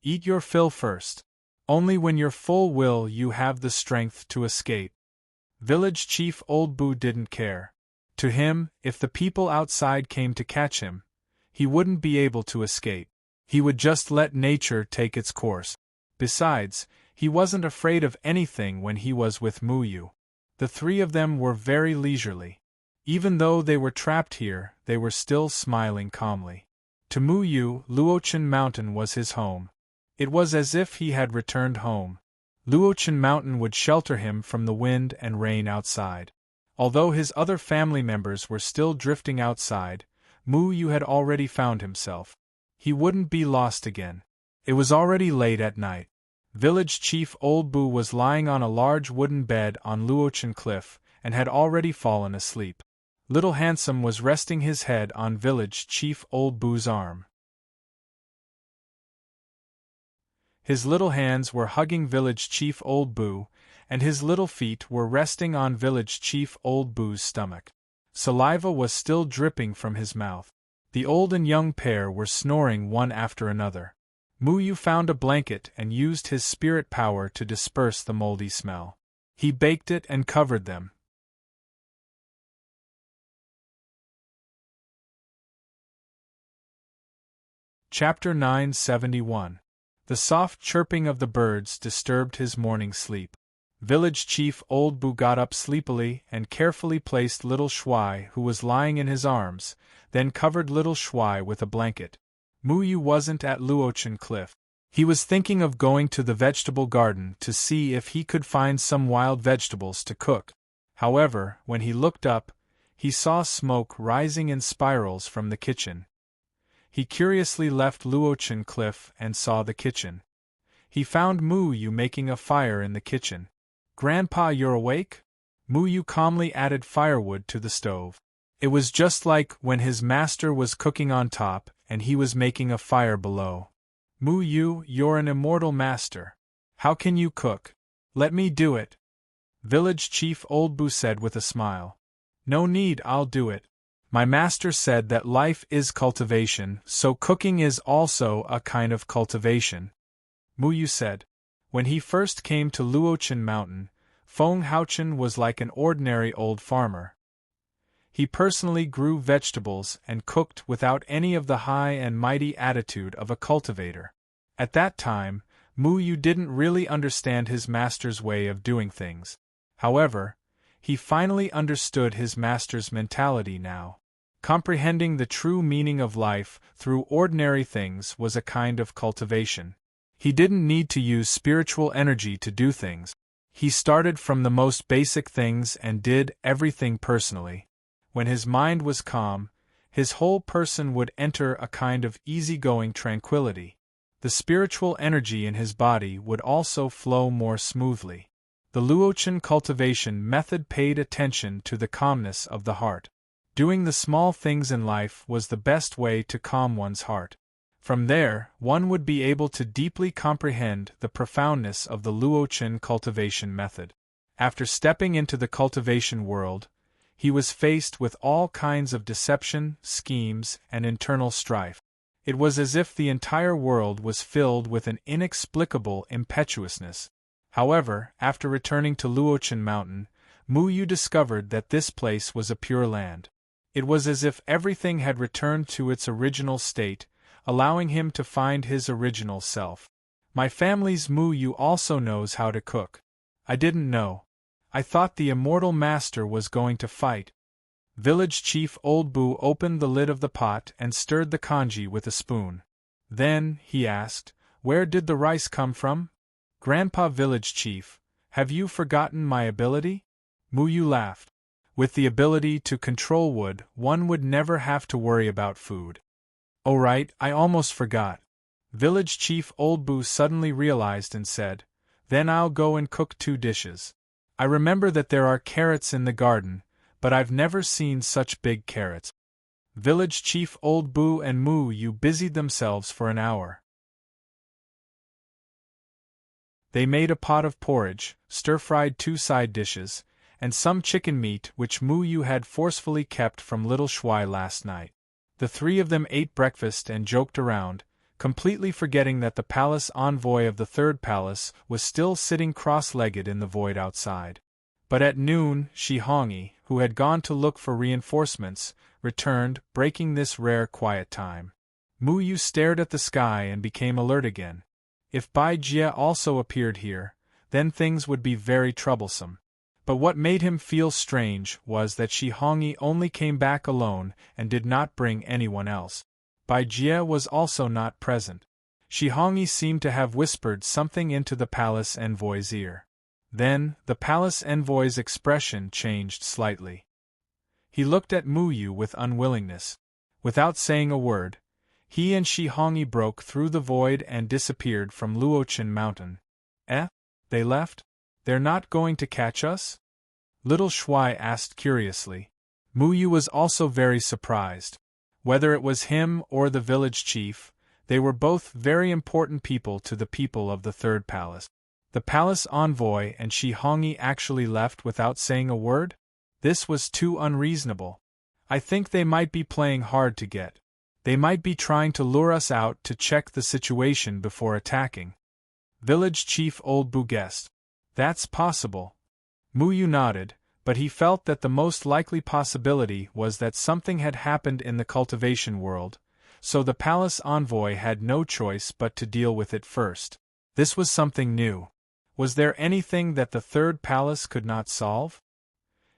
Eat your fill first. Only when you're full will you have the strength to escape. Village Chief Old Boo didn't care. To him, if the people outside came to catch him, he wouldn't be able to escape. He would just let nature take its course. Besides, he wasn't afraid of anything when he was with Moo Yu. The three of them were very leisurely. Even though they were trapped here, they were still smiling calmly. To Moo Yu, Luochen Mountain was his home. It was as if he had returned home. Luochen Mountain would shelter him from the wind and rain outside. Although his other family members were still drifting outside, Moo Yu had already found himself. He wouldn't be lost again. It was already late at night. Village Chief Old Boo was lying on a large wooden bed on Luochen Cliff and had already fallen asleep. Little Handsome was resting his head on Village Chief Old Boo's arm. His little hands were hugging Village Chief Old Boo, and his little feet were resting on Village Chief Old Boo's stomach. Saliva was still dripping from his mouth. The old and young pair were snoring one after another. Moo Yu found a blanket and used his spirit power to disperse the moldy smell. He baked it and covered them. Chapter 971. The soft chirping of the birds disturbed his morning sleep. Village Chief Old Bu got up sleepily and carefully placed little Shuai, who was lying in his arms, then covered little Shuai with a blanket. Muyu wasn't at Luochen Cliff. He was thinking of going to the vegetable garden to see if he could find some wild vegetables to cook. However, when he looked up, he saw smoke rising in spirals from the kitchen. He curiously left Luochen Cliff and saw the kitchen. He found Muyu making a fire in the kitchen. "Grandpa, you're awake?" Muyu calmly added firewood to the stove. It was just like when his master was cooking on top and he was making a fire below. "Muyu, you're an immortal master. How can you cook? Let me do it." Village Chief Old Bu said with a smile. "No need, I'll do it. My master said that life is cultivation, so cooking is also a kind of cultivation." Muyu said. When he first came to Luochen Mountain, Feng Haochen was like an ordinary old farmer. He personally grew vegetables and cooked without any of the high and mighty attitude of a cultivator. At that time, Muyu didn't really understand his master's way of doing things. However, he finally understood his master's mentality now. Comprehending the true meaning of life through ordinary things was a kind of cultivation. He didn't need to use spiritual energy to do things. He started from the most basic things and did everything personally. When his mind was calm, his whole person would enter a kind of easygoing tranquility. The spiritual energy in his body would also flow more smoothly. The Luochen cultivation method paid attention to the calmness of the heart. Doing the small things in life was the best way to calm one's heart. From there, one would be able to deeply comprehend the profoundness of the Luochen cultivation method. After stepping into the cultivation world, he was faced with all kinds of deception, schemes, and internal strife. It was as if the entire world was filled with an inexplicable impetuousness. However, after returning to Luochen Mountain, Muyu discovered that this place was a pure land. It was as if everything had returned to its original state, allowing him to find his original self. "My family's Muyu also knows how to cook. I didn't know. I thought the immortal master was going to fight." Village Chief Old Bu opened the lid of the pot and stirred the congee with a spoon. Then, he asked, "Where did the rice come from?" "Grandpa Village Chief, have you forgotten my ability?" Muyu laughed. "With the ability to control wood, one would never have to worry about food." "Oh right, I almost forgot." Village Chief Old Bu suddenly realized and said, "Then I'll go and cook 2 dishes. I remember that there are carrots in the garden, but I've never seen such big carrots." Village Chief Old Bu and Muyu busied themselves for an hour. They made a pot of porridge, stir-fried 2 side dishes, and some chicken meat which Muyu had forcefully kept from little Shuai last night. The 3 of them ate breakfast and joked around, completely forgetting that the palace envoy of the 3rd palace was still sitting cross-legged in the void outside. But at noon, Shihongi, who had gone to look for reinforcements, returned, breaking this rare quiet time. Muyu stared at the sky and became alert again. If Bai Jie also appeared here, then things would be very troublesome. But what made him feel strange was that Shihongi only came back alone and did not bring anyone else. Bai Jie was also not present. Shihongi seemed to have whispered something into the palace envoy's ear. Then, the palace envoy's expression changed slightly. He looked at Muyu with unwillingness. Without saying a word, he and Shihongi broke through the void and disappeared from Luochen Mountain. "Eh? They left? They're not going to catch us?" Little Shuai asked curiously. Muyu was also very surprised. Whether it was him or the village chief, they were both very important people to the people of the 3rd palace. The palace envoy and Shihongi actually left without saying a word? This was too unreasonable. I think they might be playing hard to get. They might be trying to lure us out to check the situation before attacking. Village Chief Old Bu guessed. That's possible. Muyu nodded, but he felt that the most likely possibility was that something had happened in the cultivation world, so the palace envoy had no choice but to deal with it first. This was something new. Was there anything that the third palace could not solve?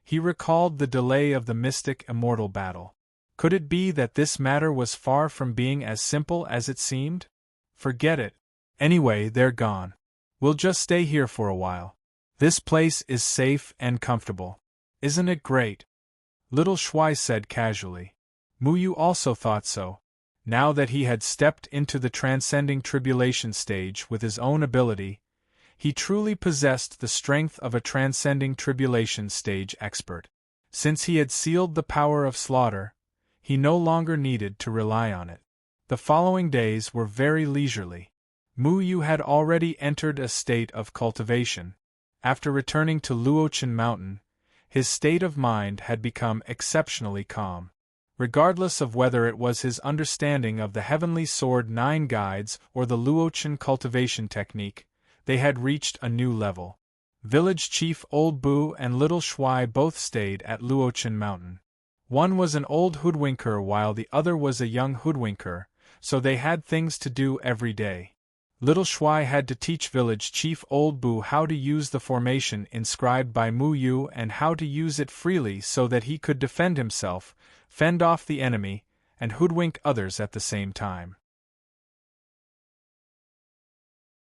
He recalled the delay of the mystic immortal battle. Could it be that this matter was far from being as simple as it seemed? Forget it. Anyway, they're gone. We'll just stay here for a while. This place is safe and comfortable. Isn't it great? Little Shuai said casually. Muyu also thought so. Now that he had stepped into the transcending tribulation stage with his own ability, he truly possessed the strength of a transcending tribulation stage expert. Since he had sealed the power of slaughter, he no longer needed to rely on it. The following days were very leisurely. Muyu had already entered a state of cultivation. After returning to Luochen Mountain, his state of mind had become exceptionally calm. Regardless of whether it was his understanding of the Heavenly Sword 9 guides or the Luochen cultivation technique, they had reached a new level. Village Chief Old Bu and Little Shuai both stayed at Luochen Mountain. One was an old hoodwinker while the other was a young hoodwinker, so they had things to do every day. Little Shuai had to teach Village Chief Old Bu how to use the formation inscribed by Muyu and how to use it freely so that he could defend himself, fend off the enemy, and hoodwink others at the same time.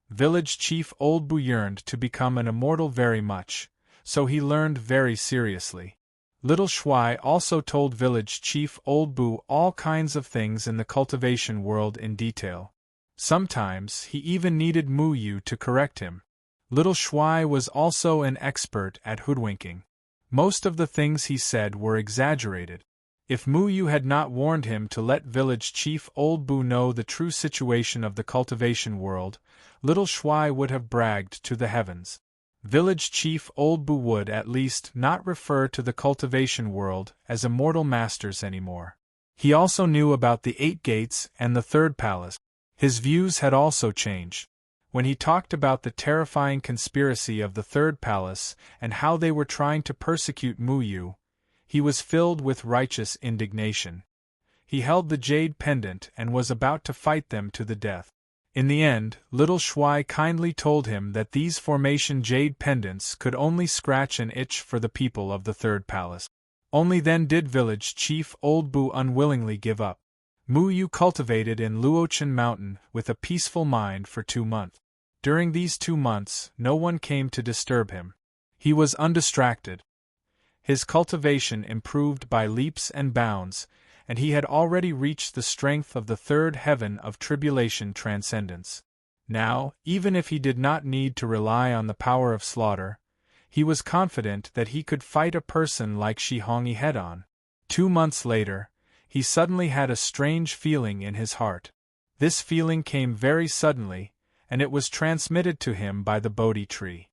Village Chief Old Bu yearned to become an immortal very much, so he learned very seriously. Little Shuai also told Village Chief Old Bu all kinds of things in the cultivation world in detail. Sometimes he even needed Muyu to correct him. Little Shuai was also an expert at hoodwinking. Most of the things he said were exaggerated. If Muyu had not warned him to let Village Chief Old Bu know the true situation of the cultivation world, Little Shuai would have bragged to the heavens. Village Chief Old Bu would at least not refer to the cultivation world as immortal masters anymore. He also knew about the 8 gates and the third palace. His views had also changed. When he talked about the terrifying conspiracy of the third palace and how they were trying to persecute Muyu, he was filled with righteous indignation. He held the jade pendant and was about to fight them to the death. In the end, Little Shuai kindly told him that these formation jade pendants could only scratch an itch for the people of the third palace. Only then did Village Chief Old Bu unwillingly give up. Muyu cultivated in Luochen Mountain with a peaceful mind for 2 months. During these 2 months, no one came to disturb him. He was undistracted. His cultivation improved by leaps and bounds, and he had already reached the strength of the third heaven of tribulation transcendence. Now, even if he did not need to rely on the power of slaughter, he was confident that he could fight a person like Shi Hongyi head-on. 2 months later, he suddenly had a strange feeling in his heart. This feeling came very suddenly, and it was transmitted to him by the Bodhi tree.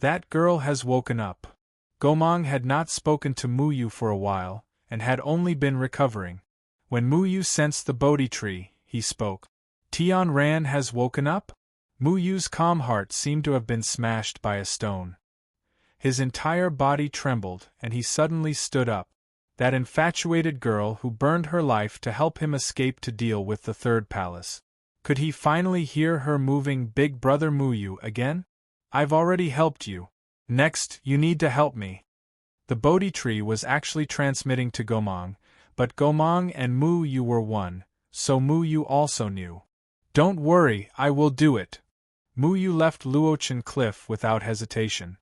That girl has woken up. Gomang had not spoken to Muyu for a while, and had only been recovering. When Muyu sensed the Bodhi tree, he spoke. Tian Ran has woken up? Muyu's calm heart seemed to have been smashed by a stone. His entire body trembled, and he suddenly stood up. That infatuated girl who burned her life to help him escape to deal with the third palace. Could he finally hear her moving Big Brother Muyu again? I've already helped you. Next, you need to help me. The Bodhi tree was actually transmitting to Gomang, but Gomang and Muyu were one, so Muyu also knew. Don't worry, I will do it. Muyu left Luochen Cliff without hesitation.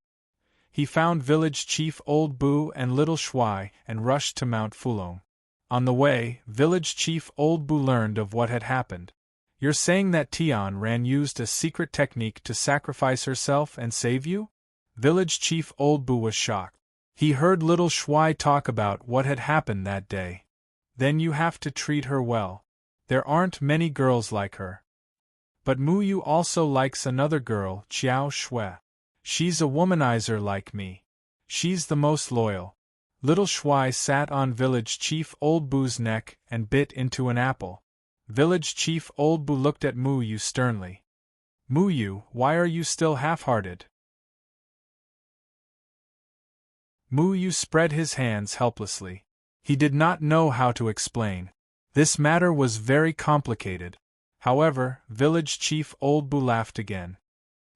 He found Village Chief Old Bu and Little Shuai and rushed to Mount Fulong. On the way, Village Chief Old Bu learned of what had happened. You're saying that Tian Ran used a secret technique to sacrifice herself and save you? Village Chief Old Bu was shocked. He heard Little Shuai talk about what had happened that day. Then you have to treat her well. There aren't many girls like her. But Muyu also likes another girl, Qiao Shui. She's a womanizer like me. She's the most loyal. Little Shuai sat on Village Chief Old Bu's neck and bit into an apple. Village Chief Old Bu looked at Muyu sternly. Muyu, why are you still half-hearted? Muyu spread his hands helplessly. He did not know how to explain. This matter was very complicated. However, village chief Old Boo laughed again.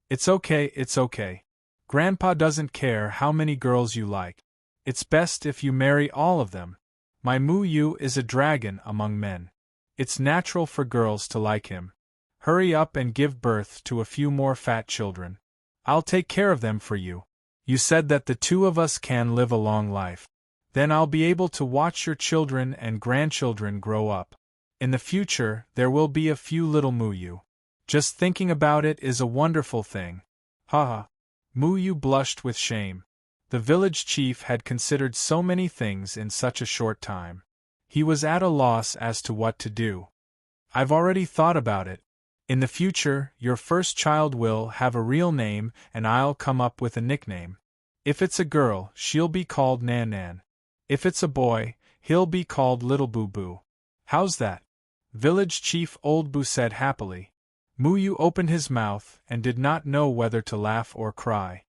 It's okay. Grandpa doesn't care how many girls you like. It's best if you marry all of them. My Moo Yu is a dragon among men. It's natural for girls to like him. Hurry up and give birth to a few more fat children. I'll take care of them for you. You said that the two of us can live a long life. Then I'll be able to watch your children and grandchildren grow up. In the future, there will be a few little Moo Yu. Just thinking about it is a wonderful thing. Haha. Moo Yu blushed with shame. The village chief had considered so many things in such a short time. He was at a loss as to what to do. I've already thought about it. In the future, your first child will have a real name and I'll come up with a nickname. If it's a girl, she'll be called Nan Nan. If it's a boy, he'll be called Little Boo Boo. How's that? Village chief Old Boo said happily. Moo Yu opened his mouth and did not know whether to laugh or cry.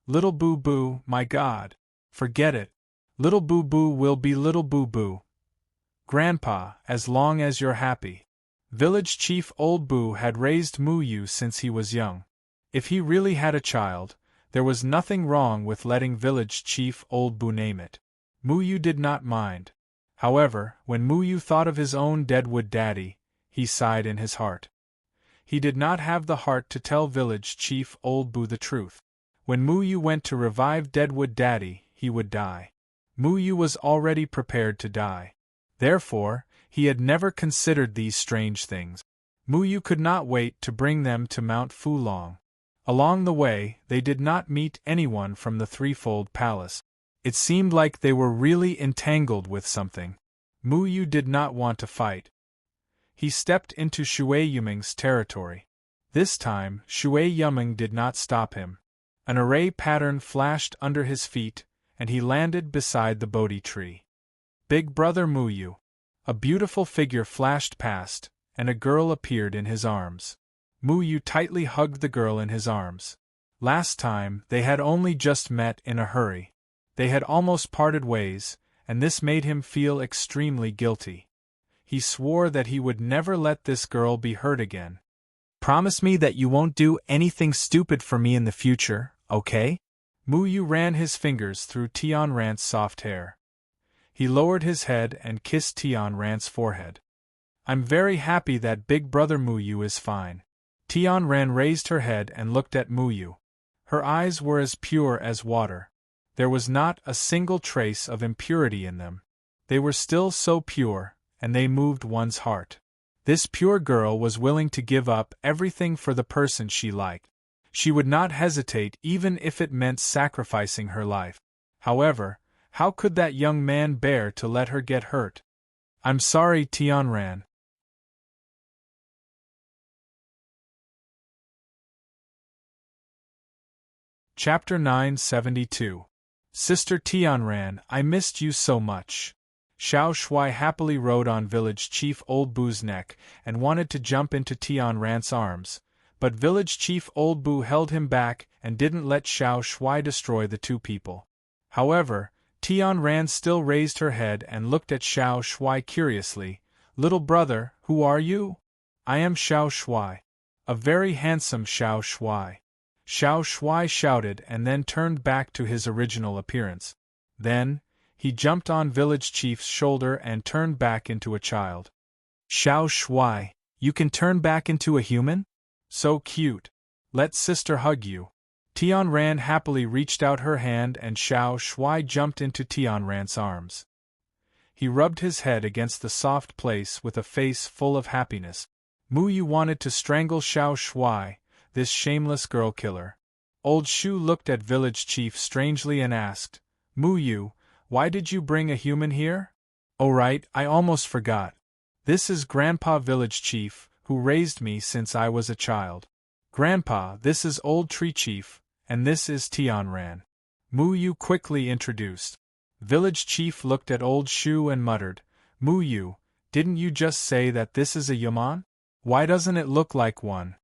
Little Boo Boo, my God! Forget it. Little Boo Boo will be Little Boo Boo. Grandpa, as long as you're happy. Village chief Old Boo had raised Moo Yu since he was young. If he really had a child, there was nothing wrong with letting village chief Old Boo name it. Moo Yu did not mind. However, when Moo Yu thought of his own deadwood daddy, he sighed in his heart. He did not have the heart to tell village chief Old Boo the truth. When Moo Yu went to revive deadwood daddy, he would die. Moo Yu was already prepared to die. Therefore, he had never considered these strange things. Moo Yu could not wait to bring them to Mount Fu Long. Along the way, they did not meet anyone from the threefold palace. It seemed like they were really entangled with something. Moo Yu did not want to fight. He stepped into Shui Yuming's territory. This time, Shui Yuming did not stop him. An array pattern flashed under his feet, and he landed beside the Bodhi tree. Big Brother Moo Yu. A beautiful figure flashed past, and a girl appeared in his arms. Moo Yu tightly hugged the girl in his arms. Last time, they had only just met in a hurry. They had almost parted ways, and this made him feel extremely guilty. He swore that he would never let this girl be hurt again. Promise me that you won't do anything stupid for me in the future, okay? Moo Yu ran his fingers through Tian Rant's soft hair. He lowered his head and kissed Tian Rant's forehead. I'm very happy that Big Brother Moo Yu is fine. Tian Ran raised her head and looked at Moo Yu. Her eyes were as pure as water. There was not a single trace of impurity in them. They were still so pure, and they moved one's heart. This pure girl was willing to give up everything for the person she liked. She would not hesitate even if it meant sacrificing her life. However, how could that young man bear to let her get hurt? I'm sorry, Tian Ran. Chapter 972. Sister Tian Ran, I missed you so much. Xiao Shui happily rode on village chief Old Boo's neck and wanted to jump into Tian Ran's arms, but village chief Old Boo held him back and didn't let Xiao Shui destroy the two people. However, Tian Ran still raised her head and looked at Xiao Shui curiously. Little brother, who are you? I am Xiao Shui. A very handsome Xiao Shui. Xiao Shui shouted and then turned back to his original appearance. Then, he jumped on village chief's shoulder and turned back into a child. Xiao Shui, you can turn back into a human? So cute. Let sister hug you. Tian Ran happily reached out her hand and Xiao Shui jumped into Tian Ran's arms. He rubbed his head against the soft place with a face full of happiness. Moo Yu wanted to strangle Xiao Shui, this shameless girl killer. Old Shu looked at village chief strangely and asked, Moo Yu, why did you bring a human here? Oh right, I almost forgot. This is Grandpa Village Chief, who raised me since I was a child. Grandpa, this is Old Tree Chief, and this is Tian Ran. Moo Yu quickly introduced. Village Chief looked at Old Shu and muttered, Moo Yu, didn't you just say that this is a yaman? Why doesn't it look like one?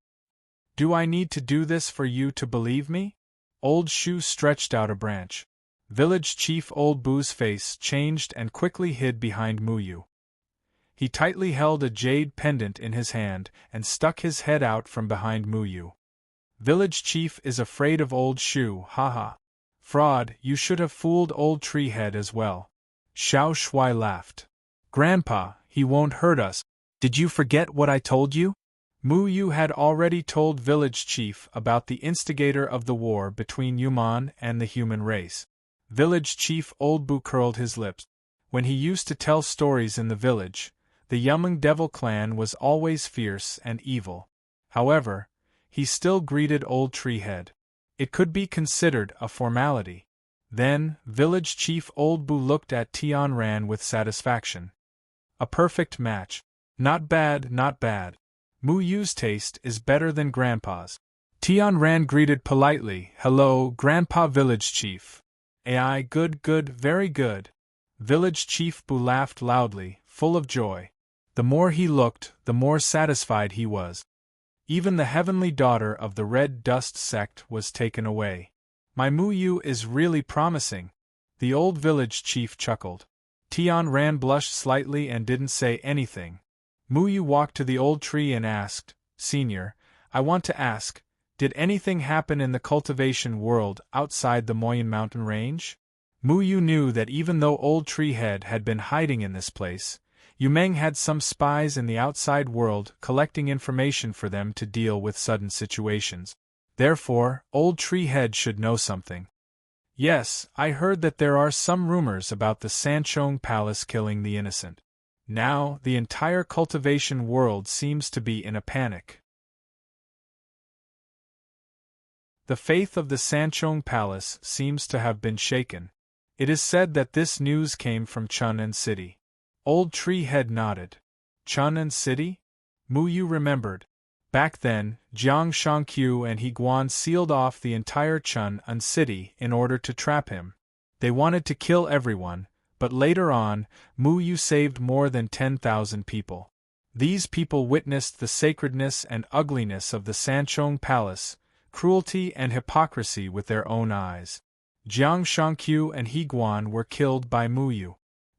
Do I need to do this for you to believe me? Old Shu stretched out a branch. Village Chief Old Boo's face changed and quickly hid behind Moo Yu. He tightly held a jade pendant in his hand and stuck his head out from behind Muyu. Village chief is afraid of old Shu, haha. Fraud, you should have fooled old Treehead as well. Xiao Shui laughed. Grandpa, he won't hurt us. Did you forget what I told you? Muyu had already told village chief about the instigator of the war between human and the human race. Village chief Old Bu curled his lips. When he used to tell stories in the village, the Yumeng Devil clan was always fierce and evil. However, he still greeted Old Treehead. It could be considered a formality. Then, village chief Old Bu looked at Tian Ran with satisfaction. A perfect match. Not bad, not bad. Muyu's taste is better than Grandpa's. Tian Ran greeted politely, Hello, Grandpa Village Chief. Ai, good, good, very good. Village Chief Bu laughed loudly, full of joy. The more he looked, the more satisfied he was. Even the heavenly daughter of the Red Dust sect was taken away. My Muyu is really promising. The old village chief chuckled. Tian Ran blushed slightly and didn't say anything. Muyu walked to the old tree and asked, Senior, I want to ask, did anything happen in the cultivation world outside the Moyen mountain range? Muyu knew that even though Old Treehead had been hiding in this place, Yumeng had some spies in the outside world collecting information for them to deal with sudden situations. Therefore, Old Treehead should know something. Yes, I heard that there are some rumors about the Sanchong Palace killing the innocent. Now, the entire cultivation world seems to be in a panic. The faith of the Sanchong Palace seems to have been shaken. It is said that this news came from Chun'an City. Old Treehead nodded. Chun'an City? Muyu remembered. Back then, Jiang Shangqiu and He Guan sealed off the entire Chun'an City in order to trap him. They wanted to kill everyone, but later on, Muyu saved more than 10,000 people. These people witnessed the sacredness and ugliness of the Sanchong Palace, cruelty and hypocrisy with their own eyes. Jiang Shangqiu and He Guan were killed by Muyu.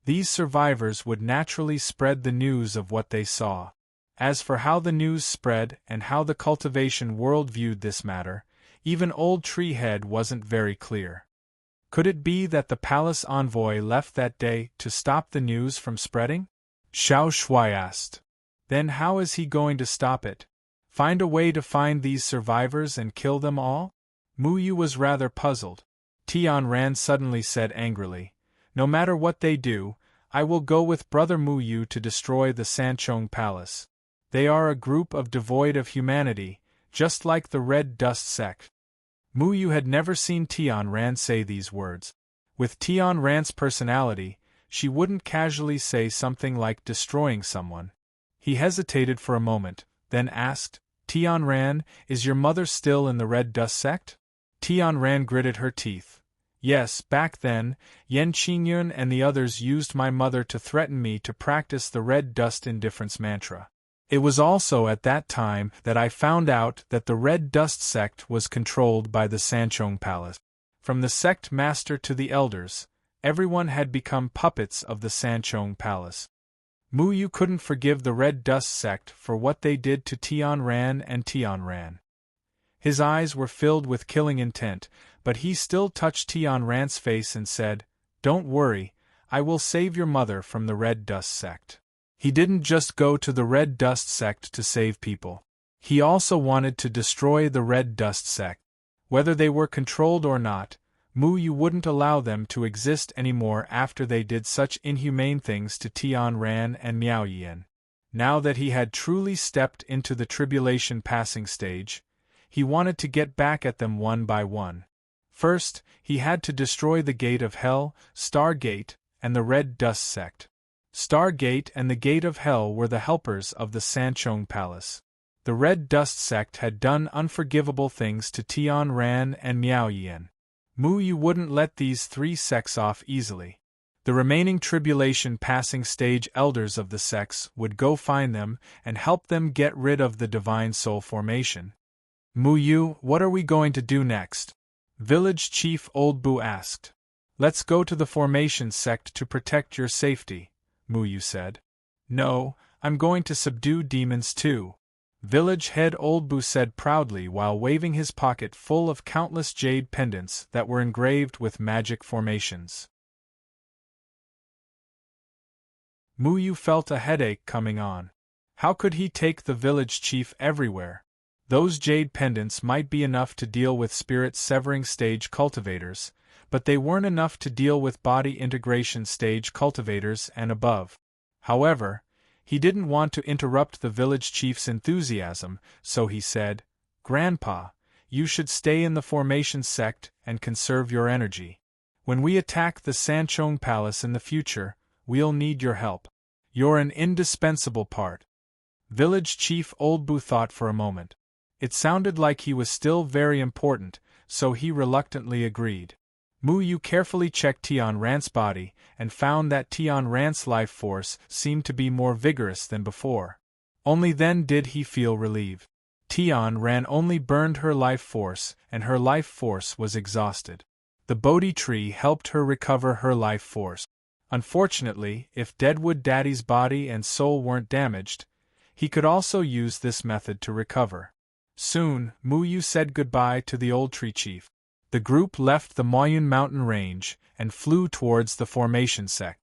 These survivors would naturally spread the news of what they saw. As for how the news spread and how the cultivation world viewed this matter, even Old Treehead wasn't very clear. Could it be that the palace envoy left that day to stop the news from spreading? Xiao Shui asked. Then how is he going to stop it? Find a way to find these survivors and kill them all? Muyu was rather puzzled. Tian Ran suddenly said angrily, No matter what they do, I will go with Brother Muyu to destroy the Sanchong Palace. They are a group of devoid of humanity, just like the Red Dust sect. Muyu had never seen Tian Ran say these words. With Tian Ran's personality, she wouldn't casually say something like destroying someone. He hesitated for a moment, then asked, Tian Ran, is your mother still in the Red Dust sect? Tian Ran gritted her teeth. Yes, back then, Yan Qingyun and the others used my mother to threaten me to practice the Red Dust Indifference mantra. It was also at that time that I found out that the Red Dust sect was controlled by the Sanchong Palace. From the sect master to the elders, everyone had become puppets of the Sanchong Palace. Muyu couldn't forgive the Red Dust sect for what they did to Tian Ran and Tian Ran. His eyes were filled with killing intent, but he still touched Tian Ran's face and said, Don't worry, I will save your mother from the Red Dust sect. He didn't just go to the Red Dust sect to save people. He also wanted to destroy the Red Dust sect. Whether they were controlled or not, Muyu wouldn't allow them to exist anymore after they did such inhumane things to Tian Ran and Miao Yan. Now that he had truly stepped into the tribulation passing stage, he wanted to get back at them one by one. First, he had to destroy the Gate of Hell, Stargate, and the Red Dust sect. Stargate and the Gate of Hell were the helpers of the Sanchong Palace. The Red Dust sect had done unforgivable things to Tian Ran and Miao Yan. Muyu wouldn't let these three sects off easily. The remaining tribulation passing stage elders of the sects would go find them and help them get rid of the Divine Soul formation. Muyu, what are we going to do next? Village Chief Old Bu asked. Let's go to the formation sect to protect your safety, Muyu said. No, I'm going to subdue demons too, village head Oldbu said proudly while waving his pocket full of countless jade pendants that were engraved with magic formations. Muyu felt a headache coming on. How could he take the village chief everywhere? Those jade pendants might be enough to deal with spirit-severing stage cultivators, but they weren't enough to deal with body integration stage cultivators and above. However, he didn't want to interrupt the village chief's enthusiasm, so he said, "Grandpa, you should stay in the formation sect and conserve your energy. When we attack the Sanchong Palace in the future, we'll need your help. You're an indispensable part." Village Chief Oldbu thought for a moment. It sounded like he was still very important, so he reluctantly agreed. Muyu carefully checked Tian Rant's body and found that Tian Rant's life force seemed to be more vigorous than before. Only then did he feel relieved. Tian Ran only burned her life force, and her life force was exhausted. The Bodhi tree helped her recover her life force. Unfortunately, if Deadwood Daddy's body and soul weren't damaged, he could also use this method to recover. Soon, Muyu said goodbye to the old tree chief. The group left the Moyun mountain range and flew towards the formation sect.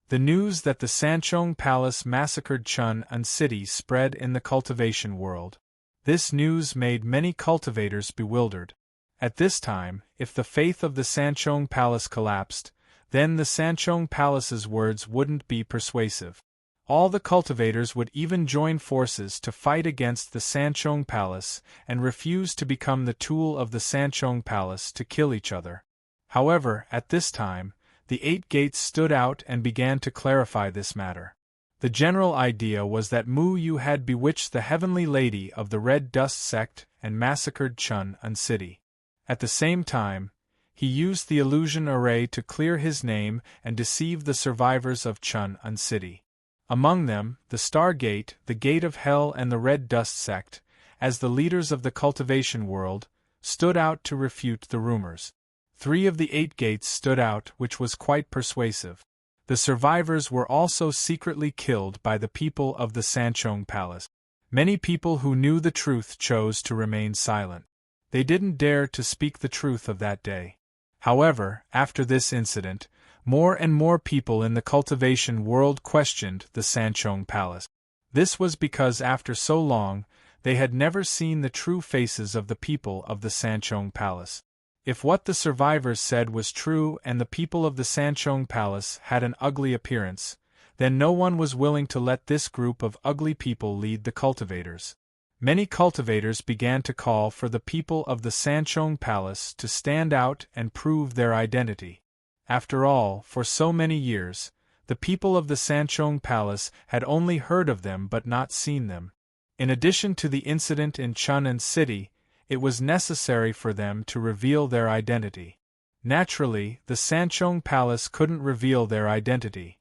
The news that the Sanchong Palace massacred Chun An City spread in the cultivation world. This news made many cultivators bewildered. At this time, if the faith of the Sanchong Palace collapsed, then the Sanchong Palace's words wouldn't be persuasive. All the cultivators would even join forces to fight against the Sanchong Palace and refuse to become the tool of the Sanchong Palace to kill each other. However, at this time, the 8 gates stood out and began to clarify this matter. The general idea was that Mu Yu had bewitched the Heavenly Lady of the Red Dust sect and massacred Chun An City. At the same time, he used the illusion array to clear his name and deceive the survivors of Chun An City. Among them, the Star Gate, the Gate of Hell and the Red Dust sect, as the leaders of the cultivation world, stood out to refute the rumors. 3 of the 8 gates stood out, which was quite persuasive. The survivors were also secretly killed by the people of the Sanchong Palace. Many people who knew the truth chose to remain silent. They didn't dare to speak the truth of that day. However, after this incident, more and more people in the cultivation world questioned the Sanchong Palace. This was because after so long, they had never seen the true faces of the people of the Sanchong Palace. If what the survivors said was true and the people of the Sanchong Palace had an ugly appearance, then no one was willing to let this group of ugly people lead the cultivators. Many cultivators began to call for the people of the Sanchong Palace to stand out and prove their identity. After all, for so many years, the people of the Sanchong Palace had only heard of them but not seen them. In addition to the incident in Chun An City, it was necessary for them to reveal their identity. Naturally, the Sanchong Palace couldn't reveal their identity.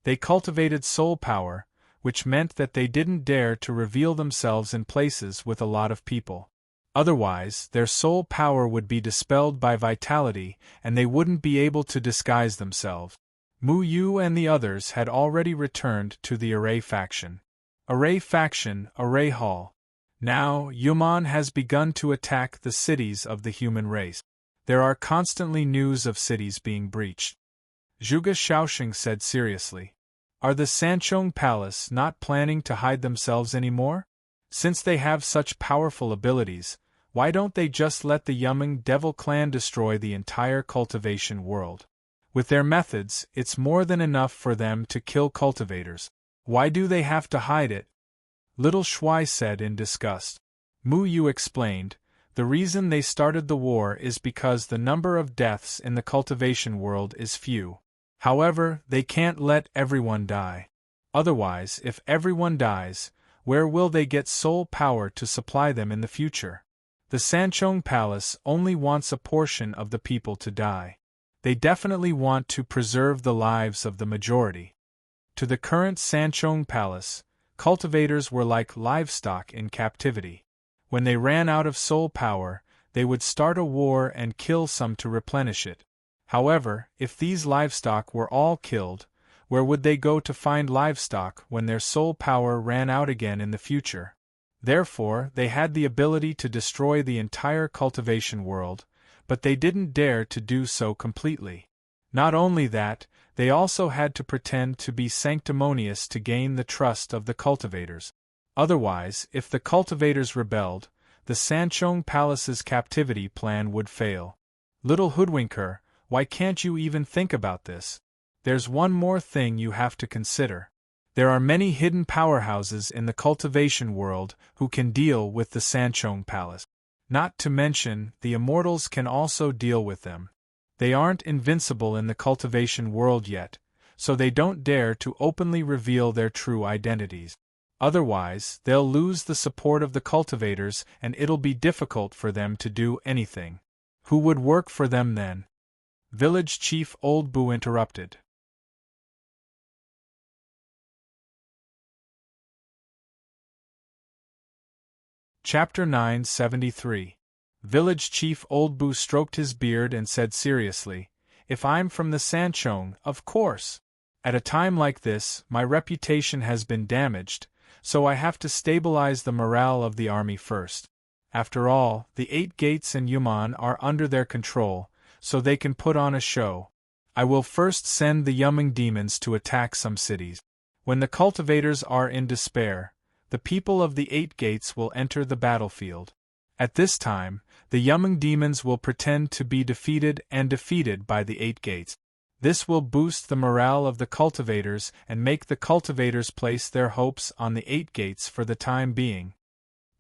They cultivated soul power, which meant that they didn't dare to reveal themselves in places with a lot of people. Otherwise, their soul power would be dispelled by vitality and they wouldn't be able to disguise themselves. Mu Yu and the others had already returned to the Array faction. Array faction, Array Hall. Now, Yuman has begun to attack the cities of the human race. There are constantly news of cities being breached. Zhuge Shaoxing said seriously. Are the Sanchong Palace not planning to hide themselves anymore? Since they have such powerful abilities, why don't they just let the Yumeng Devil Clan destroy the entire cultivation world? With their methods, it's more than enough for them to kill cultivators. Why do they have to hide it? Little Shuai said in disgust. Mu Yu explained, the reason they started the war is because the number of deaths in the cultivation world is few. However, they can't let everyone die. Otherwise, if everyone dies, where will they get soul power to supply them in the future? The Sanchong Palace only wants a portion of the people to die. They definitely want to preserve the lives of the majority. To the current Sanchong Palace, cultivators were like livestock in captivity. When they ran out of soul power, they would start a war and kill some to replenish it. However, if these livestock were all killed, Where would they go to find livestock when their soul power ran out again in the future? Therefore, they had the ability to destroy the entire cultivation world, but they didn't dare to do so completely. Not only that, they also had to pretend to be sanctimonious to gain the trust of the cultivators. Otherwise, if the cultivators rebelled, the Sanchong Palace's captivity plan would fail. Little hoodwinker, why can't you even think about this? There's one more thing you have to consider. There are many hidden powerhouses in the cultivation world who can deal with the Sanchong Palace. Not to mention, the immortals can also deal with them. They aren't invincible in the cultivation world yet, so they don't dare to openly reveal their true identities. Otherwise, they'll lose the support of the cultivators and it'll be difficult for them to do anything. Who would work for them then? Village Chief Old Boo interrupted. Chapter 973. Village Chief Old Boo stroked his beard and said seriously, "If I'm from the Sanchong, of course. At a time like this, my reputation has been damaged, so I have to stabilize the morale of the army first. After all, the 8 gates in Yuman are under their control, so they can put on a show. I will first send the Yuming demons to attack some cities. When the cultivators are in despair, the people of the 8 gates will enter the battlefield. At this time, the Yuming demons will pretend to be defeated by the 8 gates. This will boost the morale of the cultivators and make the cultivators place their hopes on the 8 gates for the time being."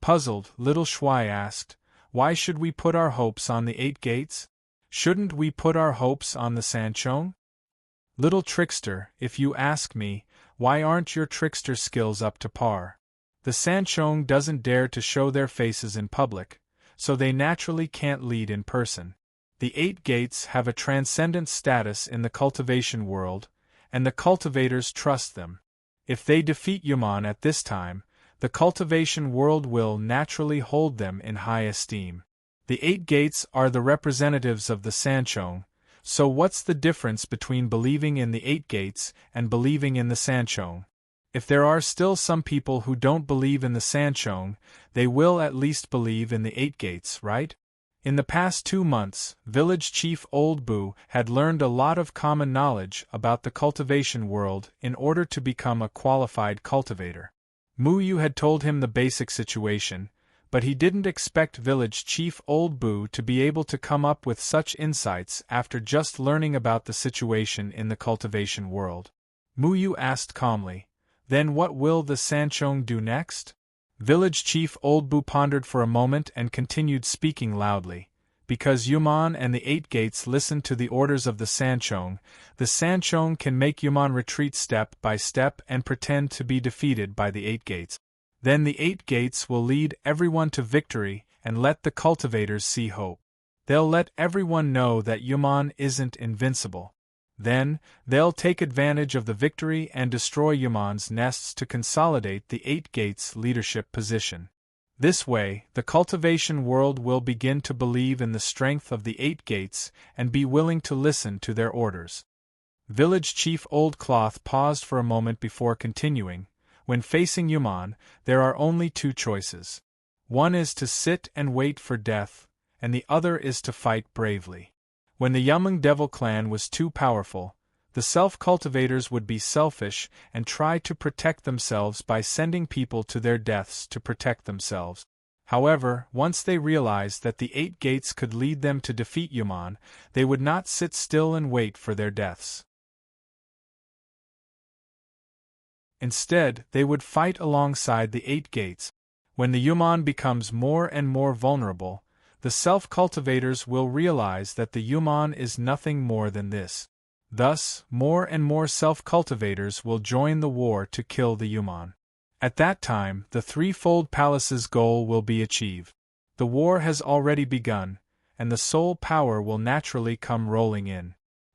Puzzled, Little Shuai asked, "Why should we put our hopes on the 8 gates? Shouldn't we put our hopes on the Sanchong?" "Little trickster, if you ask me, why aren't your trickster skills up to par? The Sanchong doesn't dare to show their faces in public, so they naturally can't lead in person. The 8 gates have a transcendent status in the cultivation world, and the cultivators trust them. If they defeat Yuman at this time, the cultivation world will naturally hold them in high esteem. The 8 gates are the representatives of the Sanchong, so what's the difference between believing in the 8 gates and believing in the Sanchong? If there are still some people who don't believe in the Sanchong, they will at least believe in the 8 gates, right?" In the past 2 months, Village Chief Old Boo had learned a lot of common knowledge about the cultivation world in order to become a qualified cultivator. Mu Yu had told him the basic situation, but he didn't expect Village Chief Old Boo to be able to come up with such insights after just learning about the situation in the cultivation world. Mu Yu asked calmly, "Then what will the Sanchong do next?" Village Chief Old Boo pondered for a moment and continued speaking loudly. Because Yuman and the 8 gates listen to the orders of the Sanchong can make Yuman retreat step by step and pretend to be defeated by the 8 gates. Then the 8 gates will lead everyone to victory and let the cultivators see hope. They'll let everyone know that Yuman isn't invincible. Then, they'll take advantage of the victory and destroy Yuman's nests to consolidate the 8 gates' leadership position. This way, the cultivation world will begin to believe in the strength of the 8 gates and be willing to listen to their orders. Village Chief Old Cloth paused for a moment before continuing. When facing Yuman, there are only 2 choices. One is to sit and wait for death, and the other is to fight bravely. When the Yuming Devil clan was too powerful, the self-cultivators would be selfish and try to protect themselves by sending people to their deaths to protect themselves. However, once they realized that the 8 gates could lead them to defeat Yuman, they would not sit still and wait for their deaths. Instead, they would fight alongside the 8 gates. When the Yuman becomes more and more vulnerable, the self-cultivators will realize that the Yuman is nothing more than this. Thus, more and more self-cultivators will join the war to kill the Yuman. At that time, the Threefold Palace's goal will be achieved. The war has already begun, and the soul power will naturally come rolling in.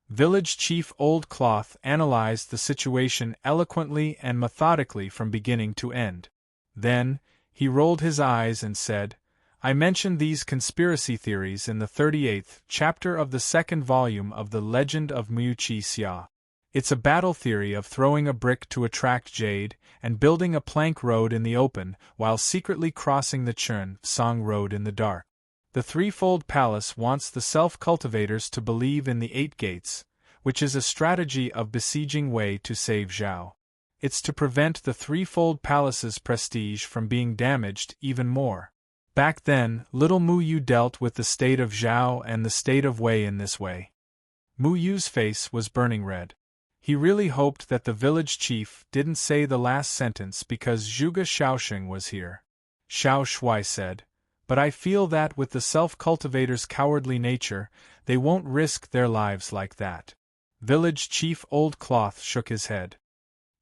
Village Chief Old Cloth analyzed the situation eloquently and methodically from beginning to end. Then, he rolled his eyes and said, "I mentioned these conspiracy theories in the 38th chapter of the 2nd volume of the Legend of Mu Chi Xia. It's a battle theory of throwing a brick to attract jade, and building a plank road in the open, while secretly crossing the Churn Song Road in the dark. The Threefold Palace wants the self-cultivators to believe in the 8 gates, which is a strategy of besieging Wei to save Zhao. It's to prevent the Threefold Palace's prestige from being damaged even more. Back then, little Mu Yu dealt with the state of Zhao and the state of Wei in this way. Mu Yu's face was burning red. He really hoped that the village chief didn't say the last sentence because Zhuge Shaoxing was here. Xiao Shui said, "But I feel that with the self-cultivators' cowardly nature, they won't risk their lives like that." Village Chief Old Cloth shook his head.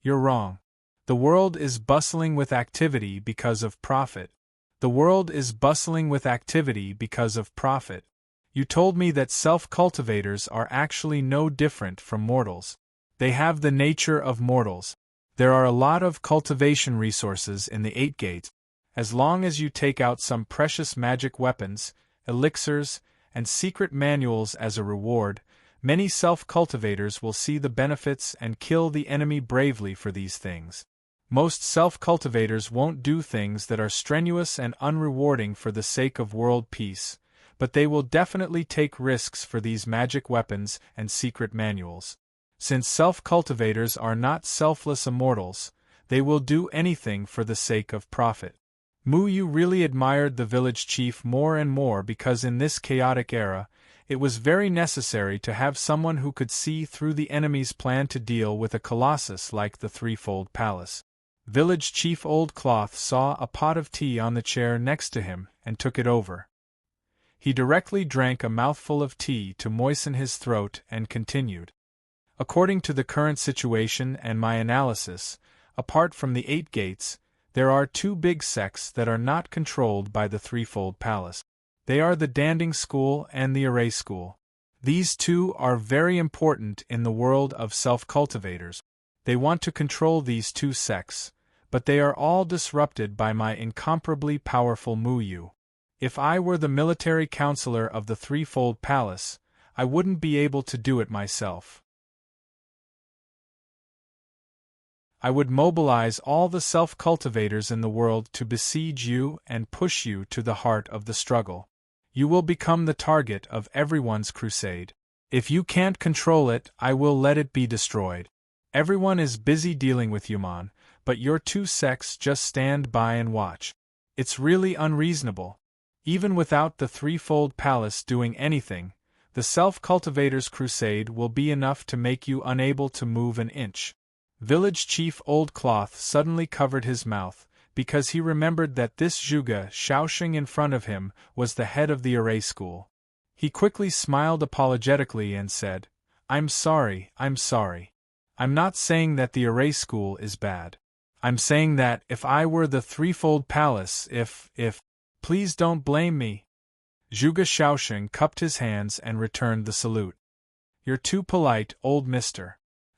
"You're wrong. The world is bustling with activity because of profit. The world is bustling with activity because of profit. You told me that self-cultivators are actually no different from mortals. They have the nature of mortals. There are a lot of cultivation resources in the 8 gates. As long as you take out some precious magic weapons, elixirs, and secret manuals as a reward, many self-cultivators will see the benefits and kill the enemy bravely for these things. Most self-cultivators won't do things that are strenuous and unrewarding for the sake of world peace, but they will definitely take risks for these magic weapons and secret manuals. Since self-cultivators are not selfless immortals, they will do anything for the sake of profit." Mu Yu really admired the village chief more and more because in this chaotic era, it was very necessary to have someone who could see through the enemy's plan to deal with a colossus like the Threefold Palace. Village Chief Old Cloth saw a pot of tea on the chair next to him and took it over. He directly drank a mouthful of tea to moisten his throat and continued. "According to the current situation and my analysis, apart from the 8 gates, there are 2 big sects that are not controlled by the Threefold Palace. They are the Danding School and the Array School. These 2 are very important in the world of self-cultivators. They want to control these 2 sects, but they are all disrupted by my incomparably powerful Mu Yu. If I were the military counselor of the Threefold Palace, I wouldn't be able to do it myself. I would mobilize all the self-cultivators in the world to besiege you and push you to the heart of the struggle. You will become the target of everyone's crusade. If you can't control it, I will let it be destroyed. Everyone is busy dealing with Yuman, but your 2 sects just stand by and watch. It's really unreasonable. Even without the Threefold Palace doing anything, the self-cultivators' crusade will be enough to make you unable to move an inch." Village Chief Old Cloth suddenly covered his mouth, because he remembered that this Zhuge Shaoxing in front of him was the head of the Array School. He quickly smiled apologetically and said, I'm sorry. I'm not saying that the Array School is bad. I'm saying that if I were the Threefold Palace, please don't blame me." Zhuge Shaoxing cupped his hands and returned the salute. "You're too polite, old mister.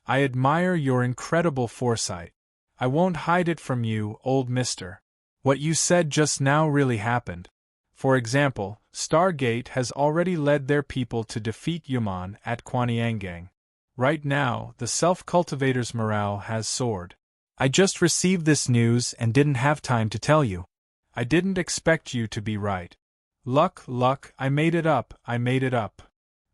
I admire your incredible foresight. I won't hide it from you, old mister. What you said just now really happened. For example, Stargate has already led their people to defeat Yuman at Quaniangang. Right now, the self-cultivators' morale has soared. I just received this news and didn't have time to tell you. I didn't expect you to be right. Luck, I made it up.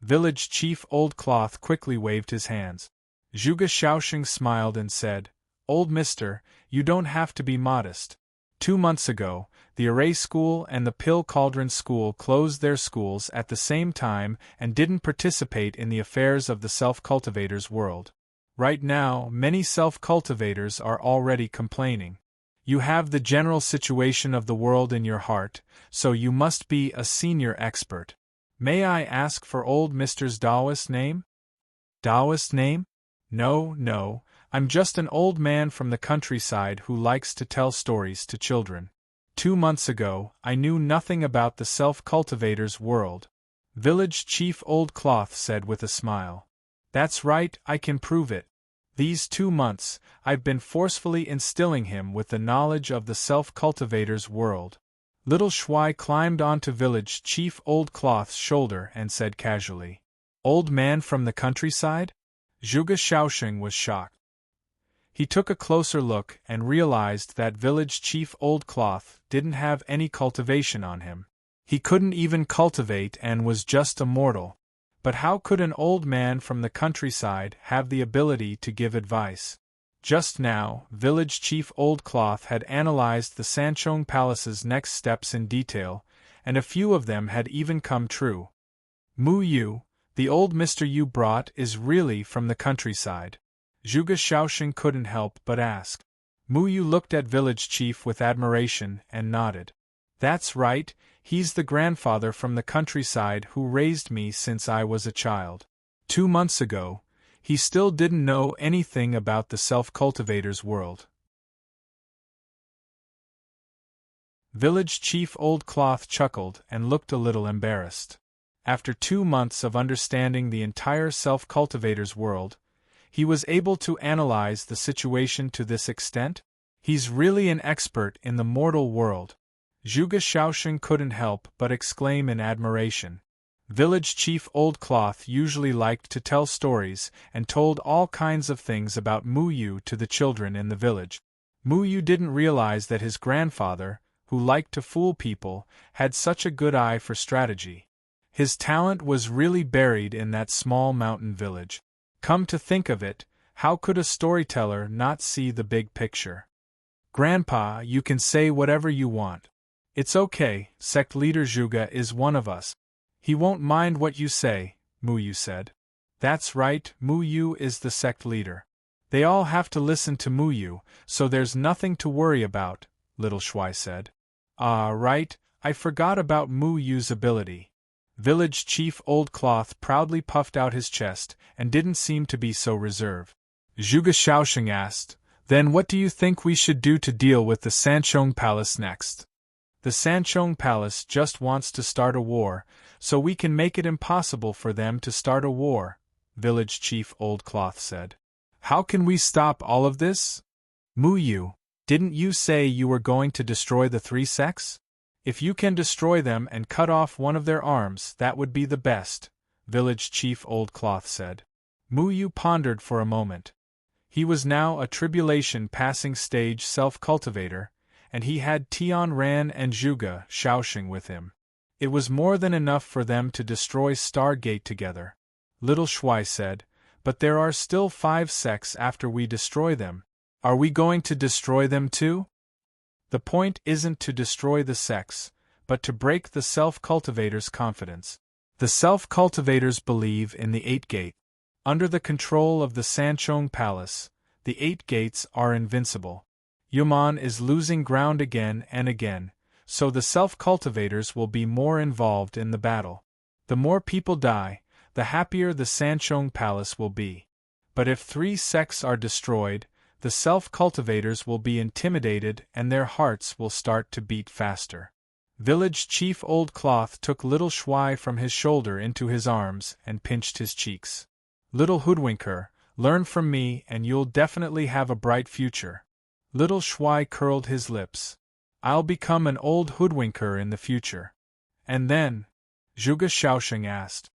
Village Chief Old Cloth quickly waved his hands. Zhuge Shaoxing smiled and said, "Old mister, you don't have to be modest. 2 months ago, the Array School and the Pill Cauldron School closed their schools at the same time and didn't participate in the affairs of the self-cultivators' world. Right now, many self-cultivators are already complaining. You have the general situation of the world in your heart, so you must be a senior expert. May I ask for old mister's Taoist name?" "Taoist name? No, I'm just an old man from the countryside who likes to tell stories to children. 2 months ago, I knew nothing about the self-cultivators' world," Village Chief Old Cloth said with a smile. "That's right, I can prove it. These 2 months, I've been forcefully instilling him with the knowledge of the self-cultivators' world." Little Shui climbed onto Village Chief Old Cloth's shoulder and said casually, "Old man from the countryside?" Zhuge Shaoxing was shocked. He took a closer look and realized that village chief Old Cloth didn't have any cultivation on him. He couldn't even cultivate and was just a mortal. But how could an old man from the countryside have the ability to give advice? Just now, village chief Old Cloth had analyzed the Sanchong Palace's next steps in detail, and a few of them had even come true. Mu Yu, the old Mr. you brought, is really from the countryside. Zhuge Shaoxing couldn't help but ask. Mu Yu looked at village chief with admiration and nodded. That's right, he's the grandfather from the countryside who raised me since I was a child. 2 months ago, he still didn't know anything about the self-cultivator's world. Village chief Old Cloth chuckled and looked a little embarrassed. After 2 months of understanding the entire self-cultivator's world, he was able to analyze the situation to this extent? He's really an expert in the mortal world. Zhuge Shaoxing couldn't help but exclaim in admiration. Village chief Old Cloth usually liked to tell stories and told all kinds of things about Mu Yu to the children in the village. Mu Yu didn't realize that his grandfather, who liked to fool people, had such a good eye for strategy. His talent was really buried in that small mountain village. Come to think of it, how could a storyteller not see the big picture? Grandpa, you can say whatever you want. It's okay, sect leader Zhuge is one of us. He won't mind what you say, Mu Yu said. That's right, Mu Yu is the sect leader. They all have to listen to Mu Yu, so there's nothing to worry about, Little Shuai said. Ah, right, I forgot about Mu Yu's ability. Village chief Old Cloth proudly puffed out his chest and didn't seem to be so reserved. Zhuge Shaoxing asked, Then what do you think we should do to deal with the Sanchong Palace next? The Sanchong Palace just wants to start a war, so we can make it impossible for them to start a war, Village chief Old Cloth said. How can we stop all of this? Mu Yu, didn't you say you were going to destroy the 3 sects? If you can destroy them and cut off one of their arms, that would be the best, Village chief Old Cloth said. Mu Yu pondered for a moment. He was now a tribulation-passing stage self-cultivator, and he had Tian Ran and Zhuge Shaoxing with him. It was more than enough for them to destroy Stargate together. Little Shuai said, But there are still 5 sects after we destroy them. Are we going to destroy them too? The point isn't to destroy the sects, but to break the self-cultivator's confidence. The self-cultivators believe in the 8 Gate. Under the control of the Sanchong Palace, the 8 gates are invincible. Yuman is losing ground again and again, so the self-cultivators will be more involved in the battle. The more people die, the happier the Sanchong Palace will be. But if 3 sects are destroyed, the self-cultivators will be intimidated and their hearts will start to beat faster. Village chief Old Cloth took Little Shuai from his shoulder into his arms and pinched his cheeks. Little hoodwinker, learn from me and you'll definitely have a bright future. Little Shuai curled his lips. I'll become an old hoodwinker in the future. And then? Zhuge Shaoxing asked.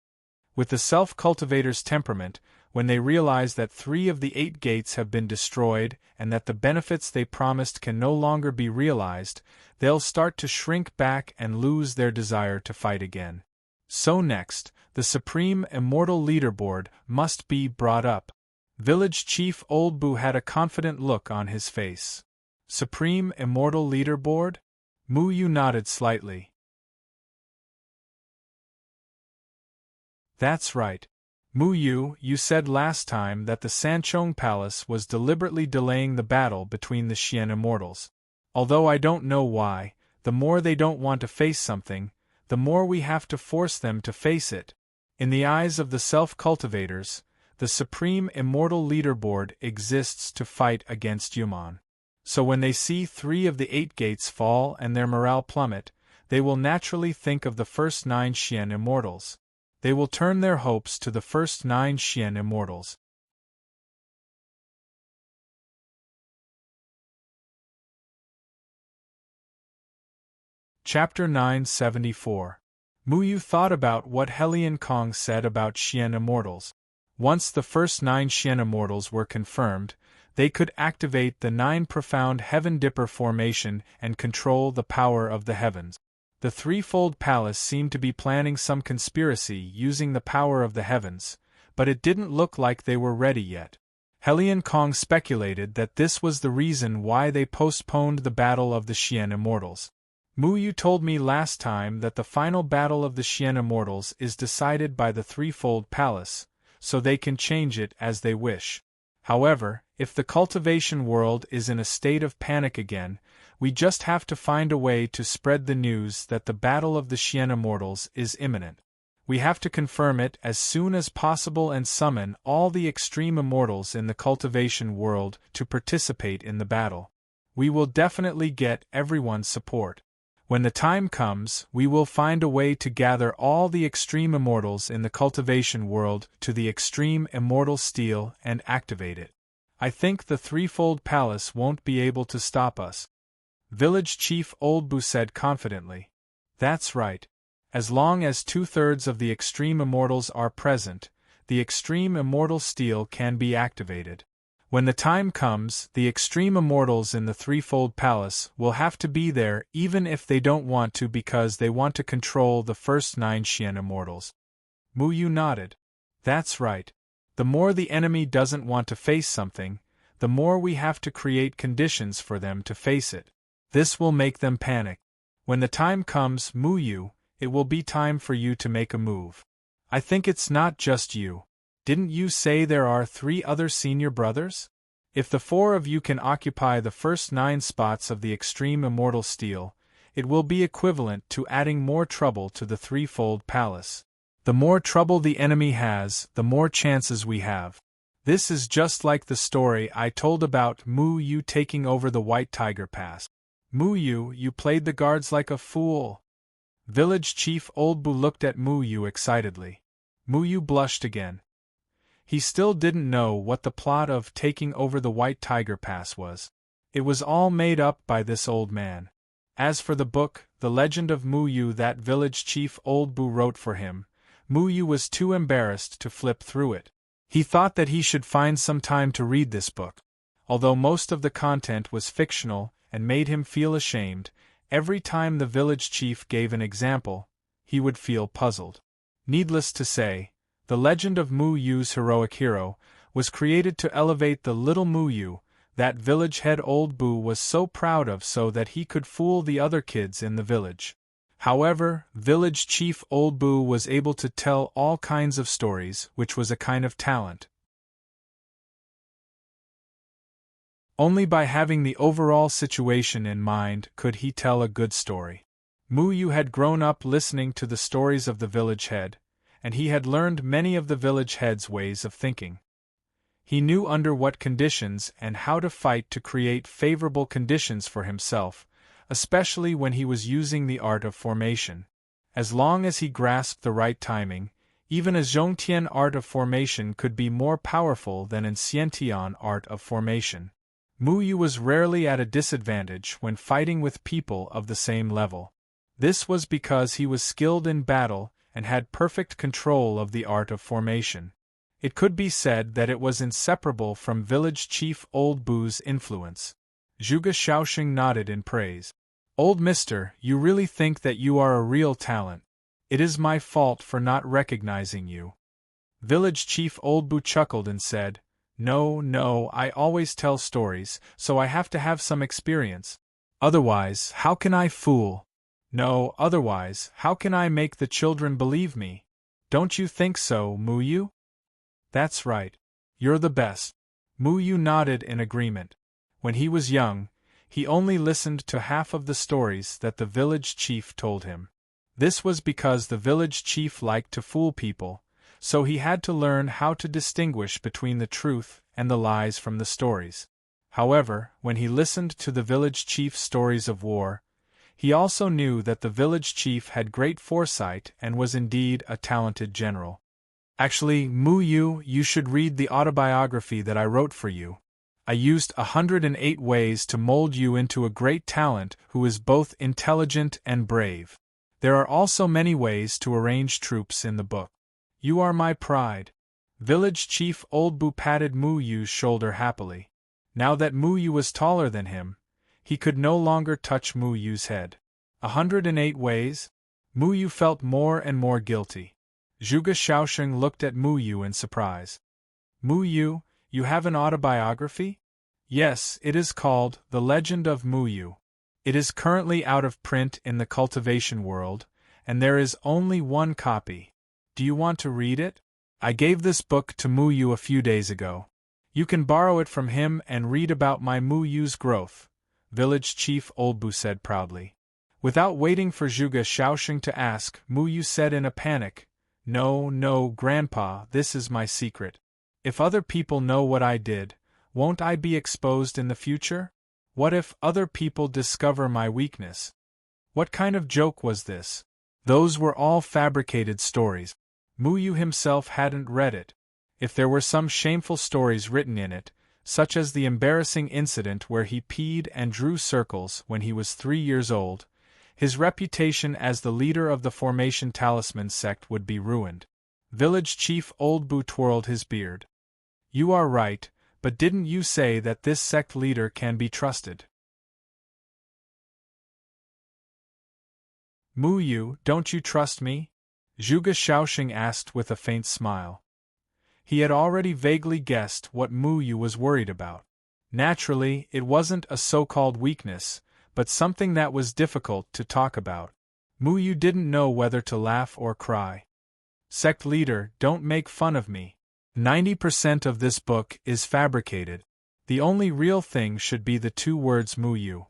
With the self-cultivator's temperament, when they realize that 3 of the 8 gates have been destroyed and that the benefits they promised can no longer be realized, they'll start to shrink back and lose their desire to fight again. So next, the Supreme Immortal Leaderboard must be brought up. Village Chief Old Bu had a confident look on his face. Supreme Immortal Leaderboard? Mu Yu nodded slightly. That's right. Mu Yu, you said last time that the Sanchong Palace was deliberately delaying the battle between the Xian Immortals. Although I don't know why, the more they don't want to face something, the more we have to force them to face it. In the eyes of the self-cultivators, the Supreme Immortal Leaderboard exists to fight against Yuman. So when they see 3 of the 8 gates fall and their morale plummet, they will naturally think of the first 9 Xian Immortals. They will turn their hopes to the first 9 Xian Immortals. Chapter 974. Mu Yu thought about what Helian Kong said about Xian Immortals. Once the first 9 Xian immortals were confirmed, they could activate the 9 profound Heaven Dipper formation and control the power of the heavens. The threefold palace seemed to be planning some conspiracy using the power of the heavens, but it didn't look like they were ready yet. Helion Kong speculated that this was the reason why they postponed the battle of the Xian immortals. Mu Yu told me last time that the final battle of the Xian immortals is decided by the threefold palace, so they can change it as they wish. However, if the cultivation world is in a state of panic again, we just have to find a way to spread the news that the battle of the Xian immortals is imminent. We have to confirm it as soon as possible and summon all the extreme immortals in the cultivation world to participate in the battle. We will definitely get everyone's support. When the time comes, we will find a way to gather all the extreme immortals in the cultivation world to the extreme immortal steel and activate it. I think the threefold palace won't be able to stop us. Village Chief Old Bu said confidently. That's right. As long as 2/3 of the extreme immortals are present, the extreme immortal steel can be activated. When the time comes, the extreme immortals in the threefold palace will have to be there even if they don't want to because they want to control the first 9 Xian immortals. Mu Yu nodded. That's right. The more the enemy doesn't want to face something, the more we have to create conditions for them to face it. This will make them panic. When the time comes, Mu Yu, it will be time for you to make a move. I think it's not just you. Didn't you say there are 3 other senior brothers? If the 4 of you can occupy the first 9 spots of the extreme immortal steel, it will be equivalent to adding more trouble to the threefold palace. The more trouble the enemy has, the more chances we have. This is just like the story I told about Mu Yu taking over the White Tiger Pass. Mu Yu, you played the guards like a fool. Village Chief Old Bu looked at Mu Yu excitedly. Mu Yu blushed again. He still didn't know what the plot of taking over the White Tiger Pass was. It was all made up by this old man. As for the book, The Legend of Mu Yu that Village Chief Old Bu wrote for him, Mu Yu was too embarrassed to flip through it. He thought that he should find some time to read this book. Although most of the content was fictional and made him feel ashamed, every time the village chief gave an example, he would feel puzzled. Needless to say, the legend of Mu Yu's heroic hero was created to elevate the little Mu Yu that village head Old Bu was so proud of so that he could fool the other kids in the village. However, village chief Old Bu was able to tell all kinds of stories, which was a kind of talent. Only by having the overall situation in mind could he tell a good story. Mu Yu had grown up listening to the stories of the village head, and he had learned many of the village head's ways of thinking. He knew under what conditions and how to fight to create favorable conditions for himself, especially when he was using the art of formation. As long as he grasped the right timing, even a Zhongtian art of formation could be more powerful than an Xiantian art of formation. Mu Yu was rarely at a disadvantage when fighting with people of the same level. This was because he was skilled in battle and had perfect control of the art of formation. It could be said that it was inseparable from village chief Old Bu's influence. Zhuge Shaoxing nodded in praise. Old mister, you really think that you are a real talent. It is my fault for not recognizing you. Village chief Old Bu chuckled and said, No, I always tell stories, so I have to have some experience. Otherwise, how can I fool? Otherwise, how can I make the children believe me? Don't you think so, Mu Yu? That's right. You're the best. Mu Yu nodded in agreement. When he was young, he only listened to half of the stories that the village chief told him. This was because the village chief liked to fool people, so he had to learn how to distinguish between the truth and the lies from the stories. However, when he listened to the village chief's stories of war, he also knew that the village chief had great foresight and was indeed a talented general. Actually, Mu Yu, you should read the autobiography that I wrote for you. I used 108 ways to mold you into a great talent who is both intelligent and brave. There are also many ways to arrange troops in the book. You are my pride. Village Chief Old Bu patted Mu Yu's shoulder happily. Now that Mu Yu was taller than him, he could no longer touch Mu Yu's head. 108 ways? Mu Yu felt more and more guilty. Zhuge Shaoxing looked at Mu Yu in surprise. Mu Yu, you have an autobiography? Yes, it is called The Legend of Mu Yu. It is currently out of print in the cultivation world, and there is only one copy. Do you want to read it? I gave this book to Mu Yu a few days ago. You can borrow it from him and read about my Mu Yu's growth, Village Chief Old Bu said proudly. Without waiting for Zhuge Shaoxing to ask, Mu Yu said in a panic, No, no, Grandpa, this is my secret. If other people know what I did, won't I be exposed in the future? What if other people discover my weakness? What kind of joke was this? Those were all fabricated stories. Mu Yu himself hadn't read it. If there were some shameful stories written in it, such as the embarrassing incident where he peed and drew circles when he was 3 years old, his reputation as the leader of the Formation Talisman sect would be ruined. Village Chief Old Bu twirled his beard. You are right, but didn't you say that this sect leader can be trusted? Mu Yu, don't you trust me? Zhuge Shaoxing asked with a faint smile. He had already vaguely guessed what Mu Yu was worried about. Naturally, it wasn't a so-called weakness, but something that was difficult to talk about. Mu Yu didn't know whether to laugh or cry. Sect leader, don't make fun of me. 90% of this book is fabricated. The only real thing should be the 2 words Mu Yu.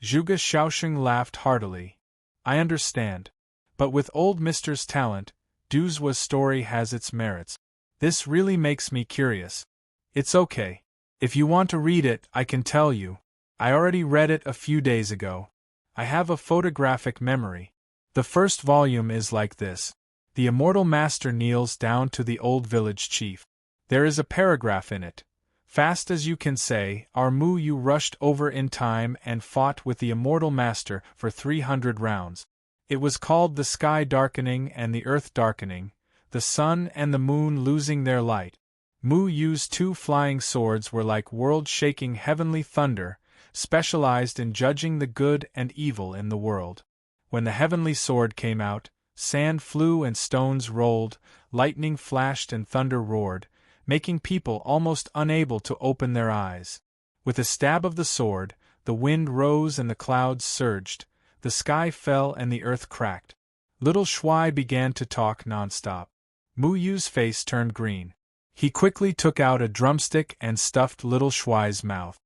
Zhuge Shaoxing laughed heartily. I understand. But with old Mister's talent, Du's story has its merits. This really makes me curious. It's okay. If you want to read it, I can tell you. I already read it a few days ago. I have a photographic memory. The first volume is like this. The immortal master kneels down to the old village chief. There is a paragraph in it. Fast as you can say, our Mu Yu rushed over in time and fought with the immortal master for 300 rounds. It was called the sky darkening and the earth darkening, the sun and the moon losing their light. Mu Yu's 2 flying swords were like world-shaking heavenly thunder, specialized in judging the good and evil in the world. When the heavenly sword came out, sand flew and stones rolled, lightning flashed and thunder roared, making people almost unable to open their eyes. With a stab of the sword, the wind rose and the clouds surged, the sky fell and the earth cracked. Little Shuai began to talk non-stop. Mu Yu's face turned green. He quickly took out a drumstick and stuffed Little Shuai's mouth.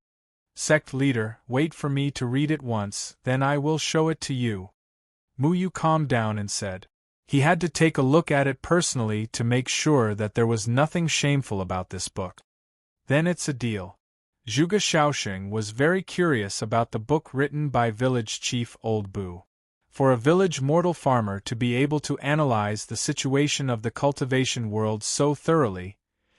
Sect leader, wait for me to read it once, then I will show it to you. Mu Yu calmed down and said. He had to take a look at it personally to make sure that there was nothing shameful about this book. Then it's a deal. Zhuge Shaoxing was very curious about the book written by Village Chief Old Bu. For a village mortal farmer to be able to analyze the situation of the cultivation world so thoroughly,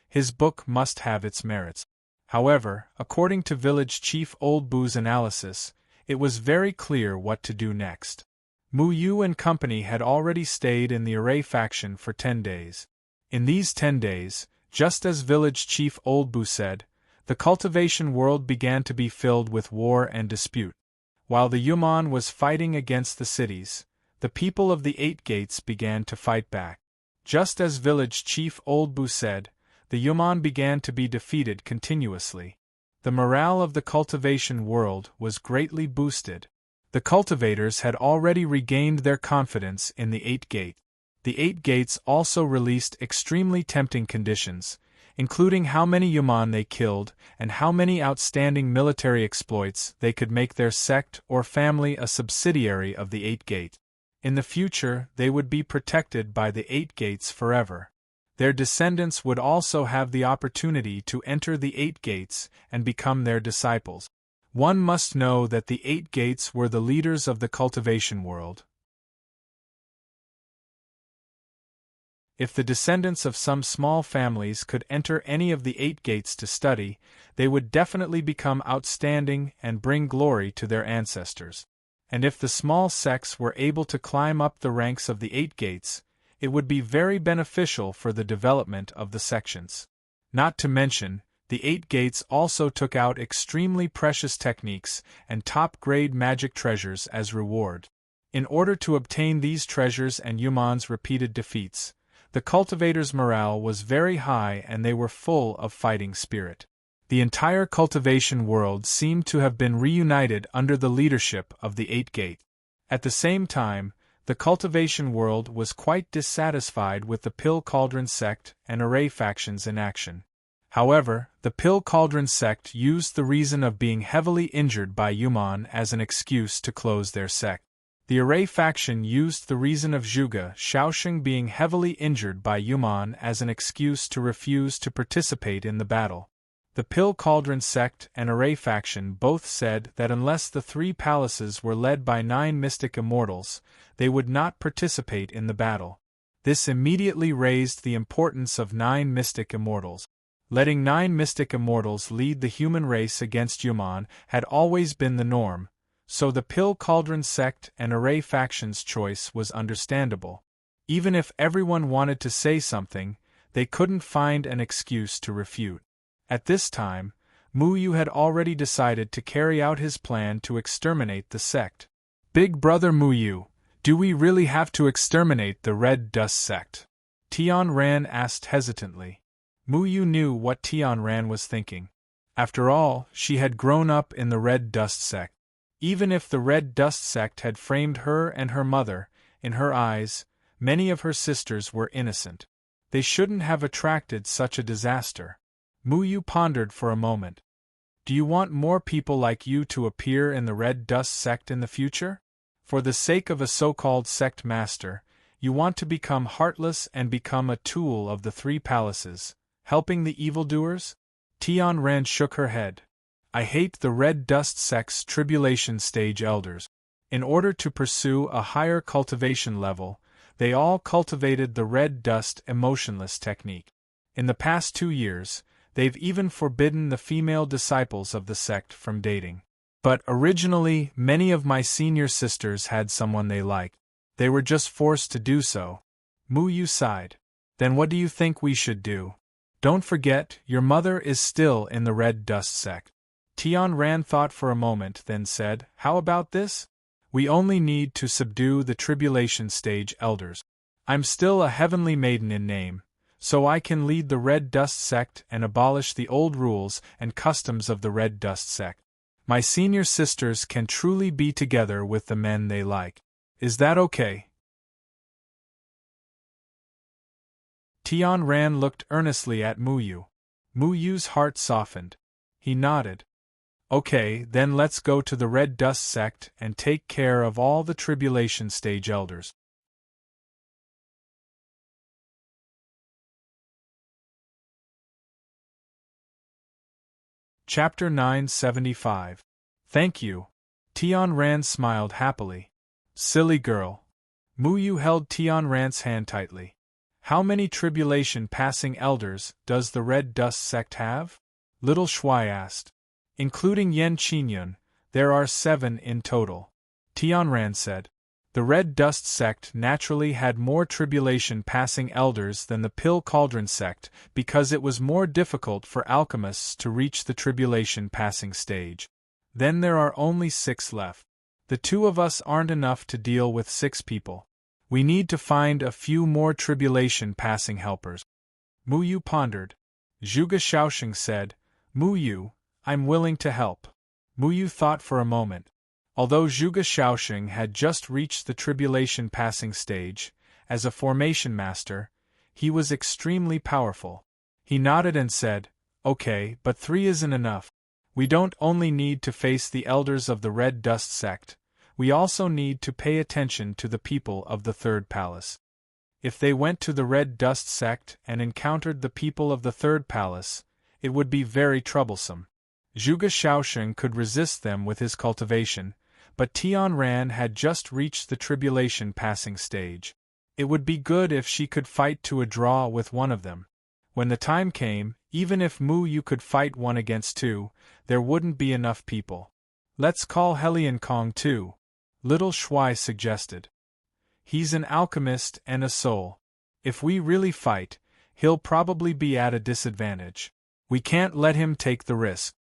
his book must have its merits. However, according to Village Chief Old Bu's analysis, it was very clear what to do next. Mu Yu and company had already stayed in the Array faction for 10 days. In these 10 days, just as Village Chief Old Bu said, the cultivation world began to be filled with war and dispute. While the Yuman was fighting against the cities, the people of the 8 Gates began to fight back. Just as Village Chief Old Bu said, the Yuman began to be defeated continuously. The morale of the cultivation world was greatly boosted. The cultivators had already regained their confidence in the 8 Gate. The 8 Gates also released extremely tempting conditions, including how many Yuman they killed and how many outstanding military exploits they could make their sect or family a subsidiary of the 8 Gate. In the future, they would be protected by the 8 Gates forever. Their descendants would also have the opportunity to enter the 8 Gates and become their disciples. One must know that the 8 Gates were the leaders of the cultivation world. If the descendants of some small families could enter any of the 8 Gates to study, they would definitely become outstanding and bring glory to their ancestors. And if the small sects were able to climb up the ranks of the 8 Gates, It would be very beneficial for the development of the sections. Not to mention, the 8 gates also took out extremely precious techniques and top-grade magic treasures as reward. In order to obtain these treasures and Yuman's repeated defeats, the cultivators' morale was very high and they were full of fighting spirit. The entire cultivation world seemed to have been reunited under the leadership of the 8 Gate. At the same time, the cultivation world was quite dissatisfied with the Pill Cauldron sect and array factions in action. However, the Pill Cauldron sect used the reason of being heavily injured by Yuman as an excuse to close their sect. The array faction used the reason of Zhuge Shaoxing being heavily injured by Yuman as an excuse to refuse to participate in the battle. The Pill Cauldron sect and array faction both said that unless the 3 palaces were led by 9 mystic immortals, they would not participate in the battle. This immediately raised the importance of 9 mystic immortals. Letting 9 mystic immortals lead the human race against Yuman had always been the norm, so the Pill Cauldron sect and array faction's choice was understandable. Even if everyone wanted to say something, they couldn't find an excuse to refute. At this time, Mu Yu had already decided to carry out his plan to exterminate the sect. Big Brother Mu Yu, do we really have to exterminate the Red Dust sect? Tian Ran asked hesitantly. Mu Yu knew what Tian Ran was thinking. After all, she had grown up in the Red Dust sect. Even if the Red Dust sect had framed her and her mother, in her eyes, many of her sisters were innocent. They shouldn't have attracted such a disaster. Mu Yu pondered for a moment. Do you want more people like you to appear in the Red Dust sect in the future? For the sake of a so-called sect master, you want to become heartless and become a tool of the 3 palaces, helping the evildoers? Tian Ran shook her head. I hate the Red Dust sect's tribulation stage elders. In order to pursue a higher cultivation level, they all cultivated the Red Dust emotionless technique. In the past 2 years, they've even forbidden the female disciples of the sect from dating. But originally, many of my senior sisters had someone they liked. They were just forced to do so. Mu Yu sighed. Then what do you think we should do? Don't forget, your mother is still in the Red Dust sect. Tian Ran thought for a moment, then said, How about this? We only need to subdue the tribulation stage elders. I'm still a heavenly maiden in name, so I can lead the Red Dust sect and abolish the old rules and customs of the Red Dust sect. My senior sisters can truly be together with the men they like. Is that okay? Tian Ran looked earnestly at Mu Yu. Mu Yu's heart softened. He nodded. Okay, then let's go to the Red Dust sect and take care of all the tribulation stage elders. Chapter 975. Thank you. Tian Ran smiled happily. Silly girl. Mu Yu held Tian Ran's hand tightly. How many tribulation-passing elders does the Red Dust sect have? Little Shuai asked. Including Yan Qinyun, there are 7 in total. Tian Ran said. The Red Dust sect naturally had more tribulation-passing elders than the Pill Cauldron sect because it was more difficult for alchemists to reach the tribulation-passing stage. Then there are only 6 left. The 2 of us aren't enough to deal with 6 people. We need to find a few more tribulation-passing helpers. Mu Yu pondered. Zhuge Shaoxing said, Mu Yu, I'm willing to help. Mu Yu thought for a moment. Although Zhuge Shaoxing had just reached the tribulation-passing stage, as a formation master, he was extremely powerful. He nodded and said, Okay, but 3 isn't enough. We don't only need to face the elders of the Red Dust sect, we also need to pay attention to the people of the 3rd palace. If they went to the Red Dust sect and encountered the people of the 3rd palace, it would be very troublesome. Zhuge Shaoxing could resist them with his cultivation, but Tian Ran had just reached the tribulation-passing stage. It would be good if she could fight to a draw with one of them. When the time came, even if Mu Yu could fight 1 against 2, there wouldn't be enough people. Let's call Helian Kong too, Little Shuai suggested. He's an alchemist and a soul. If we really fight, he'll probably be at a disadvantage. We can't let him take the risk.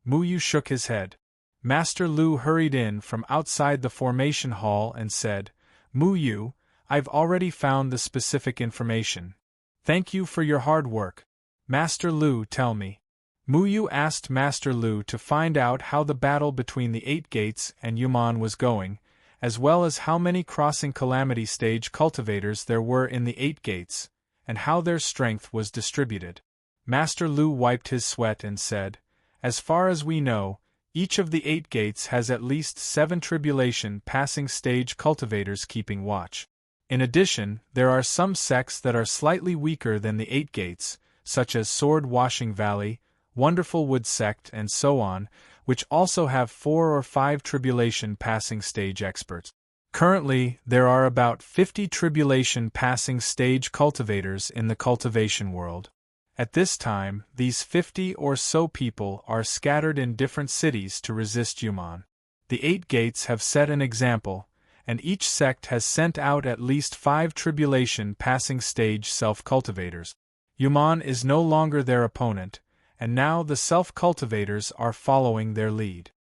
Mu Yu shook his head. Master Lu hurried in from outside the formation hall and said, Mu Yu, I've already found the specific information. Thank you for your hard work. Master Lu, tell me. Mu Yu asked Master Lu to find out how the battle between the 8 gates and Yuman was going, as well as how many crossing calamity stage cultivators there were in the 8 gates, and how their strength was distributed. Master Lu wiped his sweat and said, As far as we know, each of the 8 gates has at least 7 tribulation passing stage cultivators keeping watch. In addition, there are some sects that are slightly weaker than the 8 gates, such as Sword Washing Valley, Wonderful Wood Sect and so on, which also have 4 or 5 tribulation passing stage experts. Currently, there are about 50 tribulation passing stage cultivators in the cultivation world. At this time, these 50 or so people are scattered in different cities to resist Yuman. The 8 gates have set an example, and each sect has sent out at least 5 tribulation passing stage self-cultivators. Yuman is no longer their opponent, and now the self-cultivators are following their lead.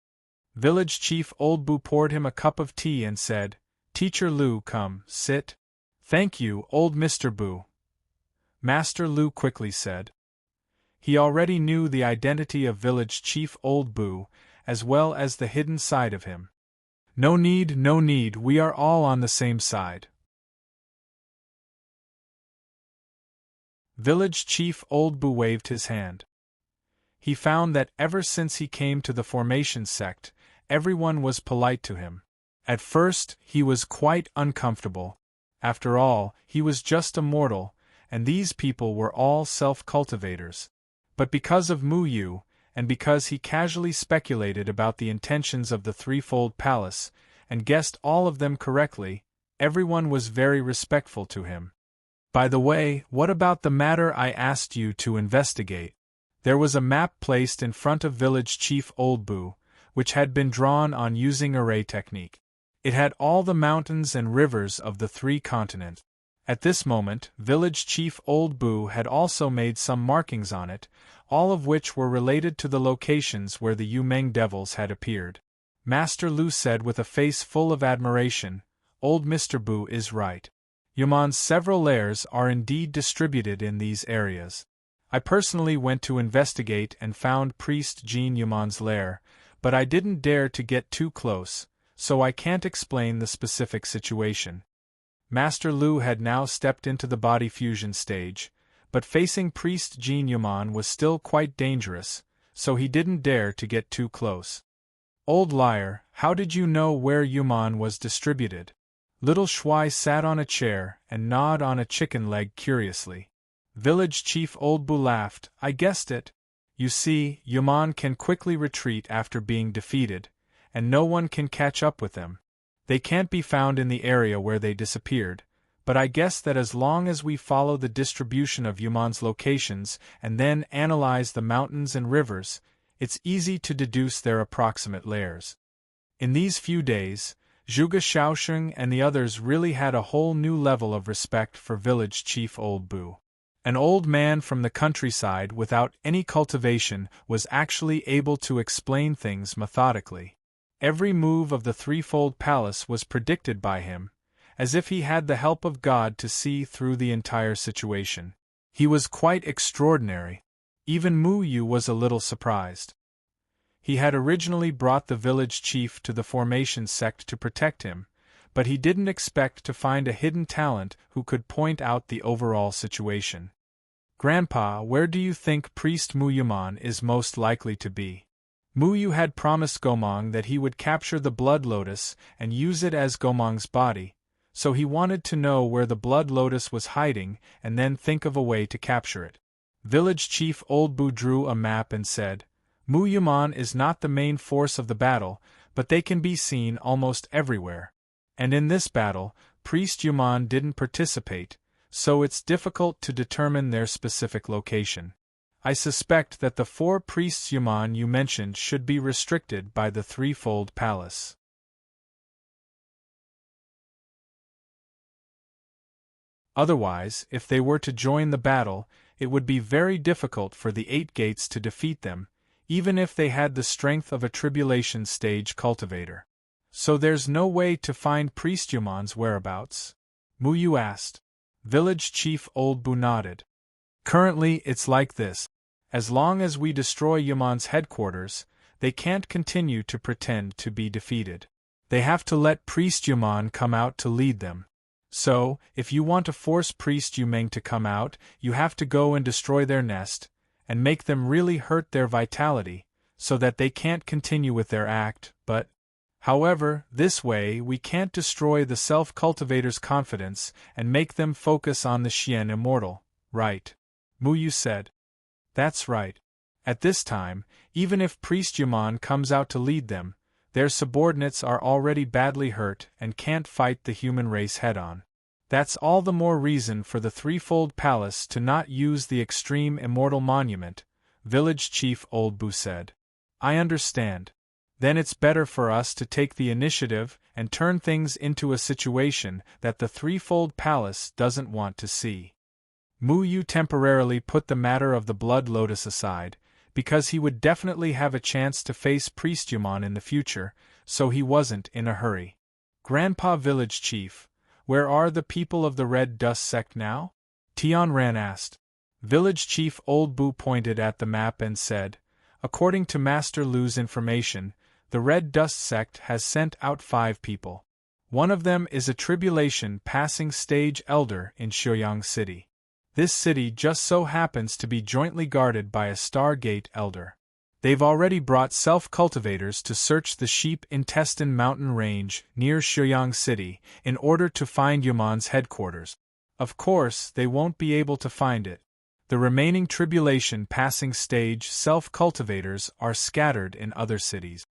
Village Chief Old Bu poured him a cup of tea and said, Teacher Lu, come, sit. Thank you, old Mr. Bu. Master Lu quickly said. He already knew the identity of Village Chief Old Bu, as well as the hidden side of him. No need, we are all on the same side. Village Chief Old Bu waved his hand. He found that ever since he came to the formation sect, everyone was polite to him. At first, he was quite uncomfortable. After all, he was just a mortal, and these people were all self-cultivators. But because of Mu Yu, and because he casually speculated about the intentions of the threefold palace, and guessed all of them correctly, everyone was very respectful to him. By the way, what about the matter I asked you to investigate? There was a map placed in front of Village Chief Old Bu, which had been drawn on using array technique. It had all the mountains and rivers of the 3 continents. At this moment, Village Chief Old Bu had also made some markings on it, all of which were related to the locations where the Yu Meng devils had appeared. Master Lu said with a face full of admiration, Old Mr. Bu is right. Yuman's several lairs are indeed distributed in these areas. I personally went to investigate and found Priest Jean Yuman's lair, but I didn't dare to get too close, so I can't explain the specific situation. Master Lu had now stepped into the body fusion stage, but facing Priest Jean Yuman was still quite dangerous, so he didn't dare to get too close. Old liar, how did you know where Yuman was distributed? Little Shuai sat on a chair and gnawed on a chicken leg curiously. Village Chief Old Bu laughed, I guessed it. You see, Yuman can quickly retreat after being defeated, and no one can catch up with them. They can't be found in the area where they disappeared, but I guess that as long as we follow the distribution of Yuman's locations and then analyze the mountains and rivers, it's easy to deduce their approximate lairs. In these few days, Zhuge Shaosheng and the others really had a whole new level of respect for Village Chief Old Bu. An old man from the countryside without any cultivation was actually able to explain things methodically. Every move of the threefold palace was predicted by him, as if he had the help of God to see through the entire situation. He was quite extraordinary. Even Mu Yu was a little surprised. He had originally brought the village chief to the formation sect to protect him, but he didn't expect to find a hidden talent who could point out the overall situation. Grandpa, where do you think Priest Mu Yuman is most likely to be? Mu Yu had promised Gomang that he would capture the blood lotus and use it as Gomang's body, so he wanted to know where the blood lotus was hiding and then think of a way to capture it. Village Chief Old Bu drew a map and said, Mu Yuman is not the main force of the battle, but they can be seen almost everywhere. And in this battle, Priest Yuman didn't participate, so it's difficult to determine their specific location. I suspect that the 4 priests Yuman you mentioned should be restricted by the threefold palace. Otherwise, if they were to join the battle, it would be very difficult for the 8 gates to defeat them, even if they had the strength of a tribulation stage cultivator. So there's no way to find Priest Yumon's whereabouts? Muyu asked. Village Chief Old Bu nodded. Currently, it's like this. As long as we destroy Yumon's headquarters, they can't continue to pretend to be defeated. They have to let Priest Yumon come out to lead them. So, if you want to force Priest Yumeng to come out, you have to go and destroy their nest, and make them really hurt their vitality, so that they can't continue with their act, but, however, this way we can't destroy the self-cultivator's confidence and make them focus on the Xian immortal, right? Muyu said. That's right. At this time, even if Priest Yumon comes out to lead them, their subordinates are already badly hurt and can't fight the human race head-on. That's all the more reason for the Threefold Palace to not use the extreme immortal monument, Village Chief Old Bu said. I understand. Then it's better for us to take the initiative and turn things into a situation that the Threefold Palace doesn't want to see. Muyu temporarily put the matter of the Blood Lotus aside, because he would definitely have a chance to face Priest Yumon in the future, so he wasn't in a hurry. Grandpa Village Chief, where are the people of the Red Dust sect now? Tianran asked. Village Chief Old Bu pointed at the map and said, according to Master Lu's information, the Red Dust sect has sent out 5 people. One of them is a tribulation passing stage elder in Shouyang City. This city just so happens to be jointly guarded by a Stargate elder. They've already brought self-cultivators to search the Sheep Intestine Mountain Range near Shouyang City in order to find Yumon's headquarters. Of course, they won't be able to find it. The remaining tribulation passing stage self-cultivators are scattered in other cities.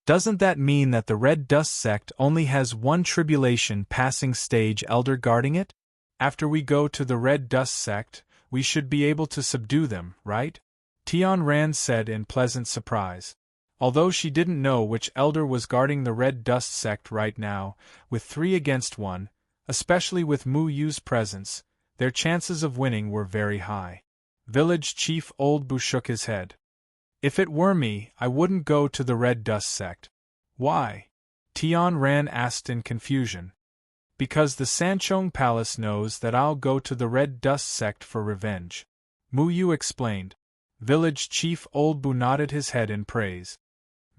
Doesn't that mean that the Red Dust sect only has one tribulation passing stage elder guarding it? After we go to the Red Dust sect, we should be able to subdue them, right? Tianran said in pleasant surprise. Although she didn't know which elder was guarding the Red Dust sect right now, with 3 against 1, especially with Mu Yu's presence, their chances of winning were very high. Village Chief Old Bu shook his head. If it were me, I wouldn't go to the Red Dust sect. Why? Tianran asked in confusion. Because the Sanchong Palace knows that I'll go to the Red Dust sect for revenge. Muyu explained. Village Chief Old Bu nodded his head in praise.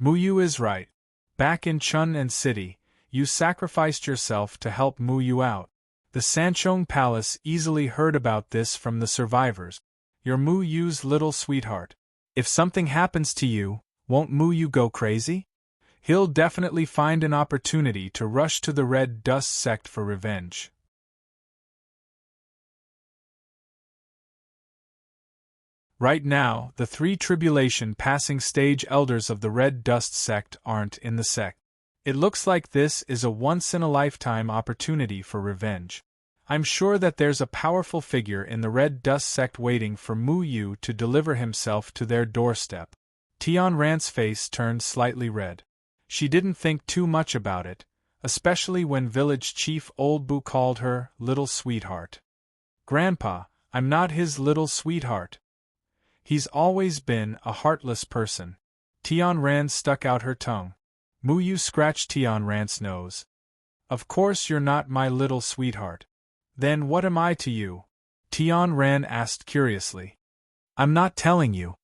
Muyu is right. Back in Chun'an City, you sacrificed yourself to help Muyu out. The Sanchong Palace easily heard about this from the survivors. You're Muyu's little sweetheart. If something happens to you, won't Muyu go crazy? He'll definitely find an opportunity to rush to the Red Dust sect for revenge. Right now, the 3 tribulation passing stage elders of the Red Dust sect aren't in the sect. It looks like this is a once-in-a-lifetime opportunity for revenge. I'm sure that there's a powerful figure in the Red Dust sect waiting for Muyu to deliver himself to their doorstep. Tianran's face turned slightly red. She didn't think too much about it, especially when Village Chief Old Bu called her little sweetheart. Grandpa, I'm not his little sweetheart. He's always been a heartless person. Tianran stuck out her tongue. Muyu scratched Tianran's nose. Of course you're not my little sweetheart. Then what am I to you? Tianran asked curiously. I'm not telling you.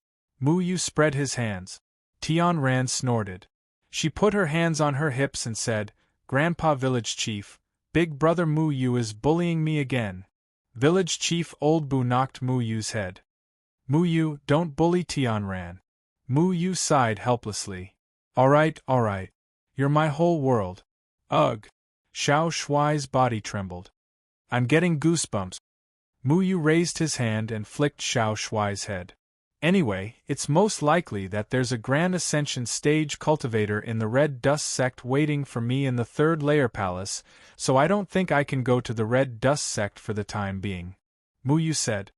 Muyu spread his hands. Tianran snorted. She put her hands on her hips and said, Grandpa Village Chief, Big Brother Muyu is bullying me again. Village Chief Old Bu knocked Muyu's head. Muyu, don't bully Tianran. Muyu sighed helplessly. Alright. You're my whole world. Ugh. Xiao Shuai's body trembled. I'm getting goosebumps. Muyu raised his hand and flicked Xiao Shuai's head. Anyway, it's most likely that there's a Grand Ascension stage cultivator in the Red Dust sect waiting for me in the 3rd layer palace, so I don't think I can go to the Red Dust sect for the time being. Muyu said.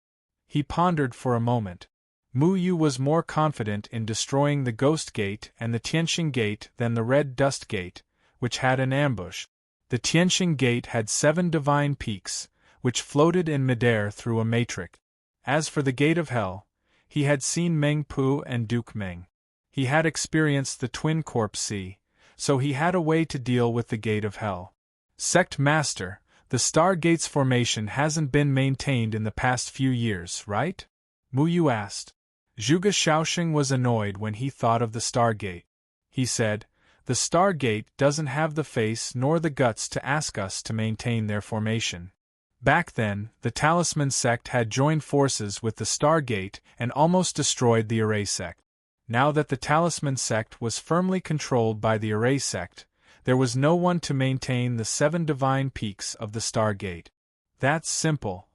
He pondered for a moment. Muyu was more confident in destroying the Ghost Gate and the Tianxing Gate than the Red Dust Gate, which had an ambush. The Tianxing Gate had 7 divine peaks, which floated in midair through a matrix. As for the gate of hell, he had seen Meng Pu and Duke Meng. He had experienced the Twin Corpse Sea, so he had a way to deal with the gate of hell. Sect Master, the Stargate's formation hasn't been maintained in the past few years, right? Mu Yu asked. Zhuge Shaoxing was annoyed when he thought of the Stargate. He said, "The Stargate doesn't have the face nor the guts to ask us to maintain their formation." Back then, the Talisman sect had joined forces with the Stargate and almost destroyed the Array sect. Now that the Talisman sect was firmly controlled by the Array sect, there was no one to maintain the 7 divine peaks of the Stargate. That's simple.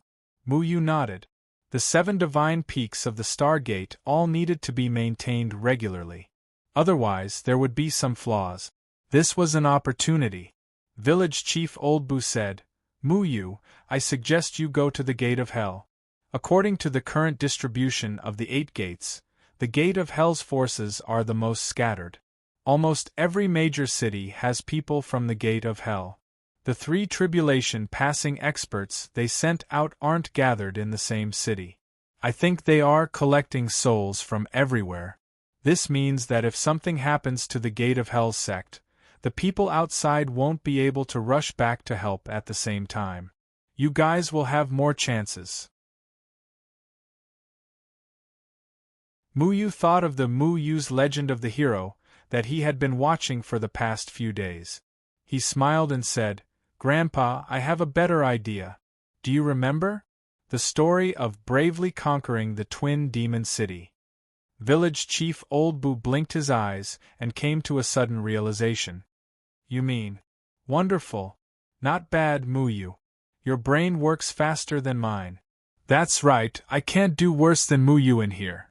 Mu Yu nodded. The 7 divine peaks of the Stargate all needed to be maintained regularly. Otherwise, there would be some flaws. This was an opportunity. Village Chief Old Bu said, "Mu Yu, I suggest you go to the Gate of Hell. According to the current distribution of the 8 gates, the Gate of Hell's forces are the most scattered. Almost every major city has people from the Gate of Hell. The 3 tribulation-passing experts they sent out aren't gathered in the same city. I think they are collecting souls from everywhere. This means that if something happens to the Gate of Hell's sect, the people outside won't be able to rush back to help at the same time. You guys will have more chances." Mu Yu thought of the Mu Yu's Legend of the Hero that he had been watching for the past few days. He smiled and said, "Grandpa, I have a better idea. Do you remember? The story of bravely conquering the Twin Demon City." Village Chief Old Bu blinked his eyes and came to a sudden realization. "You mean? Wonderful. Not bad, Mu Yu. Your brain works faster than mine." "That's right, I can't do worse than Mu Yu in here."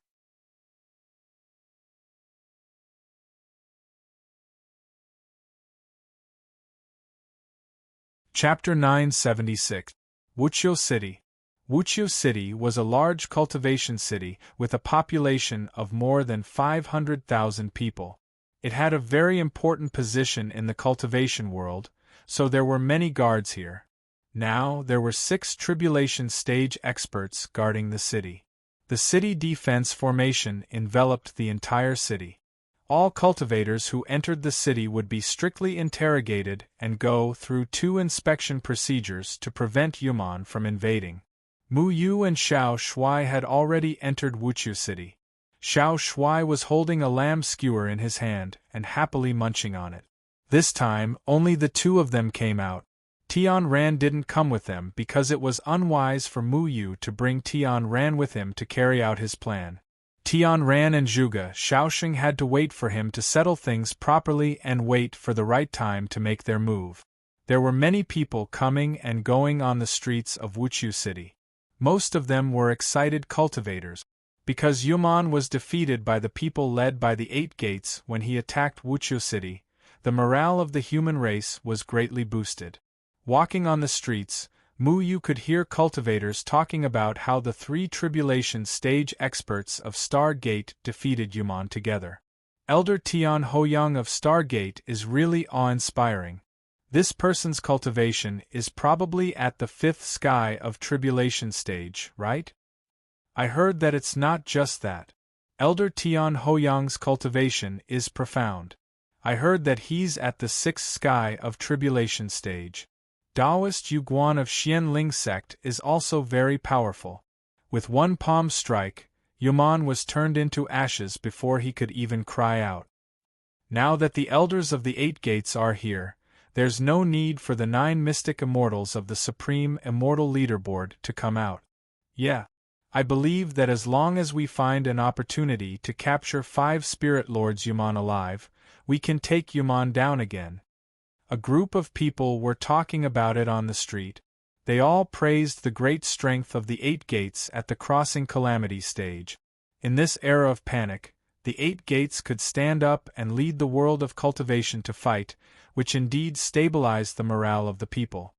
Chapter 976. Wuqiu City. Wuqiu City was a large cultivation city with a population of more than 500,000 people. It had a very important position in the cultivation world, so there were many guards here. Now, there were 6 tribulation stage experts guarding the city. The city defense formation enveloped the entire city. All cultivators who entered the city would be strictly interrogated and go through 2 inspection procedures to prevent Yuman from invading. Mu Yu and Xiao Shui had already entered Wuqiu City. Xiao Shui was holding a lamb skewer in his hand and happily munching on it. This time, only the 2 of them came out. Tian Ran didn't come with them because it was unwise for Mu Yu to bring Tian Ran with him to carry out his plan. Tian Ran and Zhuge Shaoxing had to wait for him to settle things properly and wait for the right time to make their move. There were many people coming and going on the streets of Wuqiu City. Most of them were excited cultivators. Because Yuman was defeated by the people led by the 8 gates when he attacked Wuqiu City, the morale of the human race was greatly boosted. Walking on the streets, Mu Yu could hear cultivators talking about how the 3 tribulation stage experts of Stargate defeated Yuman together. Elder Tian Hoyang of Stargate is really awe-inspiring. This person's cultivation is probably at the 5th sky of tribulation stage, right? I heard that it's not just that. Elder Tian Hoyang's cultivation is profound. I heard that he's at the 6th sky of tribulation stage. Taoist Yu Guan of Xianling sect is also very powerful. With one palm strike, Yuman was turned into ashes before he could even cry out. Now that the elders of the 8 gates are here, there's no need for the 9 mystic immortals of the Supreme Immortal Leaderboard to come out. Yeah. I believe that as long as we find an opportunity to capture 5 Spirit Lords Yuman alive, we can take Yuman down again. A group of people were talking about it on the street. They all praised the great strength of the 8 gates at the crossing calamity stage. In this era of panic, the 8 gates could stand up and lead the world of cultivation to fight, which indeed stabilized the morale of the people.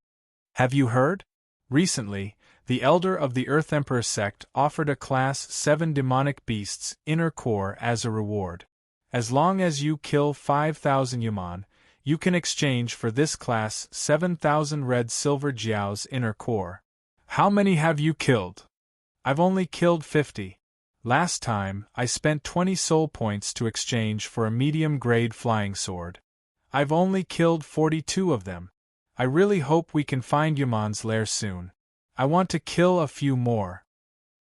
Have you heard? Recently, the elder of the Earth Emperor sect offered a Class 7 demonic beast's inner core as a reward. As long as you kill 5,000 Yuman, you can exchange for this Class 7,000 red silver Jiao's inner core. How many have you killed? I've only killed 50. Last time, I spent 20 soul points to exchange for a medium-grade flying sword. I've only killed 42 of them. I really hope we can find Yaman's lair soon. I want to kill a few more.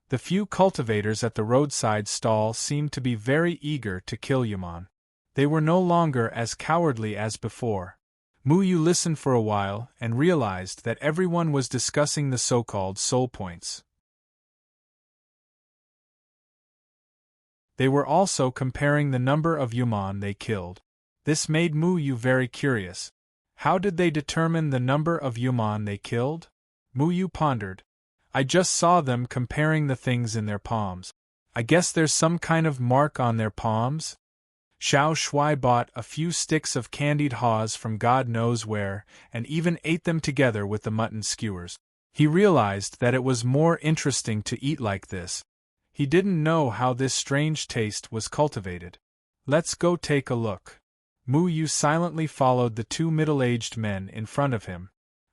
The few cultivators at the roadside stall seemed to be very eager to kill Yaman. They were no longer as cowardly as before. Muyu listened for a while and realized that everyone was discussing the so-called soul points. They were also comparing the number of Yaman they killed. This made Muyu very curious. How did they determine the number of Yaman they killed? Muyu pondered. I just saw them comparing the things in their palms. I guess there's some kind of mark on their palms? Xiao Shui bought a few sticks of candied haws from God knows where, and even ate them together with the mutton skewers. He realized that it was more interesting to eat like this. He didn't know how this strange taste was cultivated. Let's go take a look. Muyu silently followed the two middle-aged men in front of him.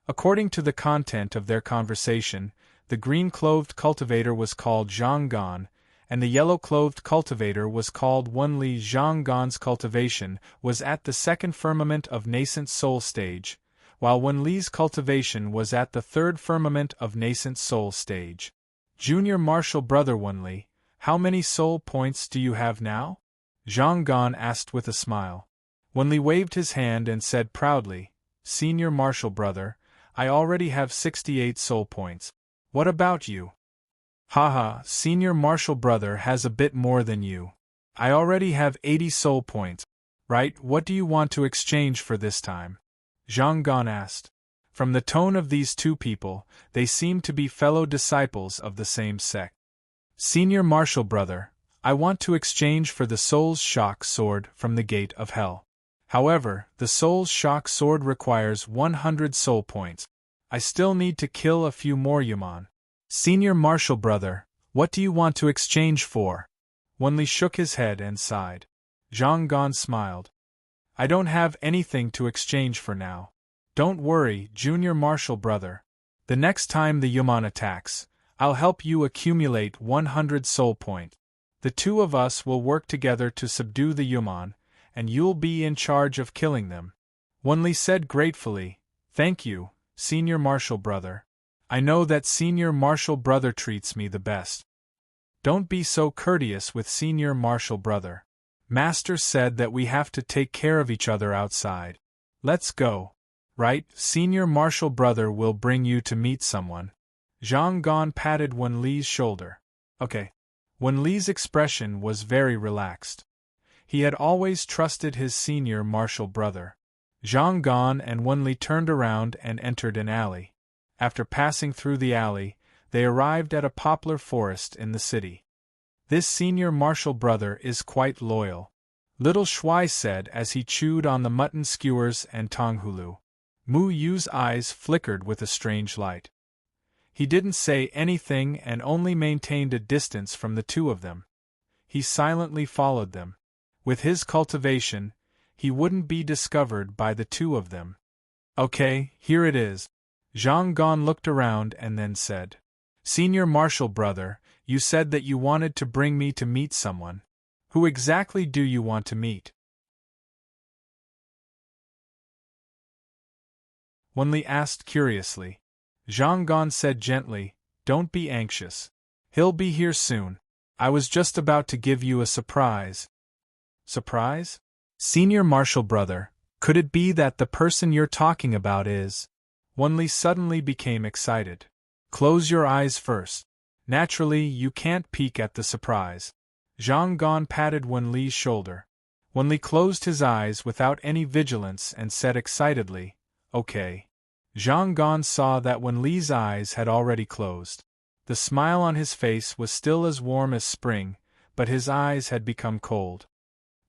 According to the content of their conversation, the green-clothed cultivator was called Zhang Gan, and the yellow-clothed cultivator was called Wenli. Zhang Gan's cultivation was at the second firmament of nascent soul stage, while Wenli's cultivation was at the third firmament of nascent soul stage. Junior martial brother Wenli, how many soul points do you have now? Zhang Gan asked with a smile. Wenli waved his hand and said proudly, Senior martial brother, I already have 68 soul points. What about you? Haha, senior martial brother has a bit more than you. I already have 80 soul points. Right, what do you want to exchange for this time? Zhang Gan asked. From the tone of these two people, they seemed to be fellow disciples of the same sect. Senior martial brother, I want to exchange for the Soul's Shock Sword from the Gate of Hell. However, the Soul's Shock Sword requires 100 soul points. I still need to kill a few more Yaman. Senior martial brother, what do you want to exchange for? Wenli shook his head and sighed. Zhang Gan smiled. I don't have anything to exchange for now. Don't worry, junior martial brother. The next time the Yaman attacks, I'll help you accumulate 100 soul points. The two of us will work together to subdue the Yaman, and you'll be in charge of killing them. Wenli said gratefully, Thank you, senior martial brother. I know that senior martial brother treats me the best. Don't be so courteous with senior martial brother. Master said that we have to take care of each other outside. Let's go. Right, senior martial brother will bring you to meet someone. Zhang Gan patted Wenli's shoulder. Okay. Wenli's expression was very relaxed. He had always trusted his senior martial brother. Zhang Gan and Wenli turned around and entered an alley. After passing through the alley, they arrived at a poplar forest in the city. This senior martial brother is quite loyal, Little Shui said as he chewed on the mutton skewers and tonghulu. Mu Yu's eyes flickered with a strange light. He didn't say anything and only maintained a distance from the two of them. He silently followed them. With his cultivation, he wouldn't be discovered by the two of them. Okay, here it is. Zhang Gan looked around and then said, Senior martial brother, you said that you wanted to bring me to meet someone. Who exactly do you want to meet? Wenli asked curiously. Zhang Gan said gently, Don't be anxious. He'll be here soon. I was just about to give you a surprise. Surprise? Senior martial brother, could it be that the person you're talking about is? Wenli suddenly became excited. Close your eyes first. Naturally, you can't peek at the surprise. Zhang Gan patted Wenli's shoulder. Wenli closed his eyes without any vigilance and said excitedly, Okay. Zhang Gan saw that Wenli's eyes had already closed. The smile on his face was still as warm as spring, but his eyes had become cold.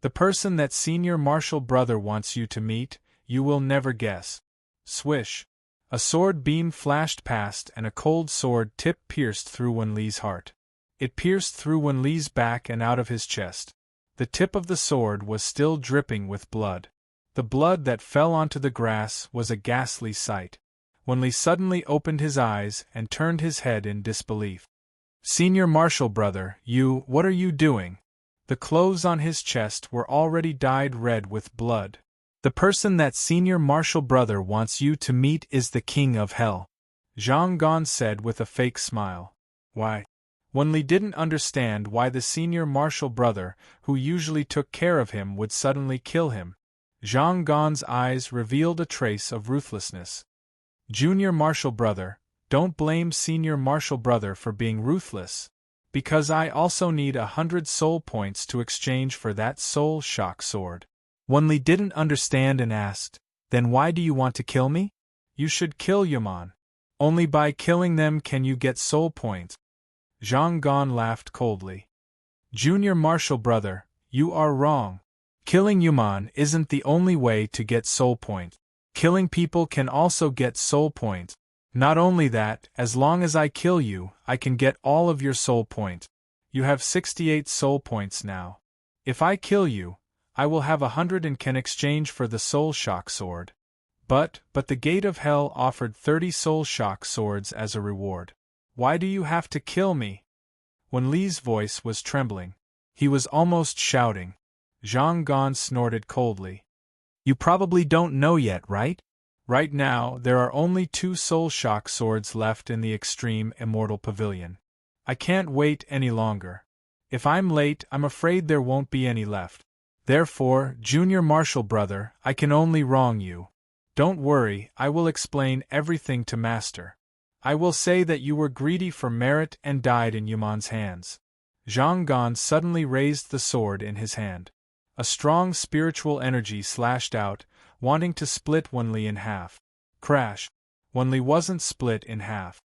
The person that senior martial brother wants you to meet, you will never guess. Swish. A sword beam flashed past and a cold sword tip pierced through Wenli's heart. It pierced through Wenli's back and out of his chest. The tip of the sword was still dripping with blood. The blood that fell onto the grass was a ghastly sight. Wenli suddenly opened his eyes and turned his head in disbelief. Senior Marshal Brother, what are you doing? The clothes on his chest were already dyed red with blood. The person that Senior Marshal Brother wants you to meet is the King of Hell, Zhang Gan said with a fake smile. Why? Wenli didn't understand why the Senior Marshal Brother, who usually took care of him, would suddenly kill him. Zhang Gan's eyes revealed a trace of ruthlessness. Junior Marshal Brother, don't blame Senior Marshal Brother for being ruthless. Because I also need 100 soul points to exchange for that soul shock sword. Wenli didn't understand and asked, then why do you want to kill me? You should kill Yaman. Only by killing them can you get soul points. Zhang Gan laughed coldly. Junior Marshal Brother, you are wrong. Killing Yaman isn't the only way to get soul points. Killing people can also get soul points. Not only that, as long as I kill you, I can get all of your soul points. You have 68 soul points now. If I kill you, I will have 100 and can exchange for the soul shock sword. But the Gate of Hell offered 30 soul shock swords as a reward. Why do you have to kill me? Wenli's voice was trembling. He was almost shouting. Zhang Gan snorted coldly. You probably don't know yet, right? Right now, there are only 2 soul shock swords left in the Extreme Immortal Pavilion. I can't wait any longer. If I'm late, I'm afraid there won't be any left. Therefore, Junior Marshal Brother, I can only wrong you. Don't worry, I will explain everything to Master. I will say that you were greedy for merit and died in Yaman's hands. Zhang Gan suddenly raised the sword in his hand. A strong spiritual energy slashed out, wanting to split Wenli in half. Crash! Wenli wasn't split in half.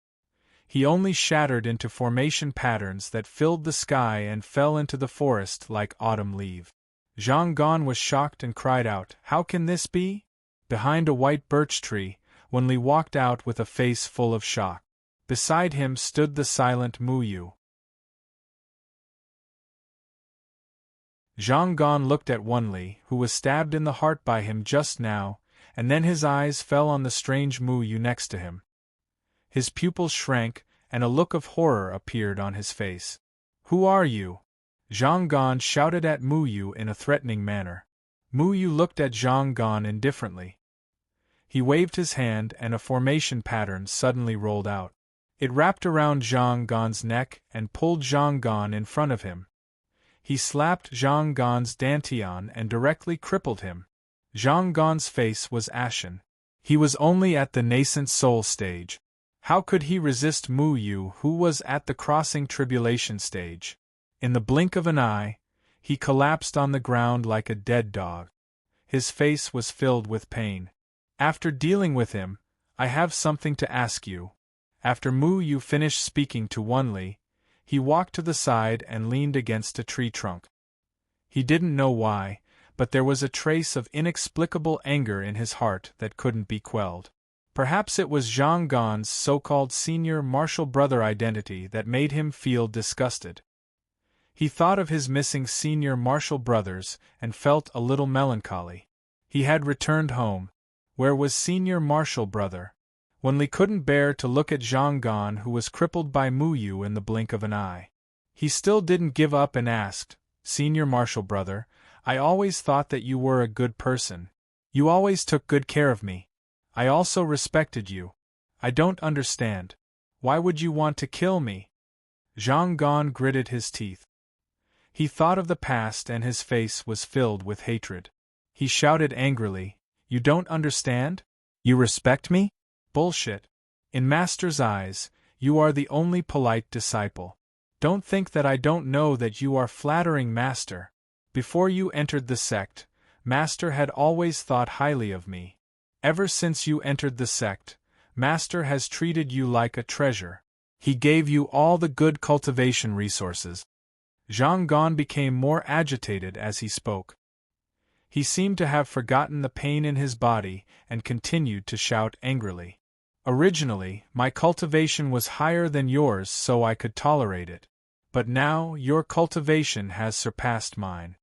He only shattered into formation patterns that filled the sky and fell into the forest like autumn leaves. Zhang Gan was shocked and cried out, "How can this be?" Behind a white birch tree, Wenli walked out with a face full of shock. Beside him stood the silent Mu Yu. Zhang Gan looked at Wenli, who was stabbed in the heart by him just now, and then his eyes fell on the strange Mu Yu next to him. His pupils shrank, and a look of horror appeared on his face. "Who are you?" Zhang Gan shouted at Mu Yu in a threatening manner. Mu Yu looked at Zhang Gan indifferently. He waved his hand and a formation pattern suddenly rolled out. It wrapped around Zhang Gan's neck and pulled Zhang Gan in front of him. He slapped Zhang Gan's dantian and directly crippled him. Zhang Gan's face was ashen. He was only at the nascent soul stage. How could he resist Mu Yu, who was at the crossing tribulation stage? In the blink of an eye, he collapsed on the ground like a dead dog. His face was filled with pain. After dealing with him, I have something to ask you. After Mu Yu finished speaking to Wenli, he walked to the side and leaned against a tree trunk. He didn't know why, but there was a trace of inexplicable anger in his heart that couldn't be quelled. Perhaps it was Zhang Gan's so-called Senior Marshal Brother identity that made him feel disgusted. He thought of his missing Senior Marshal Brothers and felt a little melancholy. He had returned home. Where was Senior Marshal Brother? Wenli couldn't bear to look at Zhang Gan, who was crippled by Mu Yu in the blink of an eye. He still didn't give up and asked, "Senior Marshal Brother, I always thought that you were a good person. You always took good care of me. I also respected you. I don't understand. Why would you want to kill me?" Zhang Gan gritted his teeth. He thought of the past and his face was filled with hatred. He shouted angrily, "You don't understand? You respect me? Bullshit. In Master's eyes, you are the only polite disciple. Don't think that I don't know that you are flattering Master. Before you entered the sect, Master had always thought highly of me. Ever since you entered the sect, Master has treated you like a treasure. He gave you all the good cultivation resources." Zhang Gan became more agitated as he spoke. He seemed to have forgotten the pain in his body and continued to shout angrily. "Originally, my cultivation was higher than yours so I could tolerate it. But now, your cultivation has surpassed mine.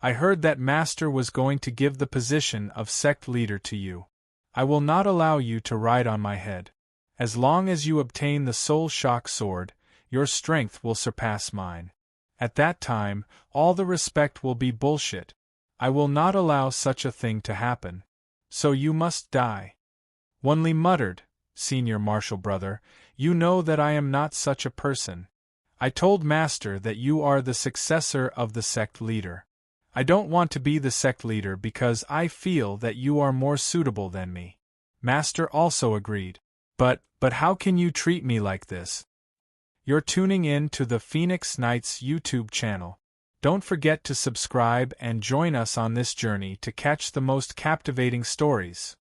I heard that Master was going to give the position of sect leader to you. I will not allow you to ride on my head. As long as you obtain the Soul Shock Sword, your strength will surpass mine. At that time, all the respect will be bullshit. I will not allow such a thing to happen. So you must die. Wunli muttered, Senior Marshal Brother, you know that I am not such a person. I told Master that you are the successor of the sect leader. I don't want to be the sect leader because I feel that you are more suitable than me. Master also agreed. But how can you treat me like this? You're tuning in to the Phoenix Knights YouTube channel. Don't forget to subscribe and join us on this journey to catch the most captivating stories.